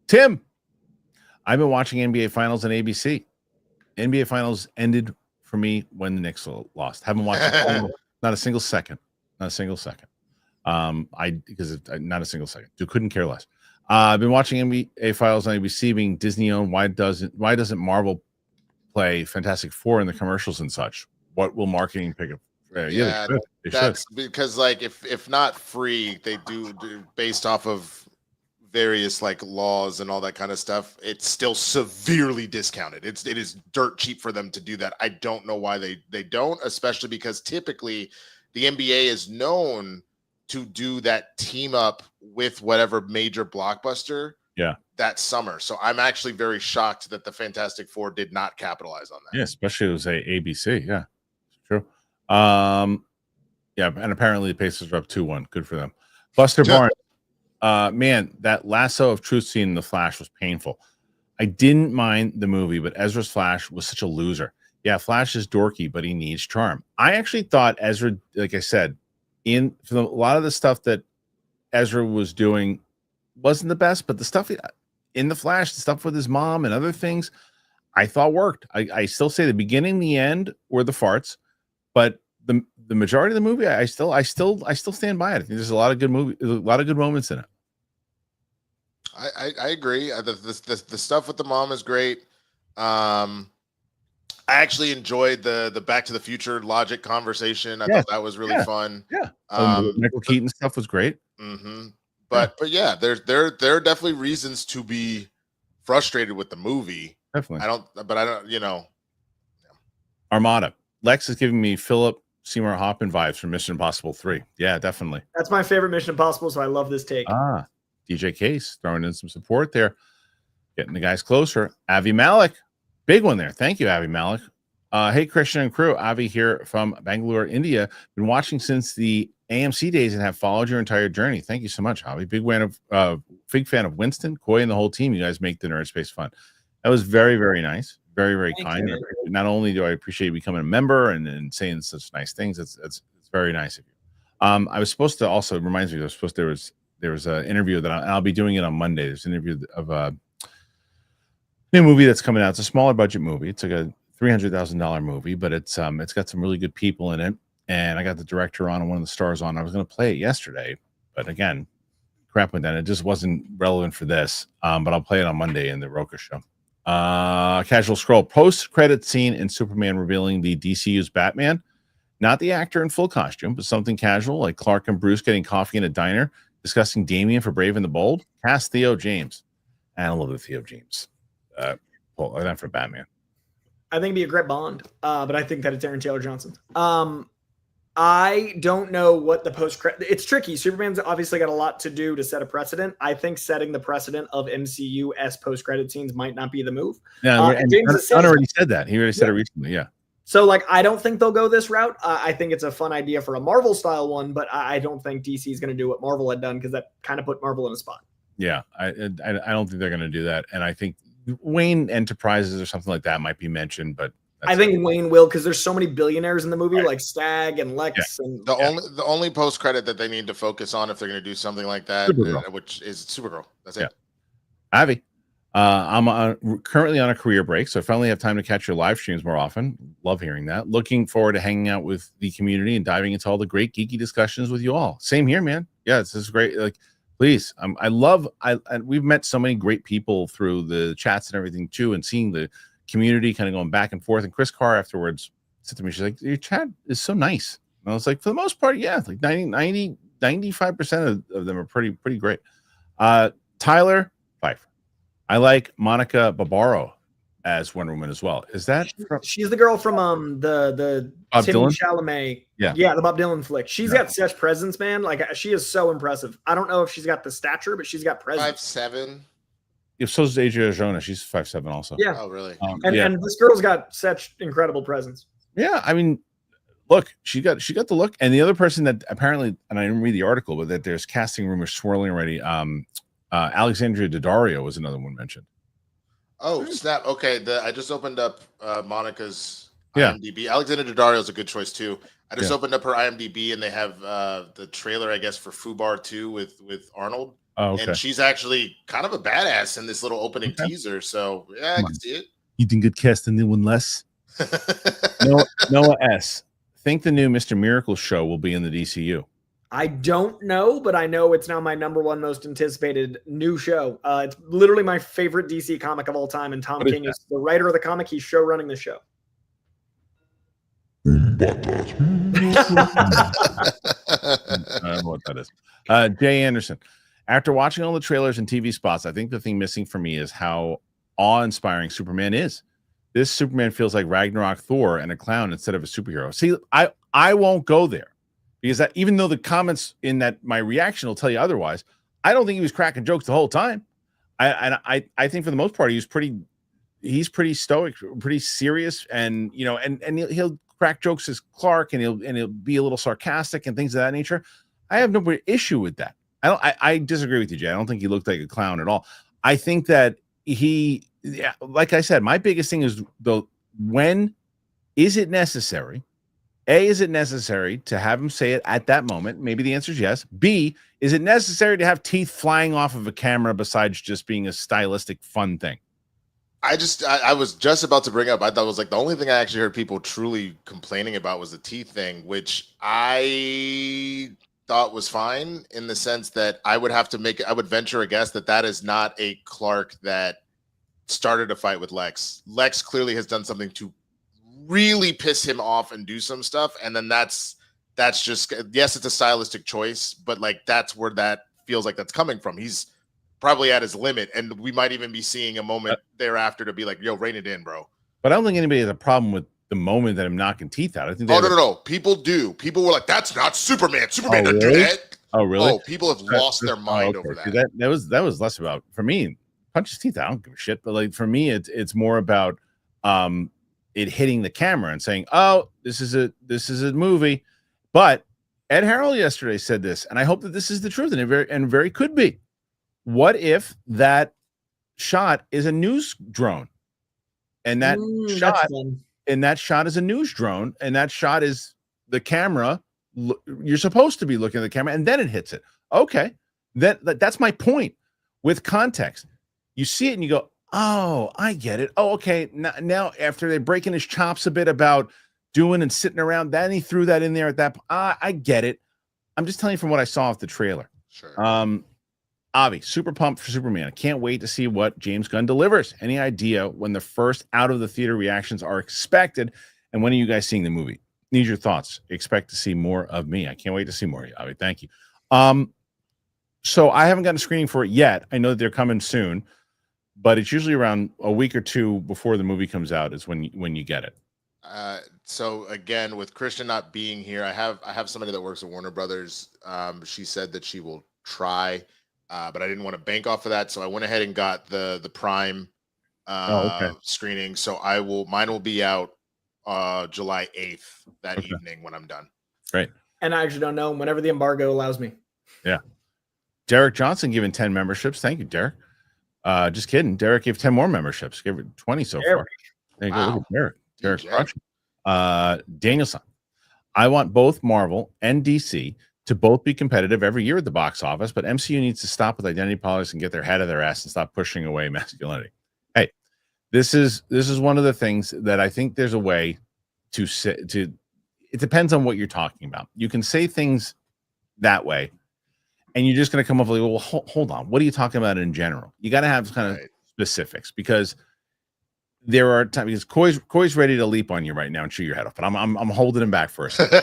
Tim, I've been watching NBA Finals on ABC. NBA Finals ended for me when the Knicks lost. Haven't watched it not a single second. Not a single second. Not a single second. Couldn't care less. I've been watching NBA Finals on ABC, being Disney owned. Why doesn't Marvel play Fantastic Four in the commercials and such? What will marketing pick up? That's because, like, if not free, they do based off of various like laws and all that kind of stuff. It's still severely discounted. It is dirt cheap for them to do that. I don't know why they don't, especially because typically the NBA is known to do that team up with whatever major blockbuster that summer. So I'm actually very shocked that the Fantastic Four did not capitalize on that. Yeah, especially it was ABC. Yeah, true. And apparently the Pacers are up 2-1. Good for them. Buster Barnes, man, that lasso of truth scene in The Flash was painful. I didn't mind the movie, but Ezra's Flash was such a loser. Yeah, Flash is dorky, but he needs charm. I actually thought Ezra, like I said, a lot of the stuff that Ezra was doing wasn't the best, but the stuff in The Flash, the stuff with his mom and other things, I thought worked. I still say the beginning, the end were the farts, but the majority of the movie, I still stand by it. I think there's a lot of good moments in it. I agree. The stuff with the mom is great. I actually enjoyed the Back to the Future logic conversation. I thought that was really fun. Yeah. Michael Keaton stuff was great. Mm-hmm. But yeah, there are definitely reasons to be frustrated with the movie. definitely. I don't, Armada. Lex is giving me Philip Seymour Hoffman vibes from Mission Impossible 3. Yeah, definitely. That's my favorite Mission Impossible, so I love this take. DJ Case throwing in some support there, getting the guys closer. Avi Malik, big one there. Thank you, Avi Malik. Hey, Christian and crew. Avi here from Bangalore, India. Been watching since the AMC days and have followed your entire journey. Thank you so much, Avi. Big fan of Winston, Coy, and the whole team. You guys make the Nerd Space fun. That was very, very nice. Very, very kind. Not only do I appreciate you becoming a member and saying such nice things, it's very nice of you. I was supposed to also, it reminds me, there was an interview that I'll be doing it on Monday. There's an interview of a new movie that's coming out. It's a smaller budget movie. It's like a $300,000 movie, but it's got some really good people in it. And I got the director on and one of the stars on. I was going to play it yesterday, but again, crap with that. It just wasn't relevant for this. But I'll play it on Monday in the Roker show. Casual scroll post-credit scene in Superman revealing the DCU's Batman, not the actor in full costume, but something casual like Clark and Bruce getting coffee in a diner, discussing Damian for Brave and the Bold. Cast Theo James. I love the Theo James. Not for Batman. I think it'd be a great Bond, but I think that it's Aaron Taylor Johnson. I don't know what the post-credit. It's tricky. Superman's obviously got a lot to do to set a precedent. I think setting the precedent of MCU-esque post-credit scenes might not be the move. Yeah, and James already said that. He already said it recently. Yeah. So, I don't think they'll go this route. I think it's a fun idea for a Marvel-style one, but I don't think DC is going to do what Marvel had done because that kind of put Marvel in a spot. Yeah, I don't think they're going to do that, and I think Wayne Enterprises or something like that might be mentioned, but I think Wayne will because there's so many billionaires in the movie, like Stag and Lex. Yeah. And the only post credit that they need to focus on if they're going to do something like that, which is Supergirl. That's it. Avi, I'm currently on a career break, so I finally have time to catch your live streams more often. Love hearing that. Looking forward to hanging out with the community and diving into all the great geeky discussions with you all. Same here, man. Yeah, this is great. Please, and we've met so many great people through the chats and everything too, and seeing the community kind of going back and forth. And Chris Carr afterwards said to me, she's like, your chat is so nice. And I was like, for the most part, yeah, like 95% of them are pretty great. Tyler Pfeiffer. I like Monica Barbaro as Wonder Woman as well. Is that she's the girl from the Bob Timmy Dylan? Chalamet? Yeah, the Bob Dylan flick. She's got such presence, man. She is so impressive. I don't know if she's got the stature, but she's got presence. 5'7". If so is Adria Arjona. She's 5'7" also. Yeah. Oh, really? And this girl's got such incredible presence. Yeah, I mean, look, she got the look. And the other person that apparently, and I didn't read the article, but that there's casting rumors swirling already. Alexandria Daddario was another one mentioned. Oh, snap. Okay. I just opened up Monica's IMDb. Alexandria Daddario is a good choice too. I just opened up her IMDb and they have the trailer, I guess, for Fubar 2 with Arnold. Oh, okay. And she's actually kind of a badass in this little opening teaser. So yeah, I can see it. You think good cast a new one less? Noah S. Think the new Mr. Miracle show will be in the DCU? I don't know, but I know it's now my number one most anticipated new show. It's literally my favorite DC comic of all time, and Tom King is the writer of the comic. He's show running the show. I don't know what that is. Jay Anderson. After watching all the trailers and TV spots, I think the thing missing for me is how awe-inspiring Superman is. This Superman feels like Ragnarok Thor and a clown instead of a superhero. See, I won't go there because even though the comments in that my reaction will tell you otherwise, I don't think he was cracking jokes the whole time. I think for the most part he's pretty stoic, pretty serious, and and he'll crack jokes as Clark, and he'll be a little sarcastic and things of that nature. I have no issue with that. I disagree with you, Jay. I don't think he looked like a clown at all. I think that like I said, my biggest thing is when is it necessary? A, is it necessary to have him say it at that moment? Maybe the answer is yes. B, is it necessary to have teeth flying off of a camera besides just being a stylistic fun thing? I was just about to bring up, I thought it was like the only thing I actually heard people truly complaining about was the teeth thing, which I thought was fine in the sense that I would venture a guess that is not a Clark that started a fight with Lex. Lex clearly has done something to really piss him off and do some stuff. And then that's just, yes, it's a stylistic choice, but that's where that feels like that's coming from. He's probably at his limit, and we might even be seeing a moment thereafter to be like, "Yo, rein it in, bro." But I don't think anybody has a problem with the moment that I'm knocking teeth out. I think. No. People do. People were like, "That's not Superman. Superman doesn't do that." Oh, really? Oh, people have lost their mind over that. See, that was less about, for me, punch his teeth. I don't give a shit. But like for me, it's more about it hitting the camera and saying, "Oh, this is a movie." But Ed Harrell yesterday said this, and I hope that this is the truth, and it very could be. What if that shot is a news drone, and that shot is a news drone, and that shot is the camera? You're supposed to be looking at the camera, and then it hits it. Okay, that's my point. With context, you see it and you go, "Oh, I get it. Oh, okay." Now after they're breaking his chops a bit about doing and sitting around, then he threw that in there at that. I get it. I'm just telling you from what I saw of the trailer. Sure. Avi, super pumped for Superman. I can't wait to see what James Gunn delivers. Any idea when the first out of the theater reactions are expected? And when are you guys seeing the movie? Need your thoughts. Expect to see more of me. I can't wait to see more of you, Avi. Thank you. So I haven't gotten a screening for it yet. I know that they're coming soon, but it's usually around a week or two before the movie comes out is when you get it. So again, with Kristian not being here, I have somebody that works at Warner Brothers. She said that she will try. But I didn't want to bank off of that, so I went ahead and got the Prime screening. So mine will be out July 8th that evening when I'm done. Great. And I actually don't know whenever the embargo allows me. Yeah. Derek Johnson giving 10 memberships. Thank you, Derek. Just kidding. Derek gave 10 more memberships. Gave it 20 so far. There you go. Look at Derek. Derek's crushing. Danielson. I want both Marvel and DC to both be competitive every year at the box office, but MCU needs to stop with identity politics and get their head of their ass and stop pushing away masculinity. Hey, this is one of the things that I think there's a way to say. It depends on what you're talking about. You can say things that way, and you're just going to come up with, well, hold on. What are you talking about in general? You got to have kind of specifics, because there are times, because Coy's ready to leap on you right now and chew your head off, but I'm holding him back for a second.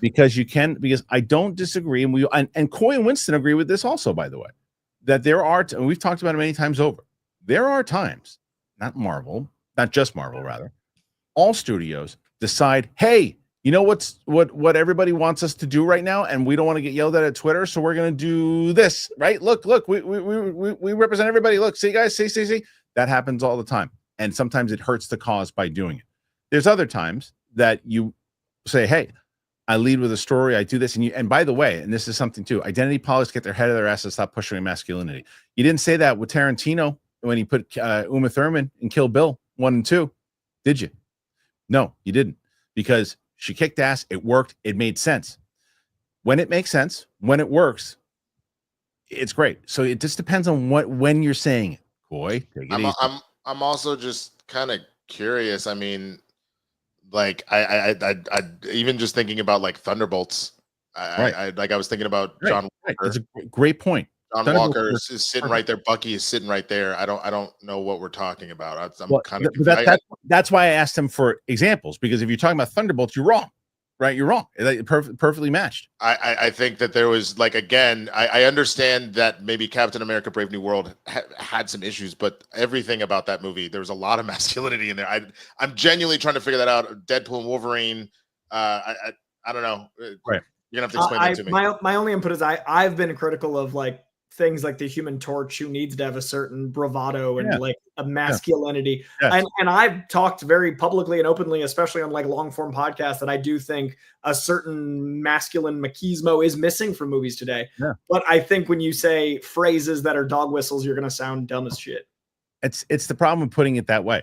Because I don't disagree, and Coy and Winston agree with this also, by the way, that there are, and we've talked about it many times over, there are times, not just Marvel, rather, all studios decide, hey, you know what everybody wants us to do right now, and we don't want to get yelled at Twitter, so we're going to do this, right? Look, we represent everybody. Look, see, guys, see. That happens all the time, and sometimes it hurts the cause by doing it. There's other times that you say, hey, I lead with a story. I do this. And by the way, and this is something too, identity politics get their head of their ass and stop pushing masculinity. You didn't say that with Tarantino when he put Uma Thurman in Kill Bill 1 and 2, did you? No, you didn't, because she kicked ass. It worked. It made sense. When it makes sense, when it works, it's great. So it just depends on when you're saying it. Coy, take it easy. I'm also just kind of curious. I mean, like I even just thinking about like Thunderbolts. I was thinking about John Walker. It's a great point. John Walker is sitting right there. Bucky is sitting right there. I don't know what we're talking about. That's why I asked him for examples, because if you're talking about Thunderbolts, you're wrong, right? You're wrong. Perfectly matched. I think that there was, like, again, I understand that maybe Captain America: Brave New World had some issues, but everything about that movie, there was a lot of masculinity in there. I'm genuinely trying to figure that out. Deadpool and Wolverine. I don't know. Right. You're gonna have to explain that to me. My only input is I've been critical of like things like the Human Torch, who needs to have a certain bravado and like a masculinity. Yes. And I've talked very publicly and openly, especially on like long form podcasts, that I do think a certain masculine machismo is missing from movies today. Yeah. But I think when you say phrases that are dog whistles, you're going to sound dumb as shit. It's the problem with putting it that way.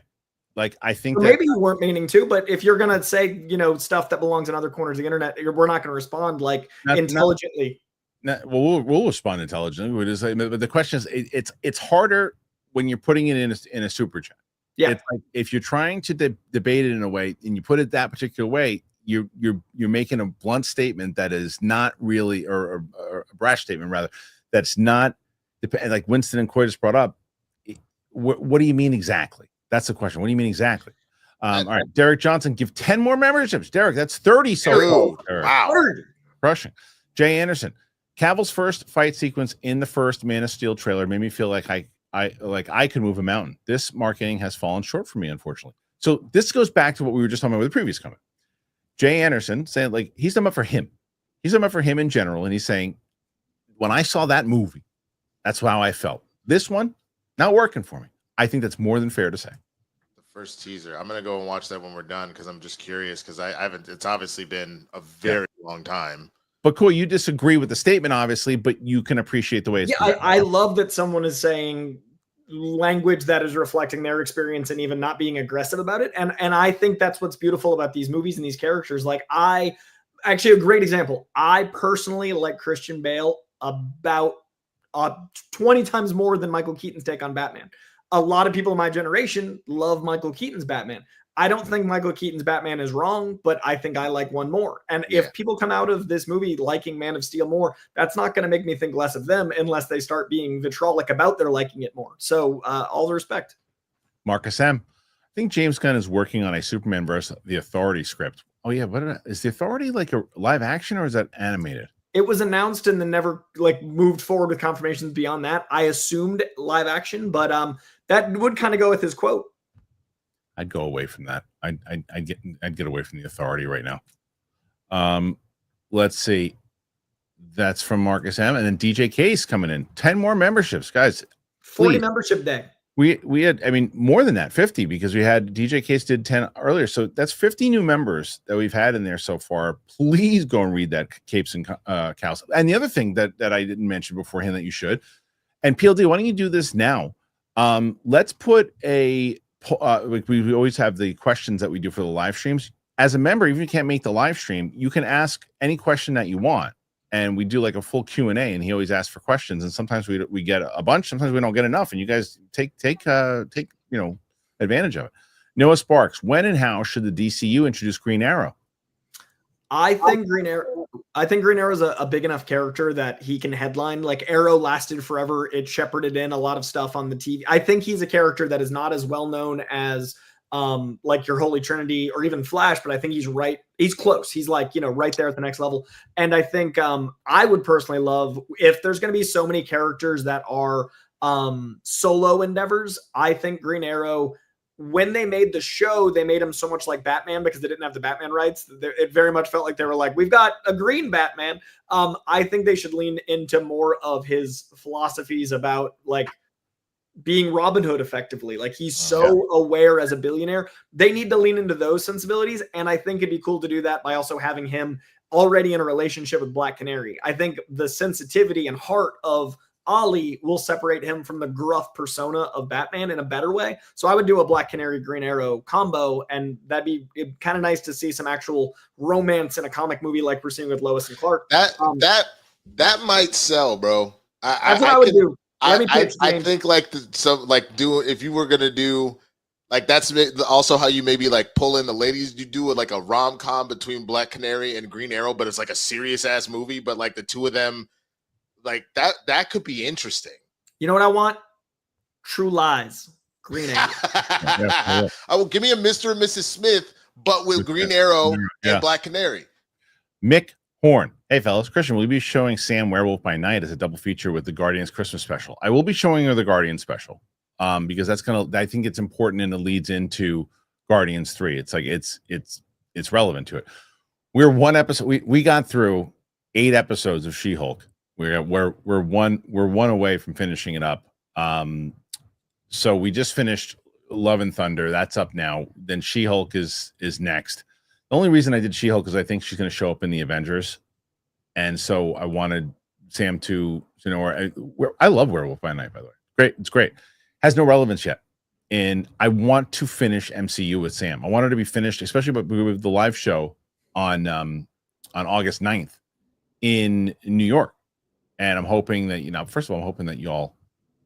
Like, I think maybe you weren't meaning to, but if you're going to say, stuff that belongs in other corners of the internet, we're not going to respond like intelligently. We'll respond intelligently. We'll just say, but the question is, it's harder when you're putting it in a super chat. Yeah, it's like if you're trying to debate it in a way and you put it that particular way, you're making a blunt statement that is not really, or a brash statement rather, that's not, like Winston and Coy just brought up. What do you mean exactly? That's the question. What do you mean exactly? All right, Derek Johnson, give 10 more memberships. Derek, that's 30 so far. Wow, crushing. Jay Anderson, Cavill's first fight sequence in the first Man of Steel trailer made me feel like I could move a mountain. This marketing has fallen short for me, unfortunately. So this goes back to what we were just talking about with the previous comment. Jay Anderson saying like he's done it for him. He's done it for him in general, and he's saying, when I saw that movie, that's how I felt. This one, not working for me. I think that's more than fair to say. The first teaser. I'm gonna go and watch that when we're done because I'm just curious because I haven't. It's obviously been a very long time. But cool, you disagree with the statement, obviously, but you can appreciate the way it's. Yeah, I love that someone is saying language that is reflecting their experience and even not being aggressive about it. And I think that's what's beautiful about these movies and these characters. Like actually a great example. I personally like Christian Bale about 20 times more than Michael Keaton's take on Batman. A lot of people in my generation love Michael Keaton's Batman. I don't think Michael Keaton's Batman is wrong, but I think I like one more. And if people come out of this movie liking Man of Steel more, that's not going to make me think less of them unless they start being vitriolic about their liking it more. So all the respect. Marcus M. I think James Gunn is working on a Superman versus the Authority script. Oh yeah, is the Authority like a live action or is that animated? It was announced and then never like moved forward with confirmations beyond that. I assumed live action, but that would kind of go with his quote. I'd go away from that. I'd get away from the Authority right now. Let's see. That's from Marcus M. And then DJ Case coming in. 10 more memberships, guys. 40 membership day. We had, I mean, more than that, 50, because we had DJ Case did 10 earlier. So that's 50 new members that we've had in there so far. Please go and read that Capes and Cowls. And the other thing that I didn't mention beforehand that you should, and PLD, why don't you do this now? Let's put we always have the questions that we do for the live streams. As a member, even if you can't make the live stream, you can ask any question that you want. And we do like a full Q&A, and he always asks for questions. And sometimes we get a bunch, sometimes we don't get enough. And you guys take advantage of it. Noah Sparks, when and how should the DCU introduce Green Arrow? I think Green Arrow is a big enough character that he can headline. Like Arrow lasted forever. It shepherded in a lot of stuff on the TV. I think he's a character that is not as well known as like your Holy Trinity or even Flash, but I think he's right. He's close. He's like, right there at the next level. And I think I would personally love if there's going to be so many characters that are solo endeavors. I think Green Arrow, when they made the show, they made him so much like Batman because they didn't have the Batman rights. It very much felt like they were like, we've got a green Batman. I think they should lean into more of his philosophies about like being Robin Hood effectively. Like he's so aware as a billionaire. They need to lean into those sensibilities. And I think it'd be cool to do that by also having him already in a relationship with Black Canary. I think the sensitivity and heart of Ollie will separate him from the gruff persona of Batman in a better way. So I would do a Black Canary Green Arrow combo, and that'd be kind of nice to see some actual romance in a comic movie like we're seeing with Lois and Clark. That might sell, bro. That's what I would do. I think if you were gonna do like that's also how you maybe like pull in the ladies. You do like a rom-com between Black Canary and Green Arrow, but it's like a serious ass movie. But like the two of them. Like that could be interesting. You know what I want? True Lies. Green Arrow. I will give me a Mr. and Mrs. Smith, but with Green Arrow and Black Canary. Mick Horn. Hey fellas, Christian, will you be showing Sam Werewolf by Night as a double feature with the Guardians Christmas special? I will be showing her the Guardians special. Because I think it's important and it leads into Guardians 3. It's like it's relevant to it. We're one episode. We got through 8 episodes of She-Hulk. We're one away from finishing it up. So we just finished Love and Thunder. That's up now. Then She-Hulk is next. The only reason I did She-Hulk is I think she's going to show up in the Avengers, and so I wanted Sam to know. I love Werewolf by Night, by the way. Great, it's great. Has no relevance yet, and I want to finish MCU with Sam. I want her to be finished, especially with the live show on August 9th in New York. And I'm hoping that, first of all, I'm hoping that y'all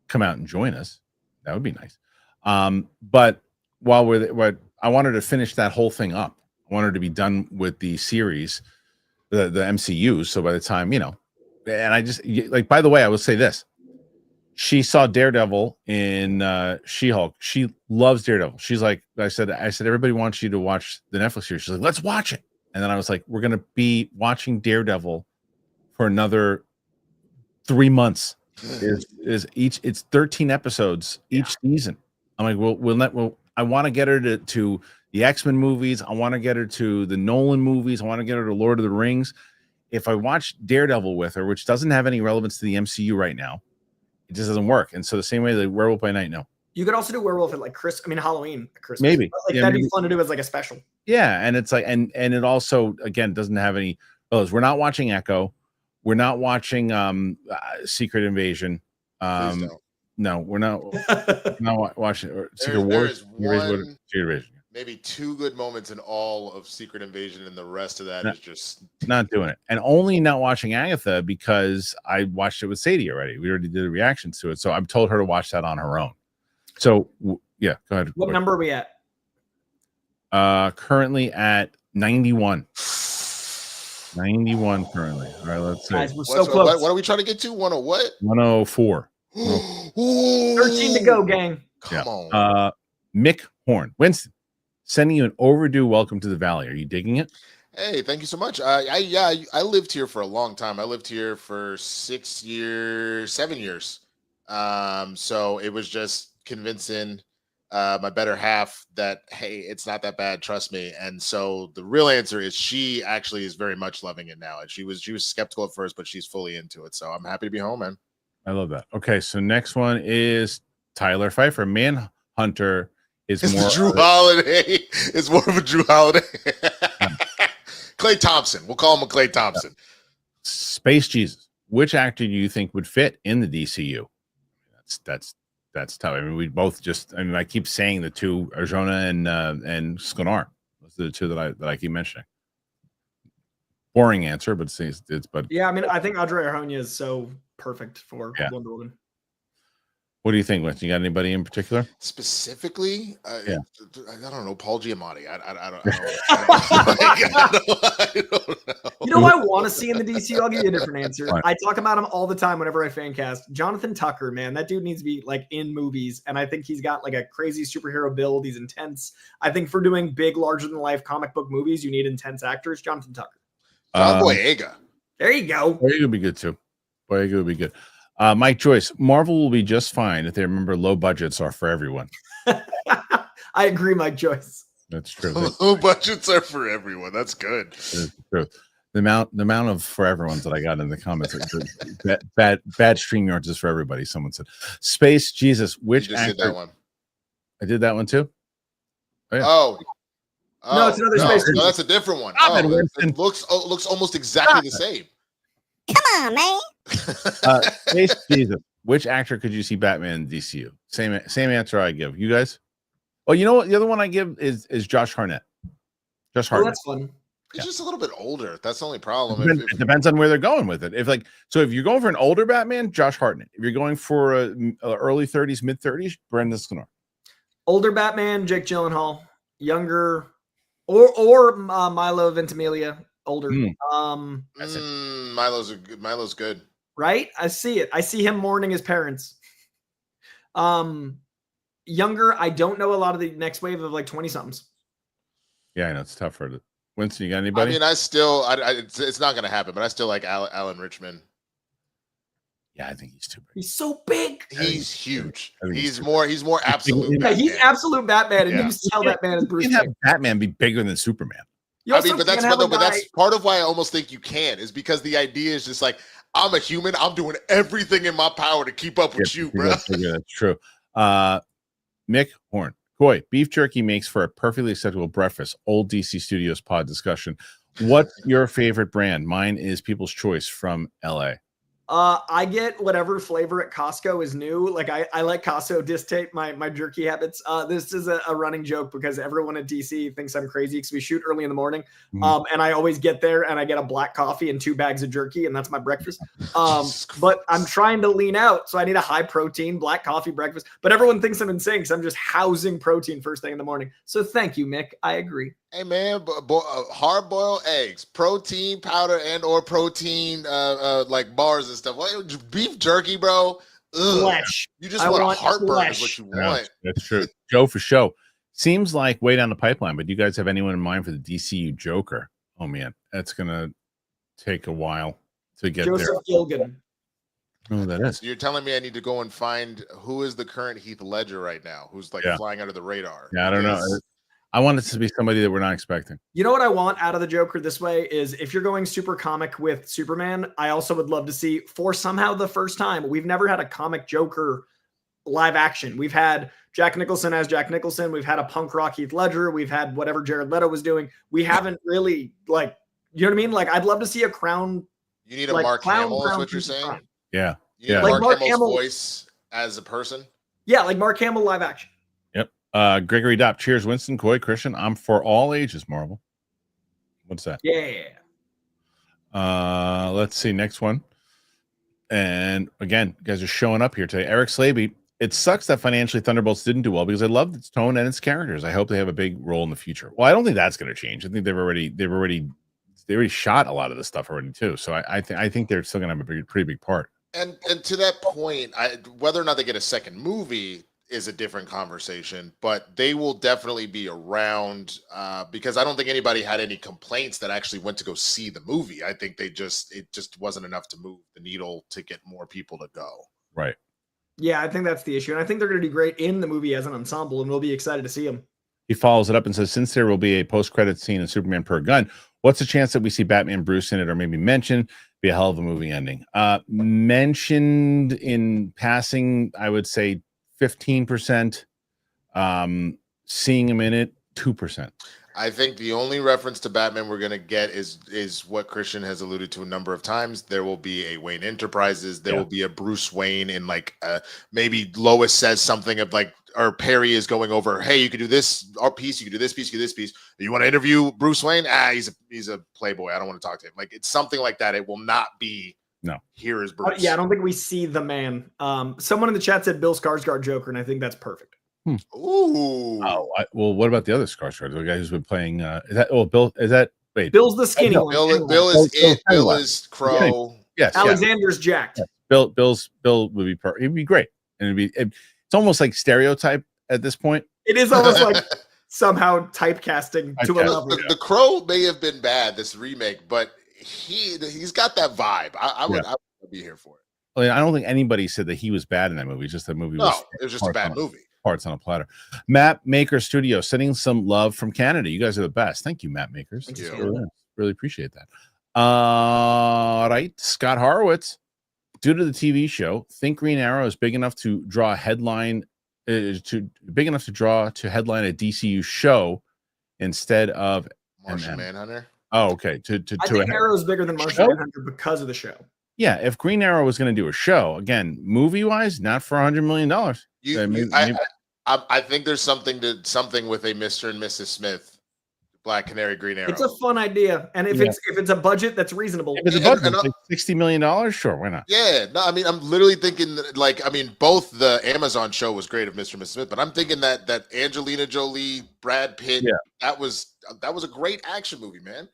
come out and join us. That would be nice. But while I wanted to finish that whole thing up. I wanted to be done with the series, the MCU. So by the time, and I just like, by the way, I will say this. She saw Daredevil in She-Hulk. She loves Daredevil. She's like, I said, everybody wants you to watch the Netflix series. She's like, let's watch it. And then I was like, we're going to be watching Daredevil for another 3 months. Is each? It's 13 episodes each season. I'm like, well, I want to get her to the X-Men movies. I want to get her to the Nolan movies. I want to get her to Lord of the Rings. If I watch Daredevil with her, which doesn't have any relevance to the MCU right now, it just doesn't work. And so the same way the Werewolf by Night, no. You could also do Werewolf at like Halloween at Christmas. Maybe. But that'd be fun to do as like a special. Yeah, and it's like, and it also again doesn't have any. We're not watching Echo. We're not watching Secret Invasion. No, we're not. Not watching Secret Wars. Maybe 2 good moments in all of Secret Invasion, and the rest of that is just not doing it. And only not watching Agatha because I watched it with Sadie already. We already did the reactions to it, so I've told her to watch that on her own. So yeah, go ahead. What number are we at? Currently at 91. 91 currently. All right, let's see. Guys, we're so close. What are we trying to get to? 10 what? 104. 13 to go, gang. Come on. Mick Horn. Winston, sending you an overdue welcome to the Valley. Are you digging it? Hey, thank you so much. I lived here for a long time. I lived here for 7 years. So it was just convincing my better half that, hey, it's not that bad, trust me. And so the real answer is she actually is very much loving it now. And she was skeptical at first, but she's fully into it. So I'm happy to be home, man. I love that. Okay, so next one is Tyler Pfeiffer. Manhunter is more Drew Holiday. It's more of a Drew Holiday. Clay Thompson. We'll call him a Clay Thompson. Space Jesus. Which actor do you think would fit in the DCU? That's tough. I mean, we both just. I mean, I keep saying the two, Arjona and Skonar. Those are the two that I keep mentioning. Boring answer, but it's but yeah. I mean, I think Audrey Arjona is so perfect for Wonder Woman. What do you think, Winston? You got anybody in particular? Specifically, I don't know. Paul Giamatti. I don't know. You know what I want to see in the DC? I'll give you a different answer. Right. I talk about him all the time whenever I fan cast. Jonathan Tucker, man, that dude needs to be like in movies, and I think he's got like a crazy superhero build. He's intense. I think for doing big, larger than life comic book movies, you need intense actors. Jonathan Tucker. John Boyega. There you go. Boyega would be good too. Boyega would be good. Mike Joyce, Marvel will be just fine if they remember low budgets are for everyone. I agree, Mike Joyce. That's true. Low budgets are for everyone. That's good. That's true. The amount of for everyone's that I got in the comments. bad StreamYards is for everybody. Someone said, "Space Jesus." Which actor? Did that one? I did that one too. Oh, yeah. No, it's another Space. No, that's a different one. It looks almost exactly the same. Come on, man. Space Jesus. Which actor could you see Batman in DCU? Same answer I give. You guys? Oh, you know what? The other one I give is Josh Hartnett. Josh Hartnett. Oh, that's fun. He's just a little bit older. That's the only problem. It depends on where they're going with it. If you're going for an older Batman, Josh Hartnett. If you're going for early 30s, mid 30s, Brendan Sklar. Older Batman, Jake Gyllenhaal. Younger, or Milo Ventimiglia. Older. Milo's good. Right? I see it. I see him mourning his parents. Younger, I don't know a lot of the next wave of like 20-somethings. Yeah, I know it's tough for it. Winston, you got anybody? I mean, it's not going to happen, but I still like Alan Richman. Yeah, I think he's too big. He's so big. He's huge. He's more absolute. Yeah, he's absolute Batman, and you tell that man is Bruce. You can have Batman be bigger than Superman. I mean, but that's part of why I almost think you can, is because the idea is just like, I'm a human. I'm doing everything in my power to keep up with you, bro. That's true. Mick Horn. Boy, beef jerky makes for a perfectly acceptable breakfast. Old DC Studios pod discussion. What's your favorite brand? Mine is People's Choice from LA. I get whatever flavor at Costco is new. Like I let Costco dictate my jerky habits. This is a running joke because everyone at DC thinks I'm crazy because we shoot early in the morning. And I always get there and I get a black coffee and 2 bags of jerky, and that's my breakfast. But I'm trying to lean out, so I need a high protein black coffee breakfast. But everyone thinks I'm insane because I'm just housing protein first thing in the morning. So thank you, Mick. I agree. Hey man, hard-boiled eggs, protein powder and or protein like bars and stuff. What, beef jerky, bro? Flesh. You just want heartburn is what you want. That's true. Joe for show. Seems like way down the pipeline, but do you guys have anyone in mind for the DCU Joker? Oh man, that's gonna take a while to get Joseph there. Gilgan. I don't know who that is. So you're telling me I need to go and find who is the current Heath Ledger right now, who's like flying under the radar. Yeah, I don't know. I want it to be somebody that we're not expecting. You know what I want out of the Joker this way is if you're going super comic with Superman, I also would love to see, for somehow the first time, we've never had a comic Joker live action. We've had Jack Nicholson as Jack Nicholson. We've had a punk rock Heath Ledger. We've had whatever Jared Leto was doing. We haven't really, like, you know what I mean? Like, I'd love to see a crown. You need a Mark Hamill is what you're saying? Yeah. You need Mark Hamill's voice as a person? Yeah, like Mark Hamill live action. Gregory Dopp, cheers, Winston, Coy, Christian. I'm for all ages, Marvel. What's that? Yeah. Let's see, next one. And again, you guys are showing up here today. Eric Slaby, it sucks that financially Thunderbolts didn't do well because I loved its tone and its characters. I hope they have a big role in the future. Well, I don't think that's going to change. I think they already shot a lot of this stuff already too. So I think they're still going to have a pretty big part. And to that point, whether or not they get a second movie is a different conversation, but they will definitely be around because I don't think anybody had any complaints that actually went to go see the movie. I think it just wasn't enough to move the needle to get more people to go. Right. Yeah, I think that's the issue. And I think they're going to do great in the movie as an ensemble, and we'll be excited to see them. He follows it up and says, since there will be a post-credit scene in Superman Per Gun, what's the chance that we see Batman Bruce in it or maybe mentioned? Be a hell of a movie ending. Mentioned in passing, I would say 15%. Seeing him in it, 2%. I think the only reference to Batman we're going to get is what Christian has alluded to a number of times. There will be a Wayne Enterprises. There will be a Bruce Wayne in like maybe Lois says something of like, or Perry is going over, hey, you could do this piece, you could do this piece, you could do this piece. You want to interview Bruce Wayne? He's a playboy. I don't want to talk to him. Like it's something like that. It will not be. No, here is Bruce. Yeah, I don't think we see the man. Someone in the chat said Bill Skarsgård Joker, and I think that's perfect. Ooh. Oh, well, what about the other Skarsgård? The guy who's been playing Bill? Is that wait? Bill's the skinny one. Bill is it. Bill is Crow. Yes. Alexander's jacked. Yeah. Bill would be perfect. It'd be great, and it's almost like stereotype at this point. It is almost like somehow typecasting to a level. The Crow may have been bad, this remake, but he's got that vibe. I would be here for it. I don't think anybody said that he was bad in that movie. Just that movie. No, it was just a bad movie. Parts on a platter. Map Maker Studio sending some love from Canada. You guys are the best. Thank you, Map Makers. Thank you. Really appreciate that. Right, Scott Horowitz. Due to the TV show, think Green Arrow is big enough to draw a headline. To headline a DCU show instead of Martian Manhunter. Oh, okay. I think Arrow's bigger than Martian Manhunter because of the show. Yeah, if Green Arrow was going to do a show, again, movie-wise, not for $100 million. I think there's something with a Mr. and Mrs. Smith, Black Canary, Green Arrow. It's a fun idea, and if it's a budget that's reasonable, if it's a budget, like $60 million, sure, why not? Yeah, no, I mean, I'm literally thinking both the Amazon show was great of Mr. and Mrs. Smith, but I'm thinking that Angelina Jolie, Brad Pitt, that was a great action movie, man.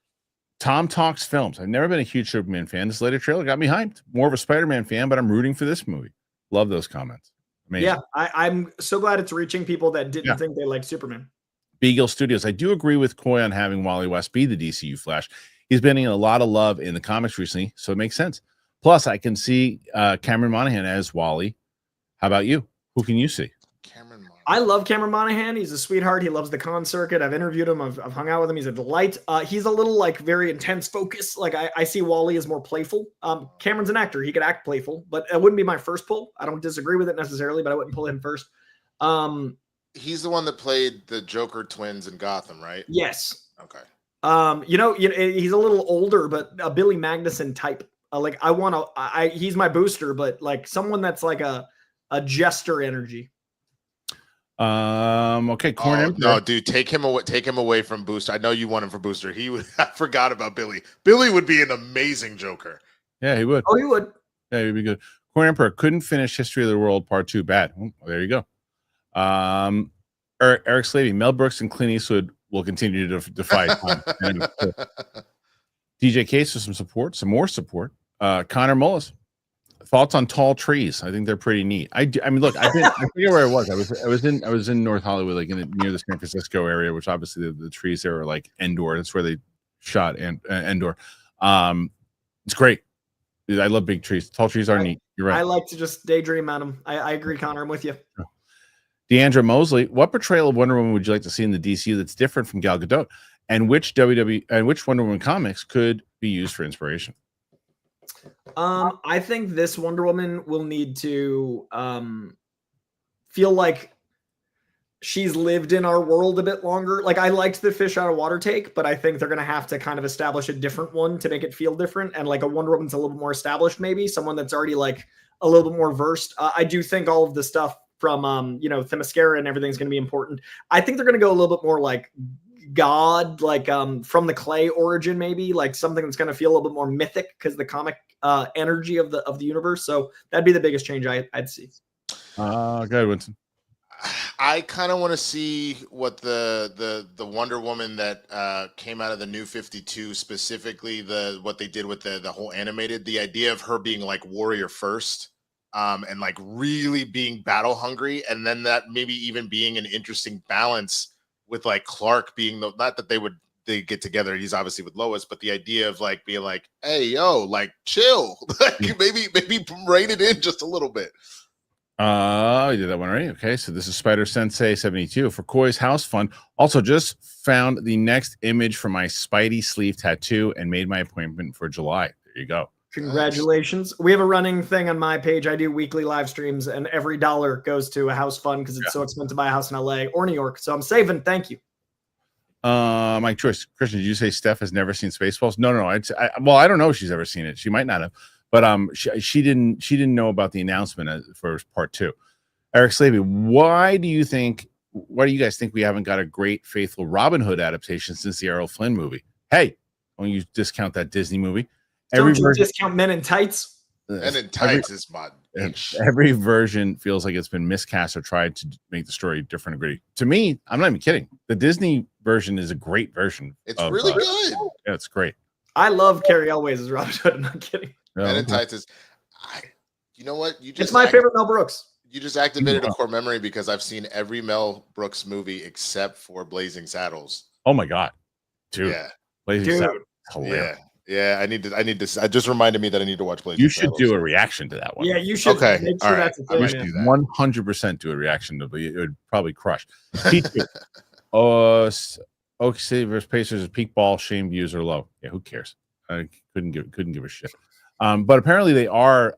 Tom Talks Films. I've never been a huge Superman fan. This later trailer got me hyped. More of a Spider-Man fan, but I'm rooting for this movie. Love those comments. Amazing. Yeah, I'm so glad it's reaching people that didn't think they liked Superman. Beagle Studios. I do agree with Coy on having Wally West be the DCU Flash. He's been getting a lot of love in the comics recently, so it makes sense. Plus, I can see Cameron Monaghan as Wally. How about you? Who can you see? I love Cameron Monaghan. He's a sweetheart. He loves the con circuit. I've interviewed him. I've hung out with him. He's a delight. He's a little like very intense focus. Like I see Wally as more playful. Cameron's an actor. He could act playful, but it wouldn't be my first pull. I don't disagree with it necessarily, but I wouldn't pull him first. He's the one that played the Joker twins in Gotham, right? Yes. Okay. He's a little older, but a Billy Magnuson type. He's my booster, but like someone that's like a jester energy. Okay. No, dude, take him away from Booster. I know you want him for Booster. I forgot about Billy. Billy would be an amazing Joker. Yeah, he would. Oh, he would. Yeah, he'd be good. Corn Emperor couldn't finish History of the World Part 2. Bad. Well, there you go. Eric Slavey, Mel Brooks and Clint Eastwood will continue to defy time. DJ Case for some more support. Connor Mullis. Thoughts on tall trees? I think they're pretty neat. I mean, look, I forget where I was. I was in North Hollywood, like near the San Francisco area, which obviously the trees there are like Endor. That's where they shot Endor. It's great. I love big trees. Tall trees are neat. You're right. I like to just daydream on them. I agree, Connor. I'm with you. Deandra Mosley, what portrayal of Wonder Woman would you like to see in the DCU that's different from Gal Gadot? And which Wonder Woman comics could be used for inspiration? I think this Wonder Woman will need to feel like she's lived in our world a bit longer. Like, I liked the fish out of water take, but I think they're going to have to kind of establish a different one to make it feel different. And like a Wonder Woman's a little bit more established, maybe someone that's already like a little bit more versed. I do think all of the stuff from, Themyscira and everything's going to be important. I think they're going to go a little bit more like God, like from the clay origin, maybe like something that's going to feel a little bit more mythic because the comic energy of the universe. So that'd be the biggest change I'd see. Go ahead, Winston. I kind of want to see what the Wonder Woman that came out of the New 52, specifically what they did with the whole animated, the idea of her being like warrior first, and like really being battle hungry, and then that maybe even being an interesting balance with like Clark being not that they get together, he's obviously with Lois, but the idea of like being like, hey yo, like chill, like maybe rein it in just a little bit. I did that one already. Okay, so this is Spider Sensei 72 for Koi's House Fun. Also, just found the next image for my Spidey sleeve tattoo and made my appointment for July. There you go. Congratulations. We have a running thing on my page. I do weekly live streams, and every dollar goes to a house fund because it's so expensive to buy a house in LA or New York. So I'm saving. Thank you. Mike Choice. Kristian, did you say Steph has never seen Spaceballs? No. Well, I don't know if she's ever seen it. She might not have. But she didn't know about the announcement for part 2. Eric Slavey, why do you guys think we haven't got a great faithful Robin Hood adaptation since the Errol Flynn movie? Hey, when you discount that Disney movie, don't you discount Men in Tights? Men in Tights is my every version feels like it's been miscast or tried to make the story different and gritty. To me, I'm not even kidding. The Disney version is a great version. It's really good. Yeah, it's great. I love Carrie Elways as Robin Hood. I'm not kidding. Men in Tights is, you know what? It's my favorite Mel Brooks. You just activated a core memory because I've seen every Mel Brooks movie except for Blazing Saddles. Oh my god, dude! Yeah, Blazing Saddles. Hilarious. Yeah. I need to. I just reminded me that I need to watch Blazing. You should do a reaction to that one. Yeah, you should. Okay, make sure that's a thing, we should 100% do a reaction to it. It would probably crush. Oak City versus Pacers is peak ball. Shame views are low. Yeah, who cares? I couldn't give a shit. But apparently they are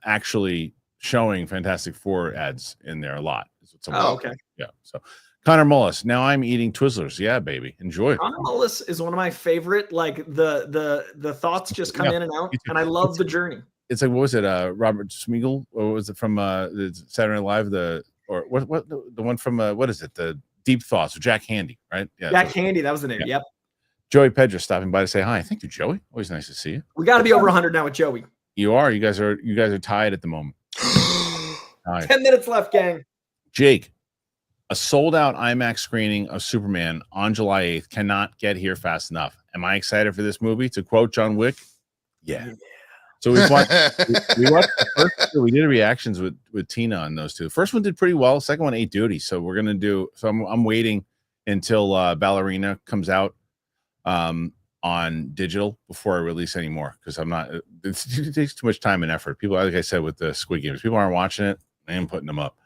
actually showing Fantastic Four ads in there a lot. Okay. Yeah. So Connor Mullis, now I'm eating Twizzlers. Yeah, baby. Enjoy. Connor Mullis is one of my favorite. Like the thoughts just come in and out, and I love the journey. It's like, what was it? Robert Smigel, or was it from the Saturday Night Live? The one from what is it? The Deep Thoughts with Jack Handy, right? Yeah. Jack Handy, that was the name. Yeah. Yep. Joey Pedra stopping by to say hi. Thank you, Joey. Always nice to see you. We got to be over 100 now with Joey. You are. You guys are tied at the moment. 10 minutes left, gang. Jake, a sold-out IMAX screening of Superman on July 8th cannot get here fast enough. Am I excited for this movie? To quote John Wick, yeah. So we watched the first two. We did reactions with Tina on those two. The first one did pretty well. The second one ate duty. So we're gonna do. So I'm waiting until Ballerina comes out on digital before I release any more, because I'm not. It takes too much time and effort. People, like I said, with the Squid Games, people aren't watching it. I am putting them up.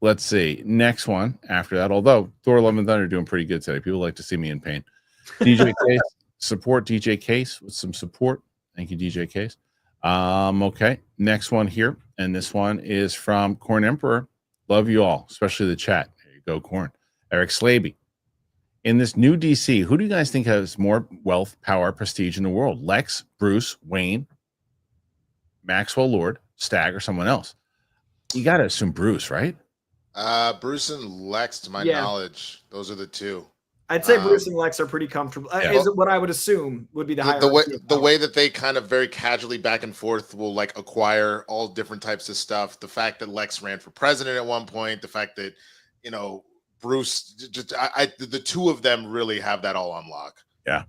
Let's see. Next one after that. Although Thor: Love and Thunder doing pretty good today. People like to see me in pain. DJ Case, support DJ Case with some support. Thank you, DJ Case. Okay. Next one here. And this one is from Corn Emperor. Love you all, especially the chat. There you go, Corn. Eric Slaby. In this new DC, who do you guys think has more wealth, power, prestige in the world? Lex, Bruce, Wayne, Maxwell Lord, Stag, or someone else? You got to assume Bruce, right? Bruce and Lex, to my knowledge, those are the two. I'd say Bruce and Lex are pretty comfortable. Is it what I would assume would be the higher? The way that they kind of very casually back and forth will like acquire all different types of stuff. The fact that Lex ran for president at one point, the fact that, you know, Bruce, the two of them really have that all on lock. Yeah.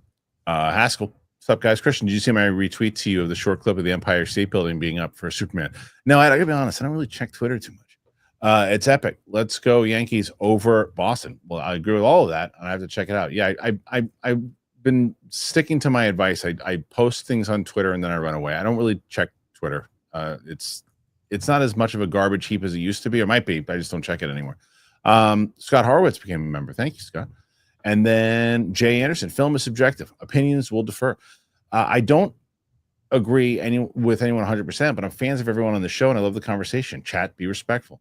Haskell. What's up, guys? Kristian, did you see my retweet to you of the short clip of the Empire State Building being up for Superman? No, I gotta be honest, I don't really check Twitter too much. It's epic. Let's go Yankees over Boston. Well, I agree with all of that. I have to check it out. Yeah, I've been sticking to my advice. I post things on Twitter and then I run away. I don't really check Twitter. It's not as much of a garbage heap as it used to be. It might be, but I just don't check it anymore. Scott Horowitz became a member. Thank you, Scott. And then Jay Anderson, film is subjective. Opinions will defer. I don't agree with anyone 100%, but I'm fans of everyone on the show and I love the conversation. Chat, be respectful.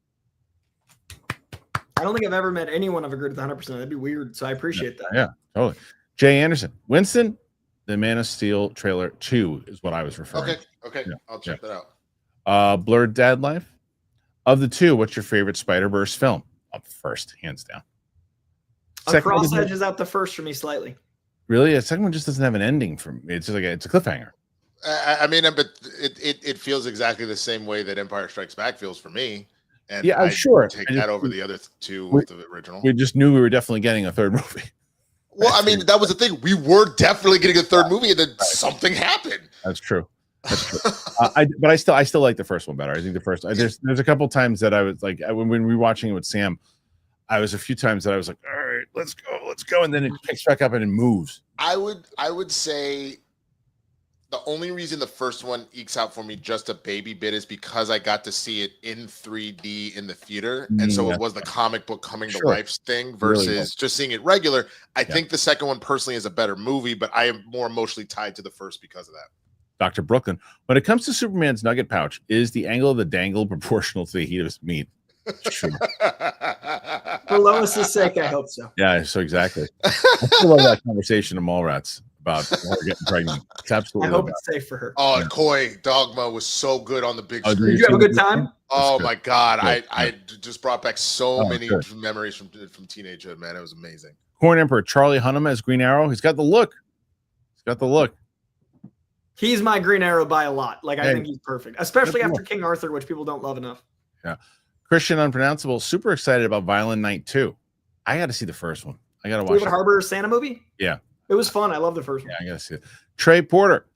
I don't think I've ever met anyone I've agreed with 100%. That'd be weird. So I appreciate that. Yeah, totally. Jay Anderson, Winston, the Man of Steel trailer 2 is what I was referring to. Okay. Yeah. I'll check that out. Blurred Dad Life. Of the two, what's your favorite Spider-Verse film? Up first, hands down. Cross edges out the first for me slightly. Really? The second one just doesn't have an ending for me. It's just like it's a cliffhanger. I mean, but it feels exactly the same way that Empire Strikes Back feels for me. And yeah, I'm sure. Take that over the other two with the original. We just knew we were definitely getting a third movie. Well, I mean, that was the thing. We were definitely getting a third movie, and then something happened. That's true. That's true. But I still like the first one better. I think the first. There's a couple times that I was like when we were watching it with Sam, I was a few times that I was like, all right, let's go, and then it picks back up and it moves. I would say the only reason the first one ekes out for me just a baby bit is because I got to see it in 3D in the theater. And so it was the comic book coming to life thing versus really just seeing it regular. I think the second one personally is a better movie, but I am more emotionally tied to the first because of that. Dr. Brooklyn, when it comes to Superman's nugget pouch, is the angle of the dangle proportional to the heat of his meat? Sure. For Lois's sake, I hope so. Yeah, so exactly. I still love that conversation of Mallrats about her getting pregnant. It's absolutely. I hope it's safe for her. Oh, yeah. Koi Dogma was so good on the big screen. Did you have a good time? Oh my God, I just brought back so many memories from teenagehood. Man, it was amazing. Corn Emperor Charlie Hunnam as Green Arrow. He's got the look. He's my Green Arrow by a lot. Like I think he's perfect, especially after King Arthur, which people don't love enough. Yeah. Christian Unpronounceable, super excited about Violent Night 2. I got to see the first one. I got to watch David Harbour Santa movie. Yeah. It was fun. I love the first one. Yeah, I got to see it. Trey Porter,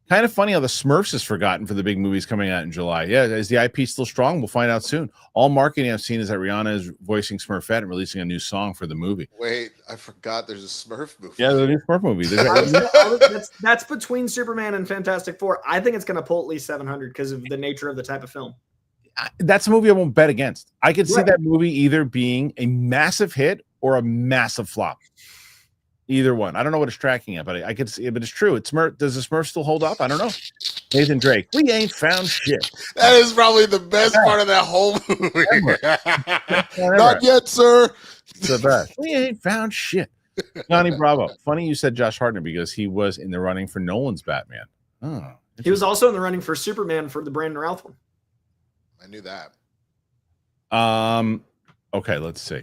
kind of funny how the Smurfs is forgotten for the big movies coming out in July. Yeah, is the IP still strong? We'll find out soon. All marketing I've seen is that Rihanna is voicing Smurfette and releasing a new song for the movie. Wait, I forgot there's a Smurf movie. Yeah, there's a new Smurf movie. That's between Superman and Fantastic Four. I think it's going to pull at least 700 because of the nature of the type of film. That's a movie I won't bet against. I could see that movie either being a massive hit or a massive flop. Either one. I don't know what it's tracking at, but I could see it. But it's true. It's Smurf. Does the Smurf still hold up? I don't know. Nathan Drake. We ain't found shit. That is probably the best part of that whole movie. Not yet, sir. It's the best. We ain't found shit. Johnny Bravo. Funny you said Josh Hartnett because he was in the running for Nolan's Batman. Oh, he was also in the running for Superman for the Brandon Routh one. I knew that. Okay, let's see.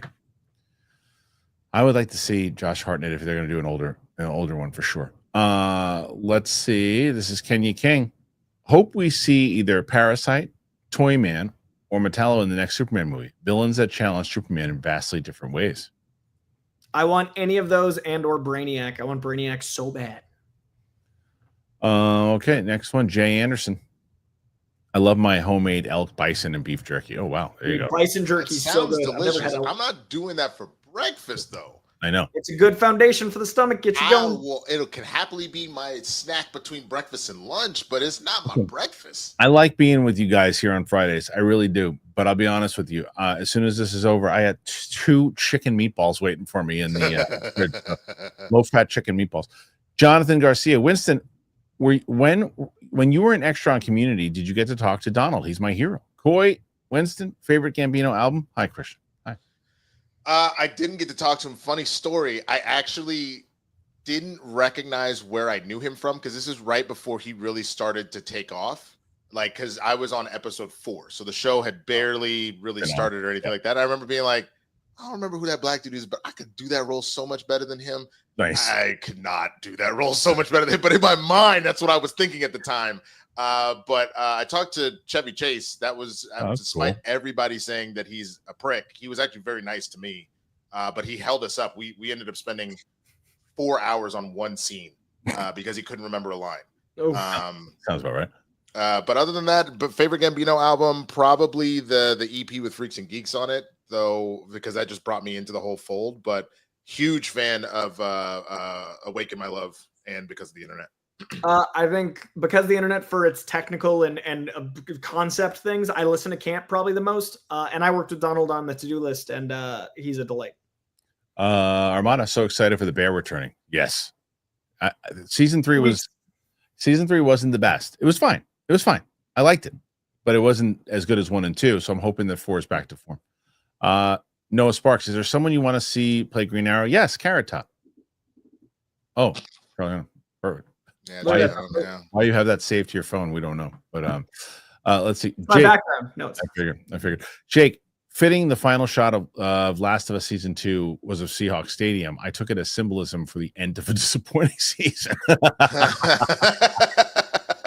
I would like to see Josh Hartnett if they're going to do an older one for sure. Let's see. This is Kenya King. Hope we see either Parasite, Toyman, or Metallo in the next Superman movie. Villains that challenge Superman in vastly different ways. I want any of those and or Brainiac. I want Brainiac so bad. Okay, next one, Jay Anderson. I love my homemade elk, bison, and beef jerky. Oh, wow. There you go. Bison jerky is so good. Delicious. I'm not doing that for breakfast, though. I know. It's a good foundation for the stomach. Get you going. Well, it can happily be my snack between breakfast and lunch, but it's not my breakfast. I like being with you guys here on Fridays. I really do. But I'll be honest with you. As soon as this is over, I had 2 chicken meatballs waiting for me in the low-fat chicken meatballs. Jonathan Garcia. Winston, when you were an extra on Community, did you get to talk to Donald? He's my hero. Coy, Winston, favorite Gambino album? Hi, Christian. Hi. I didn't get to talk to him. Funny story. I actually didn't recognize where I knew him from because this is right before he really started to take off. Like, because I was on episode 4. So the show had barely really started or anything like that. I remember being like, I don't remember who that black dude is, but I could do that role so much better than him. Nice. I could not do that role so much better than him, but in my mind, that's what I was thinking at the time. But I talked to Chevy Chase. That was despite everybody saying that he's a prick. He was actually very nice to me, but he held us up. We ended up spending 4 hours on one scene because he couldn't remember a line. Sounds about right. But other than that, favorite Gambino album, probably the EP with Freaks and Geeks on it, though, because that just brought me into the whole fold. But huge fan of Awaken My Love and Because of the Internet. I think because the internet for its technical and concept things, I listen to Camp probably the most. And I worked with Donald on the to-do list, and he's a delight. Armada, so excited for the Bear returning. Yes. Season 3 wasn't the best. It was fine. I liked it, but it wasn't as good as 1 and 2. So I'm hoping that 4 is back to form. Noah Sparks, is there someone you want to see play Green Arrow? Yes, Carrot Top. Oh, perfect. Yeah, why you have that saved to your phone, we don't know. But let's see. My background. No, it's I figured. Jake, fitting the final shot of Last of Us Season 2 was of Seahawks Stadium. I took it as symbolism for the end of a disappointing season.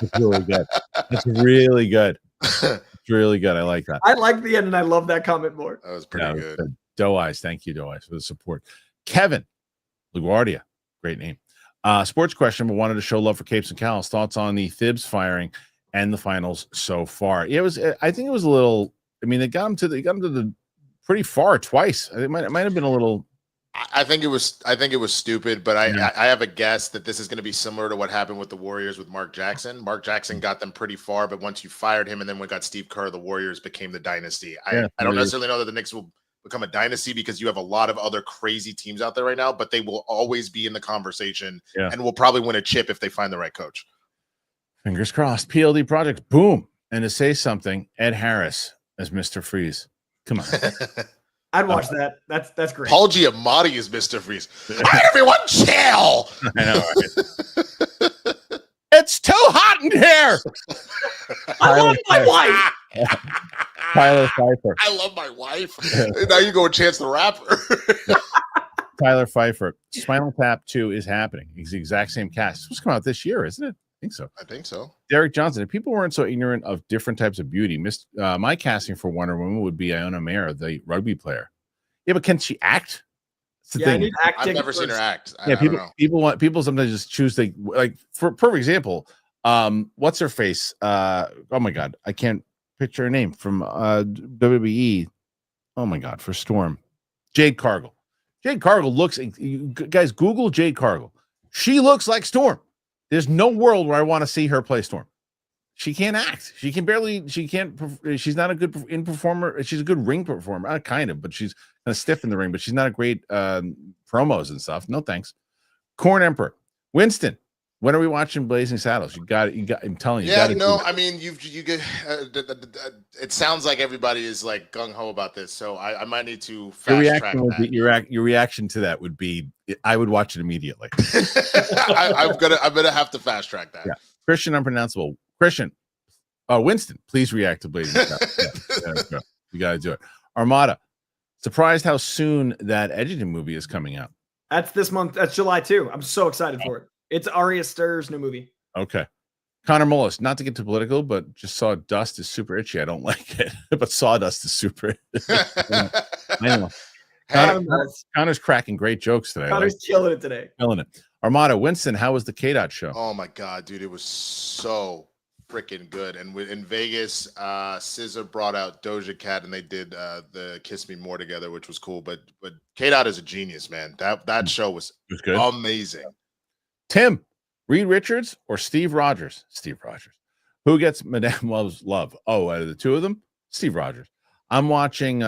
It's really good. It's really good. It's really good. I like that. I like the end, and I love that comment more. That was pretty good. Doe Eyes. Thank you, Doe Eyes, for the support. Kevin LaGuardia. Great name. Sports question, but wanted to show love for Capes and Cowls. Thoughts on the Thibs firing and the finals so far? Yeah, I think it was a little. I mean, they got him to the pretty far twice. It might have been a little. I think it was stupid, but I have a guess that this is going to be similar to what happened with the Warriors with Mark Jackson. Mark Jackson got them pretty far, but once you fired him and then we got Steve Kerr, the Warriors became the dynasty. I don't necessarily know that the Knicks will become a dynasty because you have a lot of other crazy teams out there right now, but they will always be in the conversation and will probably win a chip if they find the right coach. Fingers crossed. PLD Project, boom. And to say something, Ed Harris as Mr. Freeze. Come on. I'd watch that. That's great. Paul Giamatti is Mr. Freeze. Hi, everyone, chill. I know, right? It's too hot in here. I love my wife. Tyler Pfeiffer. I love my wife. Now you go and Chance the Rapper. Tyler Pfeiffer. Spinal Tap 2 is happening. It's the exact same cast. It's supposed to come out this year, isn't it? I think so. Derek Johnson. If people weren't so ignorant of different types of beauty, my casting for Wonder Woman would be Iona Mayer, the rugby player. Yeah, but can she act? That's the thing. I've never seen her act. People sometimes just choose for perfect example. What's her face? Oh my god, I can't picture her name from WWE. Oh my god, for Storm, Jade Cargill. Jade Cargill looks. Guys, Google Jade Cargill. She looks like Storm. There's no world where I want to see her play Storm. She can't act. She's not a good performer. She's a good ring performer, kind of, but she's kind of stiff in the ring, but she's not a great promos and stuff. No thanks. Corn Emperor. Winston, when are we watching Blazing Saddles? You got it. I'm telling you. Yeah, no, I mean, you get. It sounds like everybody is like gung ho about this, so I might need to fast track that. Your reaction to that would be, I would watch it immediately. I'm gonna have to fast track that. Yeah. Christian Unpronounceable. Winston, please react to Blazing Saddles. You got to do it. Armada, surprised how soon that Edgerton movie is coming out. That's this month. That's July 2. I'm so excited for it. It's Ari Aster's new movie. Okay. Connor Mullis, not to get too political, but just saw Dust is super itchy. I don't like it, but Sawdust is super. Anyway, Connor's cracking great jokes today. Connor's killing it today. Killing it. Armada, Winston, how was the K-Dot show? Oh my god, dude, it was so freaking good. And in Vegas, SZA brought out Doja Cat, and they did the Kiss Me More together, which was cool. But K-Dot is a genius, man. That show was good. Amazing. Tim, Reed Richards or Steve Rogers? Steve Rogers. Who gets Madame Love's love? Oh, out of the two of them, Steve Rogers. I'm watching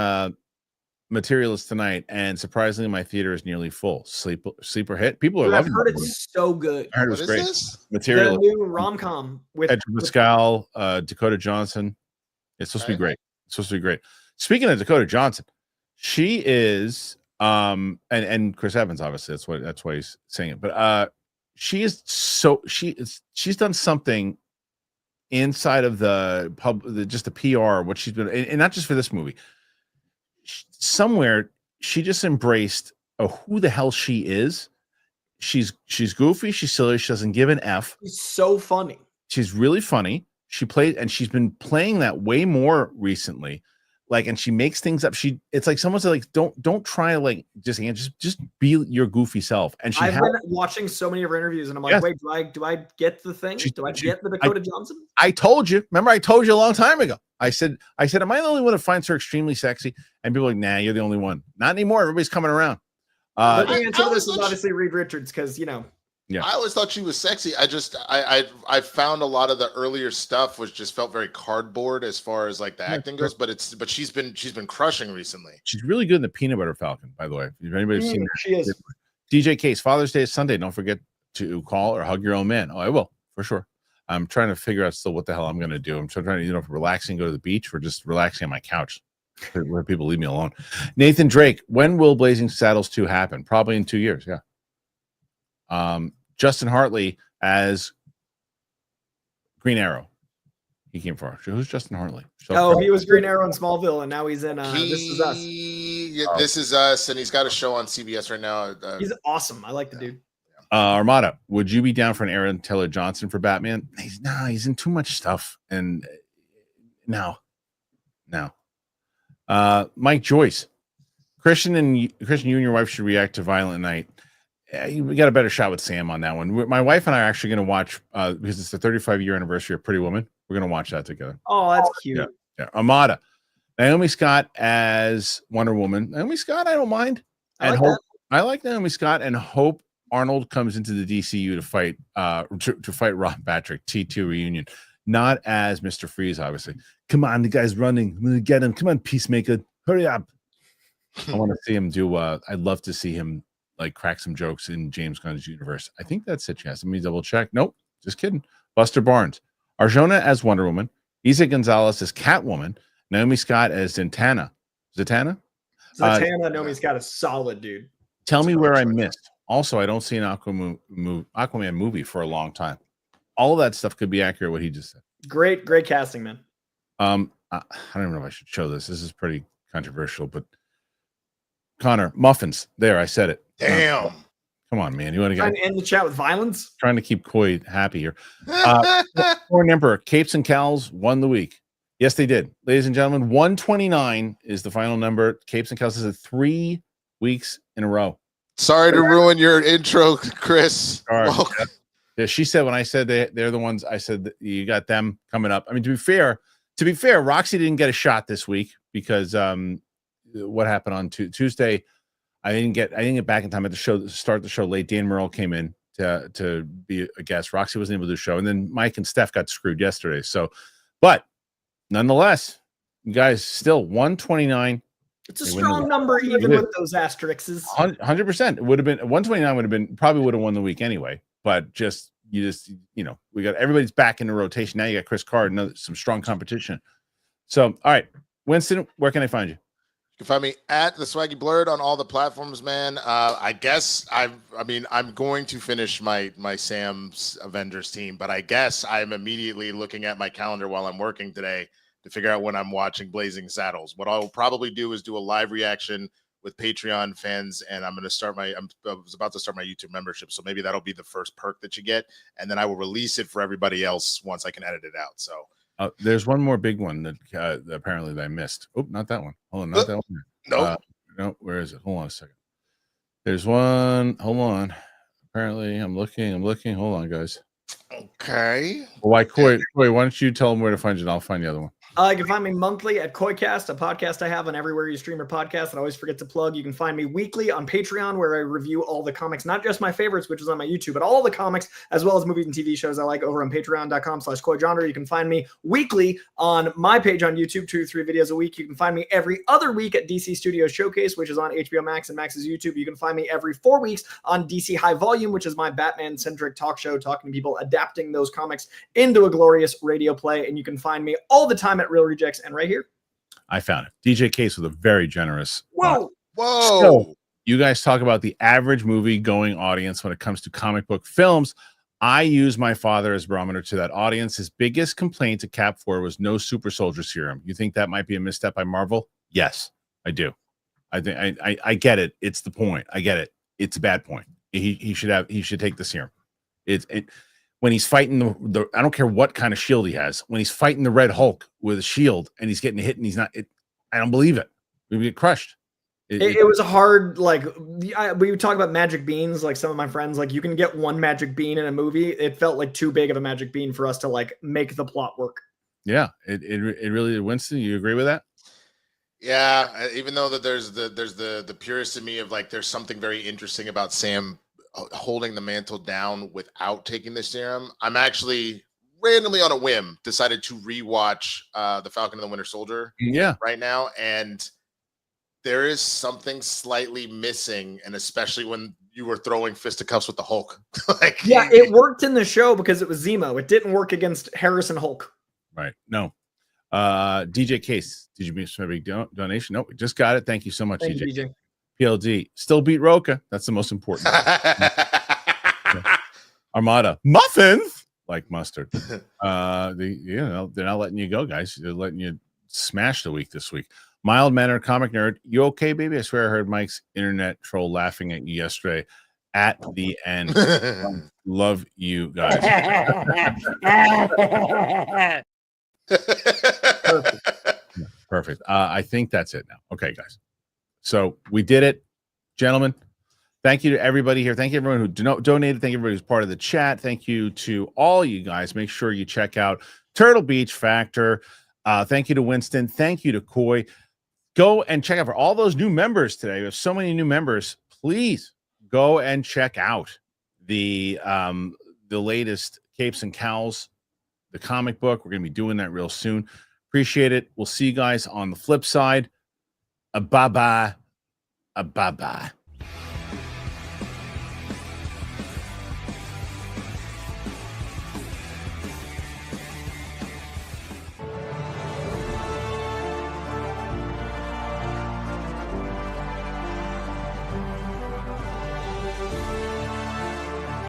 Materialist tonight, and surprisingly, my theater is nearly full. Sleeper hit. People are loving it. I've heard it's so good. I heard it was great. Materialist. The new rom-com with Pedro Pascal, Dakota Johnson. It's supposed to be great. It's supposed to be great. Speaking of Dakota Johnson, she is and Chris Evans, obviously. That's why he's saying it. But she's done something inside of the just the PR, what she's been, and not just for this movie. Somewhere she just embraced who the hell she is. She's goofy, she's silly, she doesn't give an F. She's so funny. She's really funny. She played, and she's been playing that way more recently. And she makes things up. It's like someone said, like, don't try just be your goofy self. And I've been watching so many of her interviews, and I'm like, wait, do I get the thing? Do I get the Dakota Johnson? I told you. Remember, I told you a long time ago. I said, am I the only one that finds her extremely sexy? And people are like, nah, you're the only one. Not anymore. Everybody's coming around. But the answer to always this is thought obviously Reed Richards because Yeah. I always thought she was sexy. I found a lot of the earlier stuff was just felt very cardboard as far as like the acting goes, but she's been crushing recently. She's really good in the Peanut Butter Falcon, by the way. If anybody's seen her, she is. DJ Case, Father's Day is Sunday. Don't forget to call or hug your own man. Oh, I will for sure. I'm trying to figure out still what the hell I'm going to do. I'm still trying to, relaxing, go to the beach, or just relaxing on my couch where people leave me alone. Nathan Drake, when will Blazing Saddles 2 happen? Probably in 2 years. Yeah. Justin Hartley as Green Arrow. He came for. Who's Justin Hartley? He was Green Arrow in Smallville, and now he's in This Is Us. Yeah, This Is Us, and he's got a show on CBS right now. He's awesome. I like the dude. Armada, would you be down for an Aaron Taylor Johnson for Batman? He's in too much stuff. And no. Mike Joyce, Christian, you and your wife should react to Violent Night. We got a better shot with Sam on that one. My wife and I are actually going to watch because it's the 35-year anniversary of Pretty Woman. We're going to watch that together. Oh, that's cute. Yeah. Armada, Naomi Scott as Wonder Woman. Naomi Scott, I don't mind. I like Naomi Scott, and hope Arnold comes into the DCU to fight to fight Rob Patrick, T2 reunion, not as Mr. Freeze, obviously. Come on, the guy's running. I'm gonna get him. Come on, Peacemaker, hurry up. I want to see him do. I'd love to see him like crack some jokes in James Gunn's universe. I think that's it. Yes, let me double check. Nope, just kidding. Buster Barnes, Arjona as Wonder Woman, Isa Gonzalez as Catwoman, Naomi Scott as Zatanna. Zatanna, Naomi Scott is solid, dude. Tell me where I missed. Also, I don't see an Aquaman movie for a long time. All of that stuff could be accurate, what he just said. Great casting, man. I don't even know if I should show this. This is pretty controversial, but Connor, muffins. There, I said it. Damn. Come on, man. You want to get in the chat with violence? Trying to keep Coy happy here. Foreign Emperor, Capes and Cowls won the week. Yes, they did. Ladies and gentlemen, 129 is the final number. Capes and Cowls is 3 weeks in a row. Sorry to ruin your intro, Chris. Yeah, she said when I said they're the ones, I said that you got them coming up. I mean, to be fair, Roxy didn't get a shot this week because what happened on Tuesday? I didn't get back in time at the show. Start the show late. Dan Merle came in to be a guest. Roxy wasn't able to do the show, and then Mike and Steph got screwed yesterday. So, but nonetheless, you guys still 129. It's a strong number, even with those asterisks. 100%. It would have been 129. Would have won the week anyway. But we got everybody's back in the rotation now. You got Chris Card, some strong competition. So, all right, Winston, where can I find you? You can find me at the Swaggy Blurred on all the platforms, man. I guess I'm going to finish my Sam's Avengers team, but I guess I'm immediately looking at my calendar while I'm working today to figure out when I'm watching Blazing Saddles. What I'll probably do is do a live reaction with Patreon fans, and I was about to start my YouTube membership, so maybe that'll be the first perk that you get, and then I will release it for everybody else once I can edit it out. So there's one more big one that apparently that I missed. Oh, not that one. Hold on, not that one. No, no. Where is it? Hold on a second. There's one. Hold on. Apparently, I'm looking. Hold on, guys. Okay. Well, why, Coy? Why don't you tell them where to find you, and I'll find the other one. You can find me monthly at Koicast, a podcast I have on everywhere you stream your podcast that I always forget to plug. You can find me weekly on Patreon, where I review all the comics, not just my favorites, which is on my YouTube, but all the comics, as well as movies and TV shows I like over on patreon.com/KoiJonder. You can find me weekly on my page on YouTube, 2 to 3 videos a week. You can find me every other week at DC Studios Showcase, which is on HBO Max and Max's YouTube. You can find me every 4 weeks on DC High Volume, which is my Batman-centric talk show, talking to people, adapting those comics into a glorious radio play. And you can find me all the time at Real Rejects, and right here I found it. DJ Case with a very generous. Whoa. So you guys talk about the average movie going audience when it comes to comic book films. I use my father as barometer to that audience. His biggest complaint to Cap 4 was no super soldier serum. You think that might be a misstep by Marvel? Yes, I do. I think I get it. It's the point. I get it. It's a bad point. He should take the serum. When he's fighting the I don't care what kind of shield he has. When he's fighting the Red Hulk with a shield and he's getting hit and he's not. I don't believe it. We get crushed. It was a hard, we would talk about magic beans. Like some of my friends, you can get one magic bean in a movie. It felt like too big of a magic bean for us to make the plot work. Yeah, it really did. Winston, you agree with that? Yeah, even though that there's the purist in me of like there's something very interesting about Sam holding the mantle down without taking the serum. I'm actually randomly on a whim decided to rewatch The Falcon and the Winter Soldier right now, and there is something slightly missing, and especially when you were throwing fisticuffs with the Hulk. Like, yeah, it worked in the show because it was Zemo. It didn't work against Harrison Hulk. Right. No. DJ Case, did you make a big donation? Nope, we just got it. Thank you so much, Thank DJ. you, DJ. PLD still beat Roca. That's the most important. Armada muffins like mustard. They're not letting you go, guys. They're letting you smash the week this week. Mild mannered comic nerd, you okay, baby? I swear I heard Mike's internet troll laughing at you yesterday. At the end, love you guys. Perfect. I think that's it now. Okay, guys. So we did it, gentlemen. Thank you to everybody here. Thank you everyone who donated. Thank you everybody who's part of the chat. Thank you to all you guys. Make sure you check out Turtle Beach Factor. Thank you to Winston. Thank you to Coy. Go and check out for all those new members today. We have so many new members. Please go and check out the latest Capes and Cowls, the comic book. We're going to be doing that real soon. Appreciate it. We'll see you guys on the flip side. Bye-bye. Bye-bye.